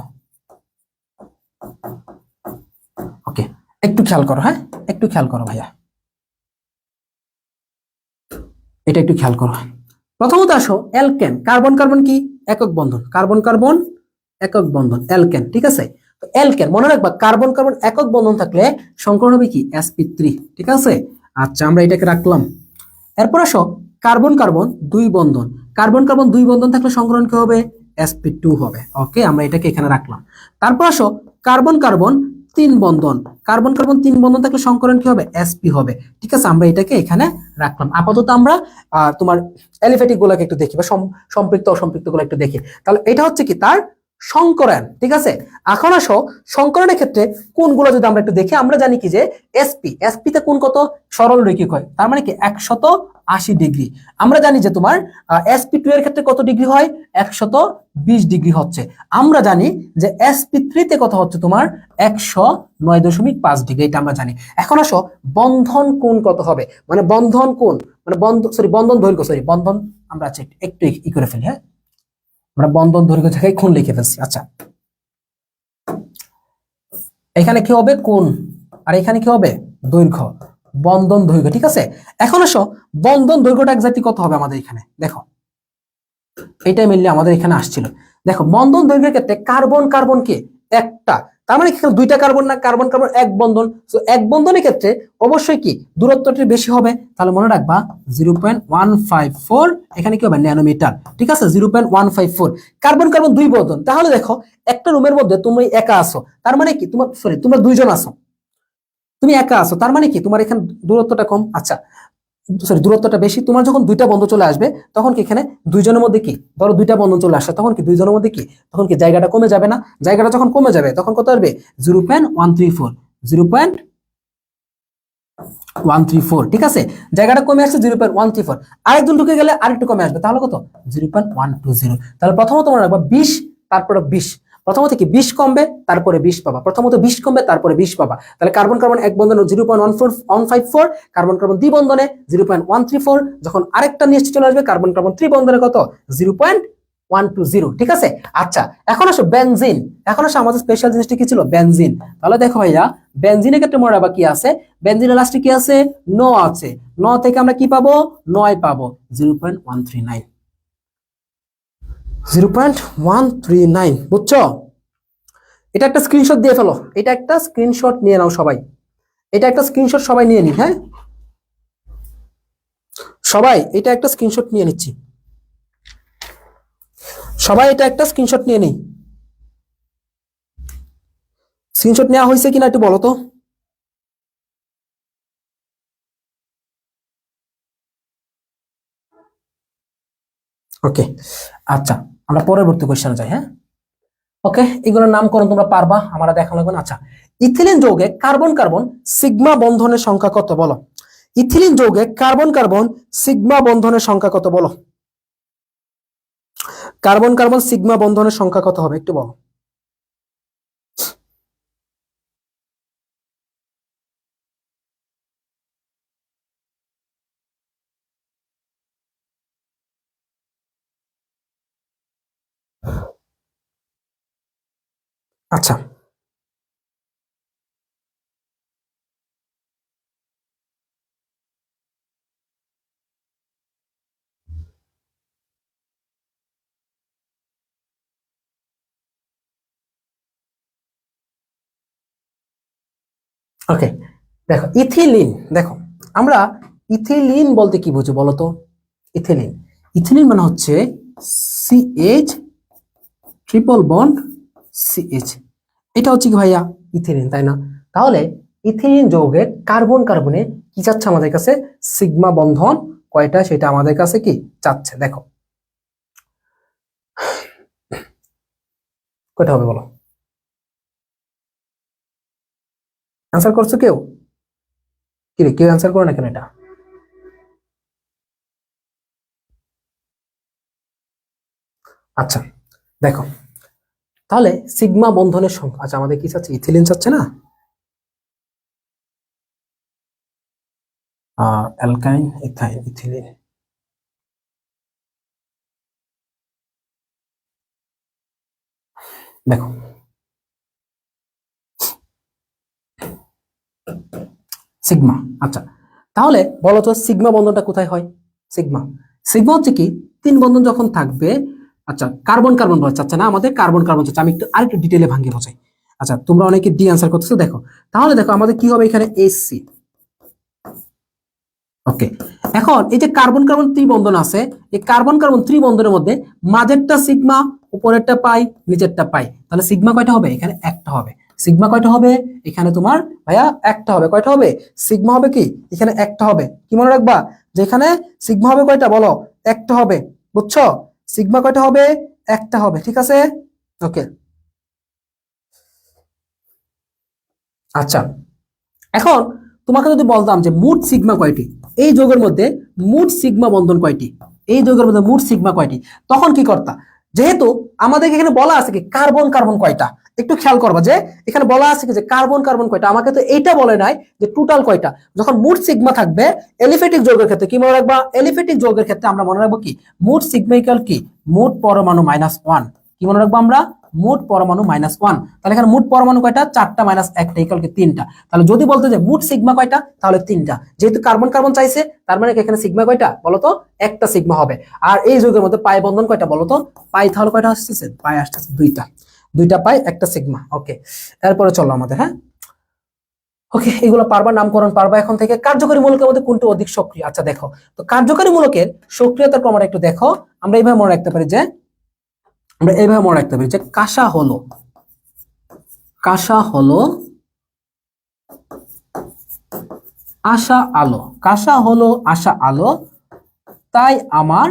ওকে, একটু খেয়াল করো। হ্যাঁ, একটু খেয়াল করো ভাইয়া, এটা একটু খেয়াল করো। প্রথমত আসো অ্যালকেন, কার্বন কার্বন কি একক বন্ধন, কার্বন কার্বন একক বন্ধন, অ্যালকেন, ঠিক আছে। তো অ্যালকেন মনে রাখবা, কার্বন কার্বন একক বন্ধন থাকলে সংকরণ হবে কি sp3, ঠিক আছে। আচ্ছা আমরা এটাকে রাখলাম। এরপর আসো কার্বন কার্বন 2 বন্ধন, কার্বন কার্বন 2 বন্ধন থাকলে সংকরণ কি হবে? sp2 হবে। ওকে, আমরা এটাকে এখানে রাখলাম। তারপর আসো কার্বন কার্বন 3 বন্ধন, কার্বন কার্বন 3 বন্ধন থাকলে সংকরণ কি হবে? sp হবে, ঠিক আছে। আমরা এটাকে এখানে রাখলাম। আপাতত আমরা তোমার অ্যালিফ্যাটিক গুলোকে একটু দেখি, বা সম্পৃক্ত অসম্পৃক্ত গুলো একটু দেখি। তাহলে এটা হচ্ছে কি তার সংকরণ, ঠিক আছে। এখন আসো সংকরণের ক্ষেত্রে কোনগুলো যদি আমরা একটু দেখি। আমরা জানি কি যে sp তে কোন কত? সরল রৈখিক হয়, তার মানে কি 180 ডিগ্রি। আমরা জানি যে তোমার sp2 এর ক্ষেত্রে কত ডিগ্রি হয়? 120 ডিগ্রি হচ্ছে। আমরা জানি যে sp3 তে কত হচ্ছে তোমার? 109.5 ডিগ্রি, এটা আমরা জানি। এখন আসো বন্ধন কোণ কত হবে, মানে বন্ধন কোণ, মানে বন্ধন দৈর্ঘ্য, বন্ধন আমরা আচ্ছা একটু ই করে ফেলি। হ্যাঁ, আমরা বন্ধন দৈর্ঘ্য জায়গায় কোণ লিখে ফেলছি। আচ্ছা এখানে কি হবে? কোণ। আর এখানে কি হবে? দৈর্ঘ্য, বন্ধন দৈর্ঘ্য, ঠিক আছে। এখন আসো বন্ধন দৈর্ঘ্যটা এক্স্যাক্টলি কত হবে আমাদের এখানে? দেখো এটাই মেনলি আমাদের এখানে আসছিল। দেখো বন্ধন দৈর্ঘ্যের ক্ষেত্রে কার্বন কার্বন কি একটা, তার মানে এখানে 2টা কার্বন না, কার্বন কার্বন 1 বন্ধন। তো 1 বন্ধনের ক্ষেত্রে অবশ্যই কি দূরত্বটি বেশি হবে। তাহলে মনে রাখবা 0.154, এখানে কি হবে? ন্যানোমিটার, ঠিক আছে। 0.154। কার্বন কার্বন 2 বন্ধন, তাহলে দেখো একটা রুমের মধ্যে তুমি একা আসো, তার মানে কি তোমরা 2 জন আসো। তুমি একা আছো, তার মানে কি তোমার এখানে দূরত্বটা কম। আচ্ছা সরি, দূরত্বটা বেশি। তোমার যখন দুইটা বন্ধন চলে আসবে তখন কি এখানে দুইজনের মধ্যে কি, ধরো দুইটা বন্ধন চলে আসছে, তখন কি দুইজনের মধ্যে কি, তখন কি জায়গাটা কমে যাবে না? জায়গাটা যখন কমে যাবে তখন কত আসবে? 0.134, 0.134, ঠিক আছে? জায়গাটা কমে আসছে 0.134, আরেকজন ঢুকে গেলে আরেকটু কমে আসবে, তাহলে কত? 0.120। তাহলে প্রথমত মনে রাখবা 20, তারপরে 20। প্রথমত কি 20 কমবে, তারপরে 20 পাবা। প্রথমত 20 কমবে, তারপরে 20 পাবা। তাহলে কার্বন কার্বন এক বন্ধনে 0.154, কার্বন কার্বন দ্বি বন্ধনে 0.134, যখন আরেকটা নিচে চলে আসবে কার্বন কার্বন ত্রি বন্ধনে কত? 0.120, ঠিক আছে? আচ্ছা এখন আসো বেনজিন। এখন আসো আমাদের স্পেশাল জিনিসটা কি ছিল? বেনজিন। তাহলে দেখো ভাইয়া, বেনজিনের ক্ষেত্রে মনে রাখবা কি আছে? বেনজিনের লাস্টে কি আছে? ন আছে। ন থেকে আমরা কি পাবো? 9 পাবো। 0.139, 0.139, বুঝছো? এটা একটা স্ক্রিনশট দিয়ে ফেলো, এটা একটা স্ক্রিনশট নিয়ে নাও সবাই, এটা একটা স্ক্রিনশট সবাই নিয়ে নি। হ্যাঁ সবাই এটা একটা স্ক্রিনশট নিয়ে নিচ্ছি, সবাই এটা একটা স্ক্রিনশট নিয়ে নেই। স্ক্রিনশট নেওয়া হয়েছে কিনা একটু বলো তো। ওকে আচ্ছা, আমরা পরবর্তী কোশ্চেনে যাই। হ্যাঁ ওকে, এগুলোর নামকরণ তোমরা পারবা, আমরা দেখা লাগবে না। আচ্ছা, ইথিলিন যৌগে কার্বন কার্বন সিগমা বন্ধনের সংখ্যা কত বলো? ইথিলিন যৌগে কার্বন কার্বন সিগমা বন্ধনের সংখ্যা কত বলো? কার্বন কার্বন সিগমা বন্ধনের সংখ্যা কত হবে একটু বলো। আচ্ছা ওকে, দেখো ইথিলিন, দেখো আমরা ইথিলিন বলতে কি বুঝো বলো তো? ইথিলিন, ইথিলিন মানে হচ্ছে সিএইচ ট্রিপল বন্ড সিএইচ, এটা হচ্ছে কি ভাইয়া ইথিলিন, তাই না? তাহলে ইথিলিন যৌগে কার্বন কার্বনে কি চাচ্ছে আমাদের কাছে? সিগমা বন্ধন কয়টা সেটা আমাদের কাছে কি চাচ্ছে, দেখো কয়টা হবে বলো? অ্যান্সার করছো কেউ? কি রে, কেউ অ্যান্সার করে না কেন এটা? আচ্ছা দেখো, তাহলে সিগমা বন্ধনের সংখ্যা, আচ্ছা আমাদের কি চাচ্ছে? ইথিলিন চাচ্ছে না? অ্যালকাইন ইথাইন ইথিলিন, দেখো সিগমা। আচ্ছা তাহলে বলো তো সিগমা বন্ধনটা কোথায় হয়? সিগমা, সিগমা হচ্ছে কি তিন বন্ধন যখন থাকবে। আচ্ছা কার্বন কার্বন বলা চাচ্ছে না আমাদের, কার্বন কার্বন চাচ্ছে। আমি একটু আরেকটু ডিটেলে ভাঙিয়ে বোঝাই। আচ্ছা তোমরা অনেকে ডি অ্যান্সার করতেছো, দেখো তাহলে দেখো আমাদের কি হবে এখানে? এসি। ওকে, এখন এই যে কার্বন কার্বন ত্রিবন্ধন আছে, এই কার্বন কার্বন ত্রিবন্ধনের মধ্যে মাঝেরটা সিগমা, উপরেরটা পাই, নিচেরটা পাই, তাহলে সিগমা কয়টা হবে? এখানে একটা হবে। সিগমা কয়টা হবে এখানে তোমার ভাইয়া? একটা হবে। কয়টা হবে? সিগমা হবে কি এখানে? একটা হবে। কি মনে রাখবা? যে এখানে সিগমা হবে কয়টা বলো? একটা হবে, বুঝছো? সিগমা কয়টা হবে? একটা হবে, ঠিক আছে? ওকে আচ্ছা, এখন তোমাকে যদি বলতাম যে মোট সিগমা কয়টি এই যৌগের মধ্যে, মোট সিগমা বন্ধন কয়টি এই যৌগের মধ্যে, মোট সিগমা কয়টি, তখন কি করতা? যেহেতু আমাদের এখানে বলা আছে কি কার্বন কার্বন কয়টা, একটু খেয়াল করবা যে এখানে বলা আছে কি যে কার্বন কার্বন কয়টা, আমাকে তো এইটা বলে নাই যে টোটাল কয়টা। যখন মোট সিগমা থাকবে এলিফেটিক যৌগের ক্ষেত্রে কি মনে রাখবা? এলিফেটিক যৌগের ক্ষেত্রে আমরা মনে রাখবো কি মোট সিগমা ইকুয়াল কি মোট পরমাণু মাইনাস ওয়ান। কি মনে রাখবো আমরা? মোট পরমাণু মাইনাস ওয়ান। তাহলে এখানে মোট পরমাণু কয়টা? চারটা মাইনাস একটা ইকুয়াল কি তিনটা। তাহলে যদি বলতে যে মোট সিগমা কয়টা, তাহলে তিনটা। যেহেতু কার্বন কার্বন চাইছে তার মানে এখানে সিগমা কয়টা বলতো? একটা সিগমা হবে। আর এই যৌগের মধ্যে পাই বন্ধন কয়টা বলতো? পাই তাহলে কয়টা আসতেছে? পাই আসতেছে দুইটা। দুইটা পাই একটা সিগমা। ওকে, এরপরে চলো আমাদের। হ্যাঁ ওকে, এগুলো পারবা, নামকরণ পারবা এখন থেকে। কার্যকরী মূলকের মধ্যে কোনটি অধিক সক্রিয়? আচ্ছা দেখো, তো কার্যকরী মূলকের সক্রিয়তার প্রমাণ একটু দেখো। আমরা এইভাবে মনে রাখতে পারি যে, আমরা এইভাবে মনে রাখতে পারি যে কাঁসা হলো আশা আলো, কাঁসা হলো আশা আলো, তাই আমার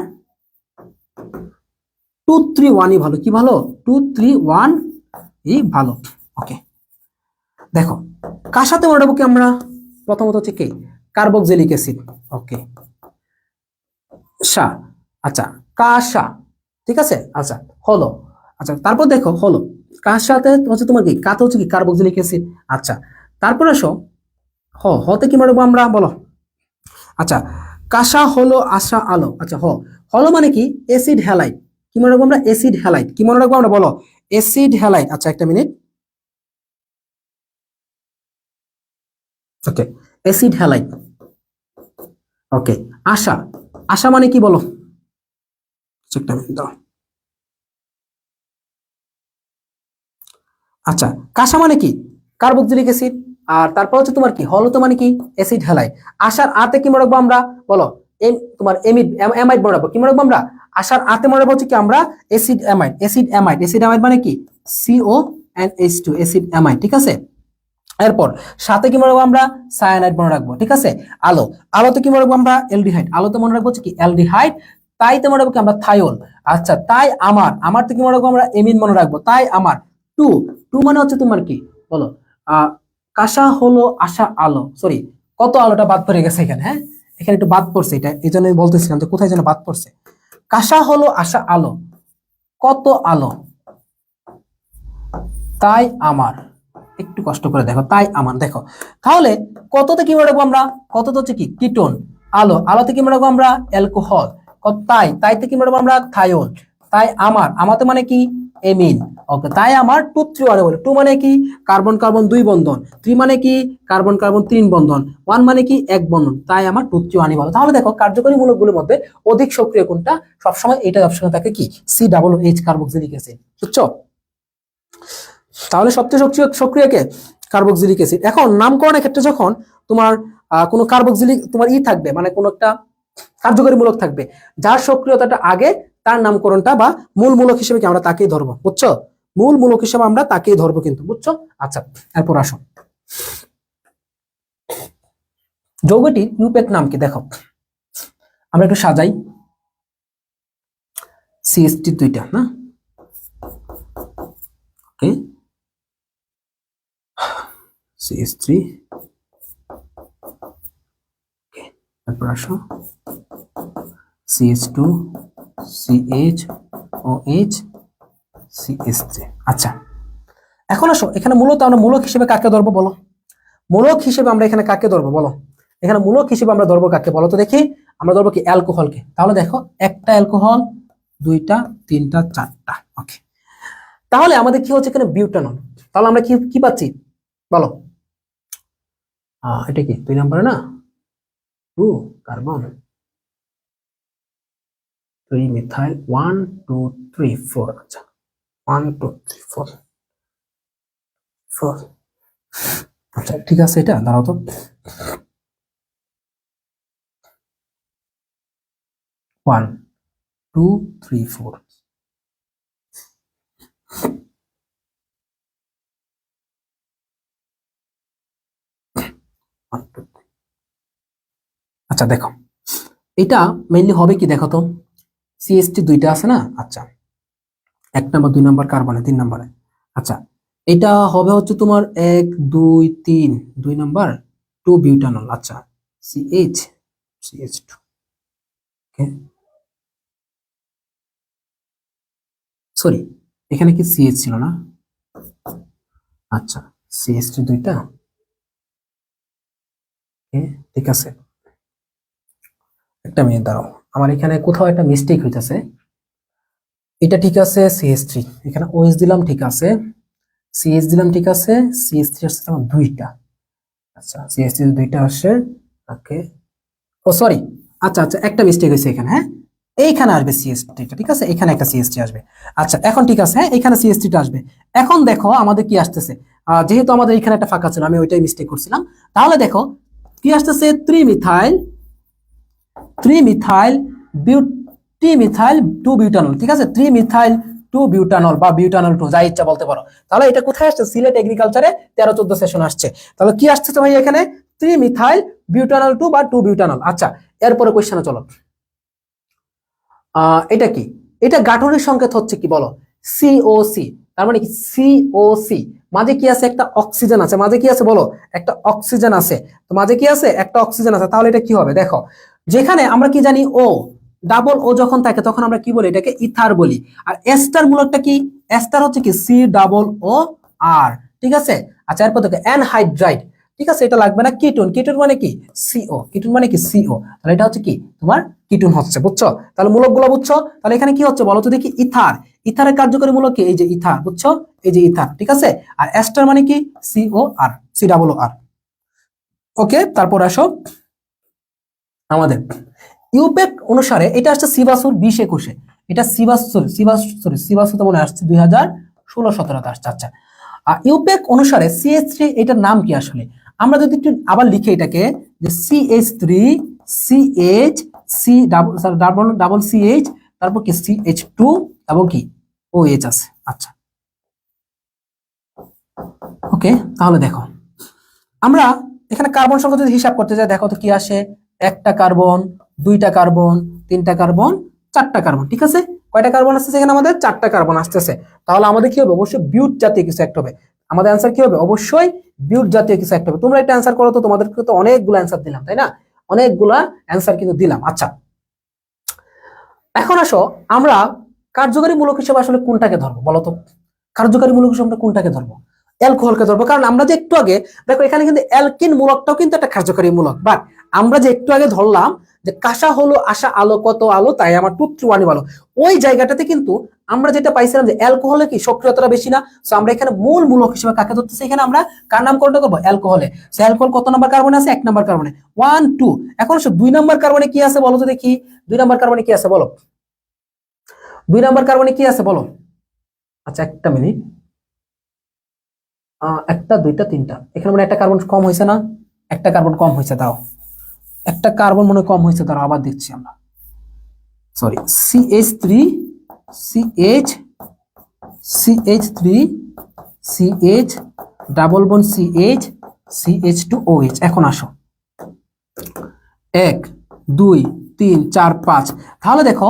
2, 3, 1 ভালো। কি ভালো? 2, 3, 1 ভালো। ওকে, দেখো কাঁসাতে মনে রাখবো কি আমরা? প্রথমত হচ্ছে কি কার্বক্সিলিক অ্যাসিড। ওকে, সা, আচ্ছা কাঁসা, ঠিক আছে, আচ্ছা হলো, আচ্ছা তারপর দেখো হলো কাঁসাতে হচ্ছে তোমার কি কাতে হচ্ছে কি কার্বক্সিলিক অ্যাসিড। আচ্ছা তারপর আসো হতে কি মনে রাখবো আমরা বলো? আচ্ছা কাঁসা হলো আশা আলো, আচ্ছা হলো মানে কি অ্যাসিড হ্যালাইড। কি মনে রাখবো আমরা? Acid halide. কি মনে রাখবো আমরা বলো? Acid halide. আচ্ছা একটা মিনিট, ওকে অ্যাসিড হ্যালাইড। ওকে আশা, আশা মানে কি বলো? একটা মিনিট দাও। আচ্ছা কাঁসা মানে কি কার্বক্সিলিক অ্যাসিড, আর তারপর হচ্ছে তোমার কি হলো তো মানে কি অ্যাসিড হ্যালাইড। আশার আতে কি মনে রাখবো আমরা বলো? তোমার অ্যামাইড মনে রাখবো। কি মনে রাখবো আমরা? আশার আতে মনে রাখবো হচ্ছে কি আমরা acid amide. Acid amide, acid amide মানে কি CONH2 অ্যাসিড অ্যামাইড, ঠিক আছে। এরপর সাথে কি মনে রাখবো আমরা? সায়ানাইড মনে রাখবো, ঠিক আছে। আলো, আলোতে কি মনে রাখবো আমরা? অ্যালডিহাইড। আলোতে মনে রাখবো হচ্ছে কি অ্যালডিহাইড। তাইতে মনে রাখবো কি আমরা? থাইওল। আচ্ছা তাই আমার থেকে মনে রাখবো আমরা এমিন মনে রাখবো। তাই আমার টু, টু মানে হচ্ছে তোমার কি বলো? কাঁসা হলো আশা আলো, সরি কত আলোটা বাদ পড়ে গেছে এখানে, হ্যাঁ এখানে একটু বাদ পড়ছে, এটা এই জন্য বলতেছিলাম যে কোথায় যেন বাদ পড়ছে। কাঁসা হলো আশা আলো, কত আলো, তাই আমার, একটু কষ্ট করে দেখো, তাই আমার দেখো তাহলে কততে কি মনে রাখবো আমরা? কত তো হচ্ছে কি কিটোন। আলো, আলোতে কি মনে রাখবো আমরা? অ্যালকোহল। তাইতে কি মনে রাখবো আমরা? থাইওল। তাই আমাতে মানে কি এমিন। ওকে, তাই আমার 2, 3, 1 বলে। 2 মানে কি কার্বন কার্বন 2 বন্ধন, 3 মানে কি কার্বন কার্বন 3 বন্ধন, 1 মানে কি 1 বন্ধন, তাই আমার 2, 3, 1 বলো। তাহলে দেখো কার্যকরী মূলকগুলোর মধ্যে অধিক সক্রিয় কোনটা? সবসময় এটা অপশনে থাকে কি COOH কার্বক্সিলিক অ্যাসিড, বুঝছো? তাহলে সবচেয়ে সক্রিয় সক্রিয় কে? Carboxylic acid. এখন নামকরণের ক্ষেত্রে যখন তোমার কোনো কার্বক্সিলিক তোমার থাকবে, মানে কোনো একটা কার্যকরী মূলক থাকবে যার সক্রিয়তাটা আগে, তার নামকরণটা বা মূল মূলক হিসেবে কি আমরা তাকেই ধরবো, বুঝছো? মূল মূলক হিসেবে আমরা তাকেই ধরবো কিন্তু, বুঝছো? আচ্ছা এরপর আসো যৌগটির ইউপেক নাম কি দেখো, আমরা একটু সাজাই। CH3 দুইটা না, ওকে CH3, ওকে তারপর আসো CH2 CHOH CH3। আচ্ছা এখন আসো এখানে মূলত আমরা মূলক হিসেবে কাকে ধরবো বলো? মূলক হিসেবে আমরা এখানে কাকে ধরবো বলো? এখানে মূলক হিসেবে আমরা ধরবো কাকে বলো তো দেখি? আমরা ধরবো কি অ্যালকোহলকে। তাহলে দেখো একটা অ্যালকোহল, দুইটা, তিনটা, চারটা, ওকে। তাহলে আমাদের কি হচ্ছে এখানে? বিউটানল। তাহলে আমরা কি কি পাচ্ছি বলো? এটা কি 2 নম্বরে না? 2 কার্বন, 3 মিথাইল, 1 2 3 4। আচ্ছা 1 2 3 4 4। আচ্ছা ঠিক আছে, এটা দাঁড়াও তো। 1 2 3 4। আচ্ছা দেখো এটা মেইনলি হবে কি দেখো তো? CH3 দুইটা আছে না? আচ্ছা 1 নম্বর 2 নম্বর কার্বনে, 3 নম্বরে। আচ্ছা এটা হবে হচ্ছে তোমার 1 2 3 2 নম্বর 2 বিউটানল। আচ্ছা CH2, ওকে সরি এখানে কি CH ছিল না? আচ্ছা CH3 দুইটা, ঠিক আছে। একটা মিনিট দাঁড়াও, আমার এখানে কোথাও একটা মিস্টেক হইতেছে। এটা ঠিক আছে CH3, এখানে OH দিলাম ঠিক আছে, CH দিলাম ঠিক আছে, CH3 আসছে আমার দুইটা। আচ্ছা CH3 দুইটা আসে, ওকে ও সরি, আচ্ছা আচ্ছা একটা মিস্টেক হয়েছে এখানে, হ্যাঁ এইখানে আসবে CH3, ঠিক আছে এখানে একটা CH3 আসবে। আচ্ছা এখন ঠিক আছে, হ্যাঁ এখানে CH3 টা আসবে। এখন দেখো আমাদের কি আসতেছে, যেহেতু আমাদের এখানে একটা ফাঁকা ছিল, আমি ওইটাই মিস্টেক করছিলাম। তাহলে দেখো কি আসতেছে? 3 মিথাইল 3 মিথাইল 2 মিথাইল 2 বিউটানল, ঠিক আছে 3 মিথাইল 2 বিউটানল বা বিউটানল 2 যা ইচ্ছা বলতে পারো। তাহলে এটা কোথায় আসছে? সিলেট এগ্রিকালচারে 13-14 সেশন আসছে। তাহলে কি আসছে ভাই এখানে? মিথাইল বিউটানল 2 বা 2 বিউটানল। আচ্ছা, এরপরে কোশ্চেনে চলো। এটা কি? এটা গাঠনিক সংকেত হচ্ছে কি বলো? সিওসি। তার মানে কি? সিওসি মাঝে কি আছে? একটা অক্সিজেন আছে। মাঝে কি আছে বলো? একটা অক্সিজেন আছে। তো মাঝে কি আছে? একটা অক্সিজেন আছে। তাহলে এটা কি হবে দেখো, যেখানে আমরা কি জানি ও, ডাবল ও যখন থাকে তখন আমরা কি বলি? এটাকে ইথার বলি। আর এস্টার মূলকটা কি? এস্টার হচ্ছে কি সি ডাবল ও আর, ঠিক আছে। আচ্ছা, এরপর দেখো অ্যানহাইড্রাইড, ঠিক আছে, এটা লাগবে না। কিটোন, কিটোন মানে কি? সিও, কিটোন মানে কি? সিও। তাহলে এটা হচ্ছে কি তোমার কিটোন হচ্ছে, বুঝছো? তাহলে মূলকগুলো বুঝছো? তাহলে এখানে কি হচ্ছে বলো তো দেখি? ইথার। ইথারের কার্যকরী মূলক কি? এই যে ইথার, বুঝছো? এই যে ইথার, ঠিক আছে। আর এস্টার মানে কি? সিও আর, সি ডাবল ও আর। ওকে, তারপর আসো আমাদের ইউপেক অনুসারে এটা আসছে সিবাসুর 20-21-এ। এটা সিবাসুতে মনে আসছে 2016-17 আসছে। আচ্ছা, ইউপেক অনুসারে CH3 এটার নাম কি আসলে? আমরা যদি একটু আবার লিখে এটাকে, যে CH3 CH C double double CH, তারপর কি CH2 এবং কি OH আছে। আচ্ছা, ওকে, তাহলে দেখো আমরা এখানে কার্বন সংখ্যা যদি হিসাব করতে যাই, দেখো তো কি আসে? একটা কার্বন, দুইটা কার্বন, তিনটা কার্বন, চারটা কার্বন, ঠিক আছে। কয়টা কার্বন আসছে এখানে? আমাদের চারটা কার্বন আসতেছে। তাহলে আমাদের কি হবে? অবশ্যই বিউট জাতীয় কিছু একটা হবে। আমাদের অ্যান্সার কি হবে? অবশ্যই বিউট জাতীয় কিছু একটা হবে। তোমরা একটা অ্যান্সার করো তো, তোমাদেরকে তো অনেকগুলো অ্যান্সার দিলাম, তাই না? অনেকগুলা অ্যান্সার কিন্তু দিলাম। আচ্ছা, এখন আসো আমরা কার্যকরী মূলক হিসেবে আসলে কোনটাকে ধরবো বলো তো? কার্যকরী মূলক হিসেবে আমরা কোনটাকে ধরবো? অ্যালকোহলকে ধরবো। কারণ আমরা যে একটু আগে দেখো এখানে কিন্তু অ্যালকিন মূলকটাও কিন্তু একটা কার্যকরী মূলক, বাট আমরা যে একটু আগে ধরলাম যে কাঁসা হলো আশা আলো কত আলো তাই আমার টুকটু আনি ভালো, ওই জায়গাটাতে কিন্তু আমরা যেটা পাইছিলাম যে অ্যালকোহলে কি সক্রিয়তাটা বেশি না। সো আমরা এখানে মূল মূলক হিসেবে কাকে ধরতেছি? এখানে আমরা কার নামকরণটা করবো? অ্যালকোহলে। সো অ্যালকোহল কত নাম্বার কার্বনে আছে? 1 নাম্বার কার্বনে, 1 2। এখন 2 নাম্বার কার্বনে কি আছে বলো তো দেখি? 2 নাম্বার কার্বনে কি আছে বলো? 2 নাম্বার কার্বনে কি আছে বলো? আচ্ছা, একটা মিনিট, একটা দুইটা তিনটা, এখানে মানে একটা কার্বন কম হয়েছে না? একটা কার্বন কম হয়েছে, দাও একটা কার্বন মনে কম হয়েছে, দাঁড়াও আবার দেখছি আমরা। Sorry, CH3 CH CH3 CH double bond CH CH2OH। এখন আসো 1 2 3 4 5। তাহলে দেখো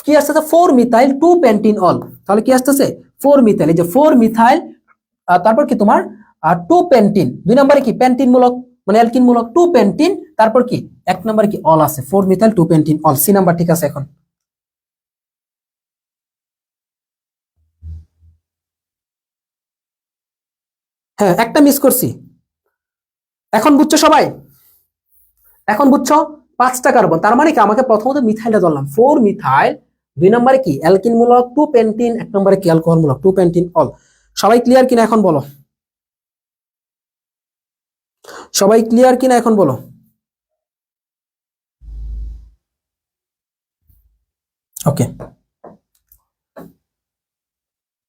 কি আসতেছে? 4 মিথাইল 2 পেন্টিন অল। তাহলে কি আসতেছে? 4 মিথাইল, এই যে 4 মিথাইল, তারপর কি তোমার 2 পেন্টিন, 2 নম্বরে কি পেন্টিন মূলক মানে অ্যালকিন মূলক 2 পেন্টিন, তারপর কি 1 নম্বরে কি অল আছে, 4 methyl 2 pentyne ol, C number, ঠিক আছে। এখন হ্যাঁ, একটা মিস করছি। এখন বুঝছো সবাই? এখন বুঝছো? 5টা কার্বন, তার মানে কি আমাকে প্রথমত মিথাইলটা ধরলাম 4 মিথাইল, 2 নম্বরে কি অ্যালকিন মূলক 2 পেন্টিন, 1 নম্বরে কি অ্যালকোহল মূলক 2 পেন্টিন অল। সবাই ক্লিয়ার কিনা এখন বলো? সবাই ক্লিয়ার কিনা এখন বলো? ওকে,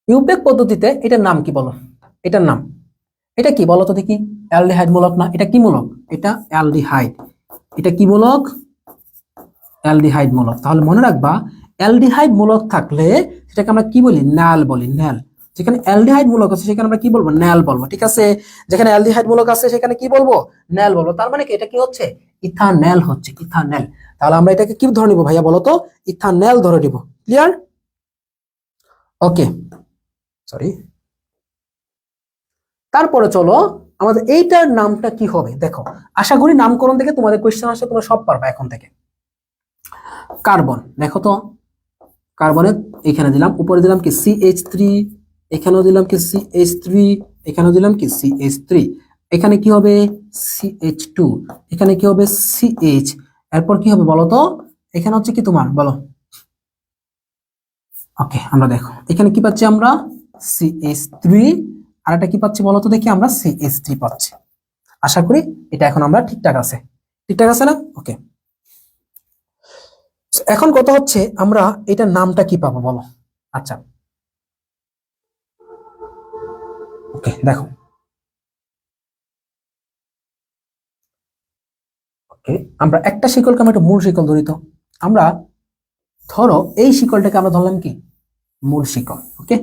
ইউপেক পদ্ধতিতে এটার নাম কি বলো? এটার নাম এটা কি বলো তো দেখি? অ্যালডিহাইড মূলক না? এটা কি মূলক? এটা অ্যালডিহাইড। এটা কি মূলক? অ্যালডিহাইড মূলক। তাহলে মনে রাখবা, অ্যালডিহাইড মূলক থাকলে সেটাকে আমরা কি বলি? ন্যাল বলি, ন্যাল। যেখানে অ্যালডিহাইড মূলক আছে সেখানে আমরা কি বলবো? ন্যাল বলবো, ঠিক আছে। যেখানে অ্যালডিহাইড মূলক আছে সেখানে কি বলবো? ন্যাল বলবো। তার মানে কি এটা কি হচ্ছে? ইথানল হচ্ছে, ইথানল। তাহলে আমরা এটাকে কি ধরে নিব ভাইয়া বলো তো? ইথানল ধরে নিব। ক্লিয়ার? ওকে, সরি। তারপরে চলো আমাদের এইটার নামটা কি হবে দেখো। আশা করি নামকরণ থেকে তোমাদের কোয়েশ্চেন আসলে তোমরা সব পারবা এখন থেকে। কার্বন দেখো তো, কার্বনের এখানে দিলাম, উপরে দিলাম কি CH3, এখানেও দিলাম কি CH3, এখানেও দিলাম কি CH3, এখানে কি হবে? CH2, এখানে কি হবে? CH, এরপর কি হবে বলো তো? এখানে হচ্ছে কি তোমার বলো? ওকে, আমরা দেখো এখানে কি পাচ্ছি আমরা? CH3, আর এটা কি পাচ্ছি বলো তো দেখি? আমরা CH3 পাচ্ছি। আশা করি এটা এখন আমরা ঠিকঠাক আছে, ঠিকঠাক আছে না? ওকে, এখন কথা হচ্ছে আমরা এটার নামটা কি পাবো বলো? আচ্ছা, ওকে, দেখো ওকে, আমরা একটা শিকলকে আমরা একটা মূল শিকল ধরি তো। আমরা ধরো এই শিকলটাকে আমরা ধরলাম কি? মূল শিকল। ওকে,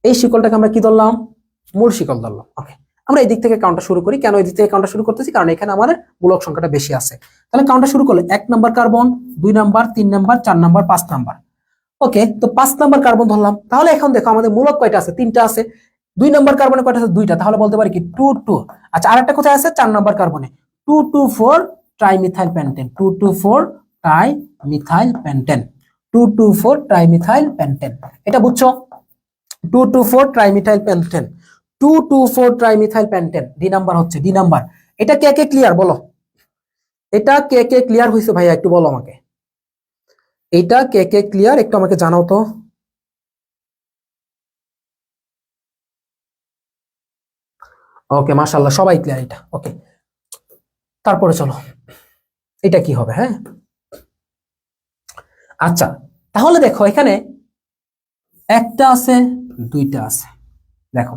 এই শিকলটাকে আমরা কি ধরলাম? মূল শিকল ধরলাম। ওকে, আমরা এই দিক থেকে কাউন্টটা শুরু করি। কেন এই দিক থেকে কাউন্টটা শুরু করতেছি? কারণ এখানে আমাদের মূলক সংখ্যাটা বেশি আছে। তাহলে কাউন্টটা শুরু করলে 1 number carbon, 2 number, 3 number, 4 number, 5 number. Okay, তো 5 নাম্বার কার্বন ধরলাম। তাহলে এখন দেখো আমাদের মূলক কয়টা আছে? 3টা আছে। 2 নাম্বার কার্বনে কয়টা আছে? 2টা। তাহলে বলতে পারি কি 2 2। আচ্ছা, আরেকটা কোথায় আছে? 4 নাম্বার কার্বনে 2 2 4 trimethyl pentane, 2 2 4 trimethyl pentane, 2 2 4 trimethyl pentane. এটা বুঝছো? 2 2 4 trimethyl pentane, 2 2 4 trimethyl pentane. D number হচ্ছে, ডি নাম্বার। এটা কে কে ক্লিয়ার বলো? এটা কে কে ক্লিয়ার হইছে ভাইয়া একটু বলো আমাকে। এটা কে কে ক্লিয়ার একটু আমাকে জানাও তো। ওকে, মাশাআল্লাহ, সবাই ক্লিয়ার এটা। ওকে, তারপরে চলো এটা কি হবে? হ্যাঁ, আচ্ছা, তাহলে দেখো এখানে একটা আছে, 2টা আছে। দেখো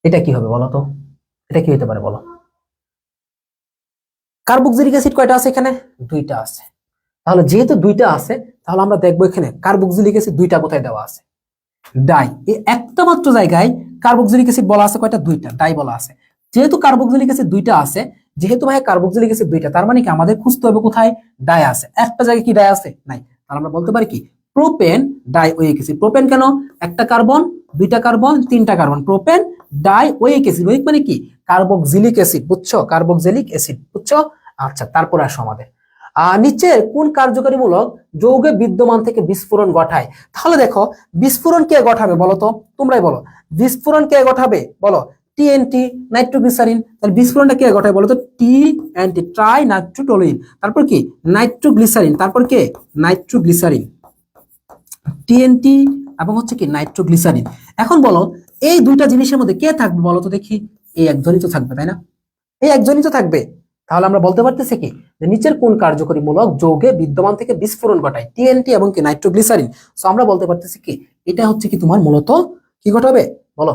এটা কি হবে বলো তো? এটা কি হতে পারে বলো? কার্বক্সিলিক অ্যাসিড কয়টা আছে এখানে? 2টা আছে। তাহলে যেহেতু 2টা আছে, তাহলে আমরা দেখবো এখানে কার্বক্সিলিক অ্যাসিড 2টা কোথায় দেওয়া আছে? ডাই। এই একটা মাত্র জায়গায় কার্বক্সিলিক অ্যাসিড বলা আছে কয়টা? 2টা, ডাই বলা আছে। যেহেতু কার্বক্সিলিক অ্যাসিড 2টা আছে, যেহেতু ভাই কার্বক্সিলিক অ্যাসিড 2টা, তার মানে কি আমাদের খুঁজতে হবে কোথায় ডাই আছে। একটা জায়গায় কি ডাই আছে? নাই। তাহলে আমরা বলতে পারি কি প্রোপেন ডাই ওয়িক অ্যাসিড। প্রোপেন কেন? একটা কার্বন, 2টা কার্বন, 3টা কার্বন, প্রোপেন ডাই ওয়িক অ্যাসিড। ওয়িক মানে কি? কার্বক্সিলিক অ্যাসিড, বুঝছো? কার্বক্সিলিক অ্যাসিড, বুঝছো? আচ্ছা, তারপর আসো আমাদের নিচের কোন কার্যকারীমূলক যৌগে বিদ্যমান থেকে বিস্ফোরণ ঘটায়? তাহলে দেখো বিস্ফোরণ কে ঘটাবে বলো তো? তোমরাই বলো, বিস্ফোরণ কে ঘটাবে বলো? TNT, nitroglycerine. তাহলে বিস্ফোরণটা কে ঘটায় বলো তো? TNT, trinitrotoluene. তারপর কি? নাইট্রোগ্লিসারিন। তারপর কে? নাইট্রোগ্লিসারিন, টিএনটি এবং হচ্ছে কি নাইট্রোগ্লিসারিন। এখন বলো এই দুইটা জিনিসের মধ্যে কে থাকবে বলো তো দেখি? এই একজনই তো থাকবে, তাই না? এই একজনই তো থাকবে। তাহলে আমরা বলতে পারতেছি কি যে নিচের কোন কার্যকরীমূলক যৌগে বিদ্যমান থেকে বিস্ফোরণ ঘটায়? টিএনটি এবং কি নাইট্রোগ্লিসারিন। সো আমরা বলতে পারতেছি কি এটা হচ্ছে কি তোমার মূলত কি ঘটাবে বলো?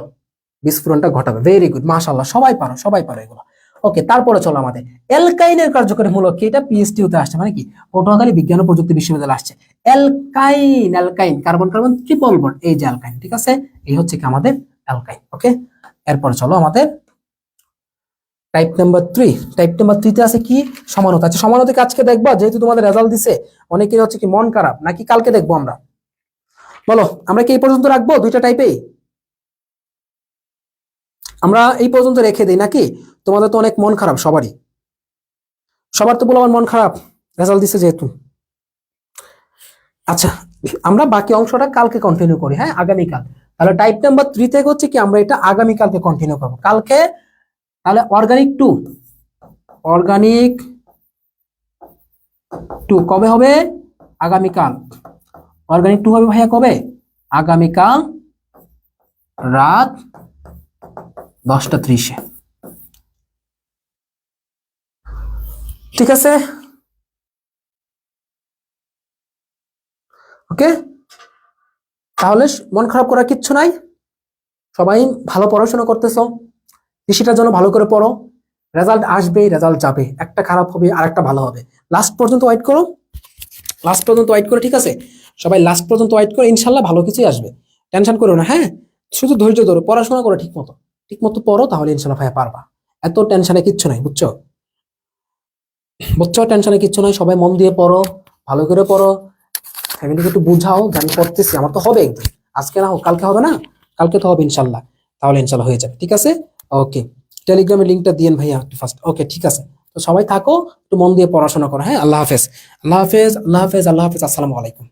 বিস্ফোরণটা ঘটাবে। ভেরি গুড, মাশাআল্লাহ, সবাই পারো, সবাই পারো এগুলো। ওকে, তারপরে চলো আমাদের অ্যালকাইনের কার্যকরীমূলক কি? এটা পিএইচডি হতে আসছে, মানে কি পটুয়াখালী বিজ্ঞান ও প্রযুক্তি বিশ্ববিদ্যালয় আসছে। অ্যালকাইন, অ্যালকাইন, কার্বন কার্বন ট্রিপল বন্ড, এই যে অ্যালকাইন, ঠিক আছে? এই হচ্ছে কি আমাদের অ্যালকাইন। ওকে, এরপর চলো আমাদের টাইপ নাম্বার 3। টাইপ নাম্বার 3 তে আছে কি? সমানতা। আচ্ছা, সমানতা আজকে দেখবা? যেহেতু তোমাদের রেজাল্ট দিছে, অনেকের হচ্ছে কি মন খারাপ, নাকি কালকে দেখবো আমরা? বলো, আমরা কি এই পর্যন্ত রাখবো? 2টা টাইপেই আমরা এই পর্যন্ত রেখে দিই নাকি? তোমাদের তো অনেক মন খারাপ সবারই, সবার তো বলো আমার মন খারাপ, রেজাল্ট দিছে যেহেতু। আচ্ছা, আমরা বাকি অংশটা কালকে কন্টিনিউ করি, হ্যাঁ, আগামীকাল। তাহলে টাইপ নাম্বার 3 থেকে হচ্ছে কি আমরা এটা আগামীকালকে কন্টিনিউ করবো, কালকে। তাহলে অর্গানিক 2, অর্গানিক 2 কবে হবে? আগামীকাল। অর্গানিক 2 হবে ভাইয়া কবে? আগামীকাল রাত 10টা 30-এ, ঠিক আছে? ওকে, তাহলে মন খারাপ করার কিচ্ছু নাই, সবাই ভালো পড়াশোনা করতেছো, কৃষিটার জন্য ভালো করে পড়ো। রেজাল্ট আসবে, রেজাল্ট যাবে, একটা খারাপ হবে আর একটা ভালো হবে। লাস্ট পর্যন্ত ওয়েট করো, লাস্ট পর্যন্ত ওয়েট করো, ঠিক আছে? সবাই লাস্ট পর্যন্ত ওয়েট করো, ইনশাল্লাহ ভালো কিছুই আসবে। টেনশন করো না, হ্যাঁ? শুধু ধৈর্য ধরো, পড়াশোনা করো ঠিক মতো, ঠিক মতো পড়ো, তাহলে ইনশাল্লাহ ভাইয়া পারবা। এত টেনশনে কিচ্ছু নাই, বুঝছো? বুঝছো, টেনশনে কিচ্ছু নাই, সবাই মন দিয়ে পড়ো, ভালো করে পড়ো। ফ্যামিলিকে একটু বুঝাও যে আমি পড়তেছি, আমার তো হবে একদিন, আজকে না হোক কালকে হবে না? কালকে তো হবে ইনশাল্লাহ, তাহলে ইনশাল্লাহ হয়ে যাবে, ঠিক আছে? ওকে, টেলিগ্রামের লিঙ্কটা দিয়েন ভাইয়া একটু ফার্স্ট। ওকে, ঠিক আছে, তো সবাই থাকো, একটু মন দিয়ে পড়াশোনা করো, হ্যাঁ? আল্লাহ হাফেজ, আল্লাহ হাফেজ, আল্লাহ হাফেজ, আল্লাহ হাফেজ, আসসালামু আলাইকুম।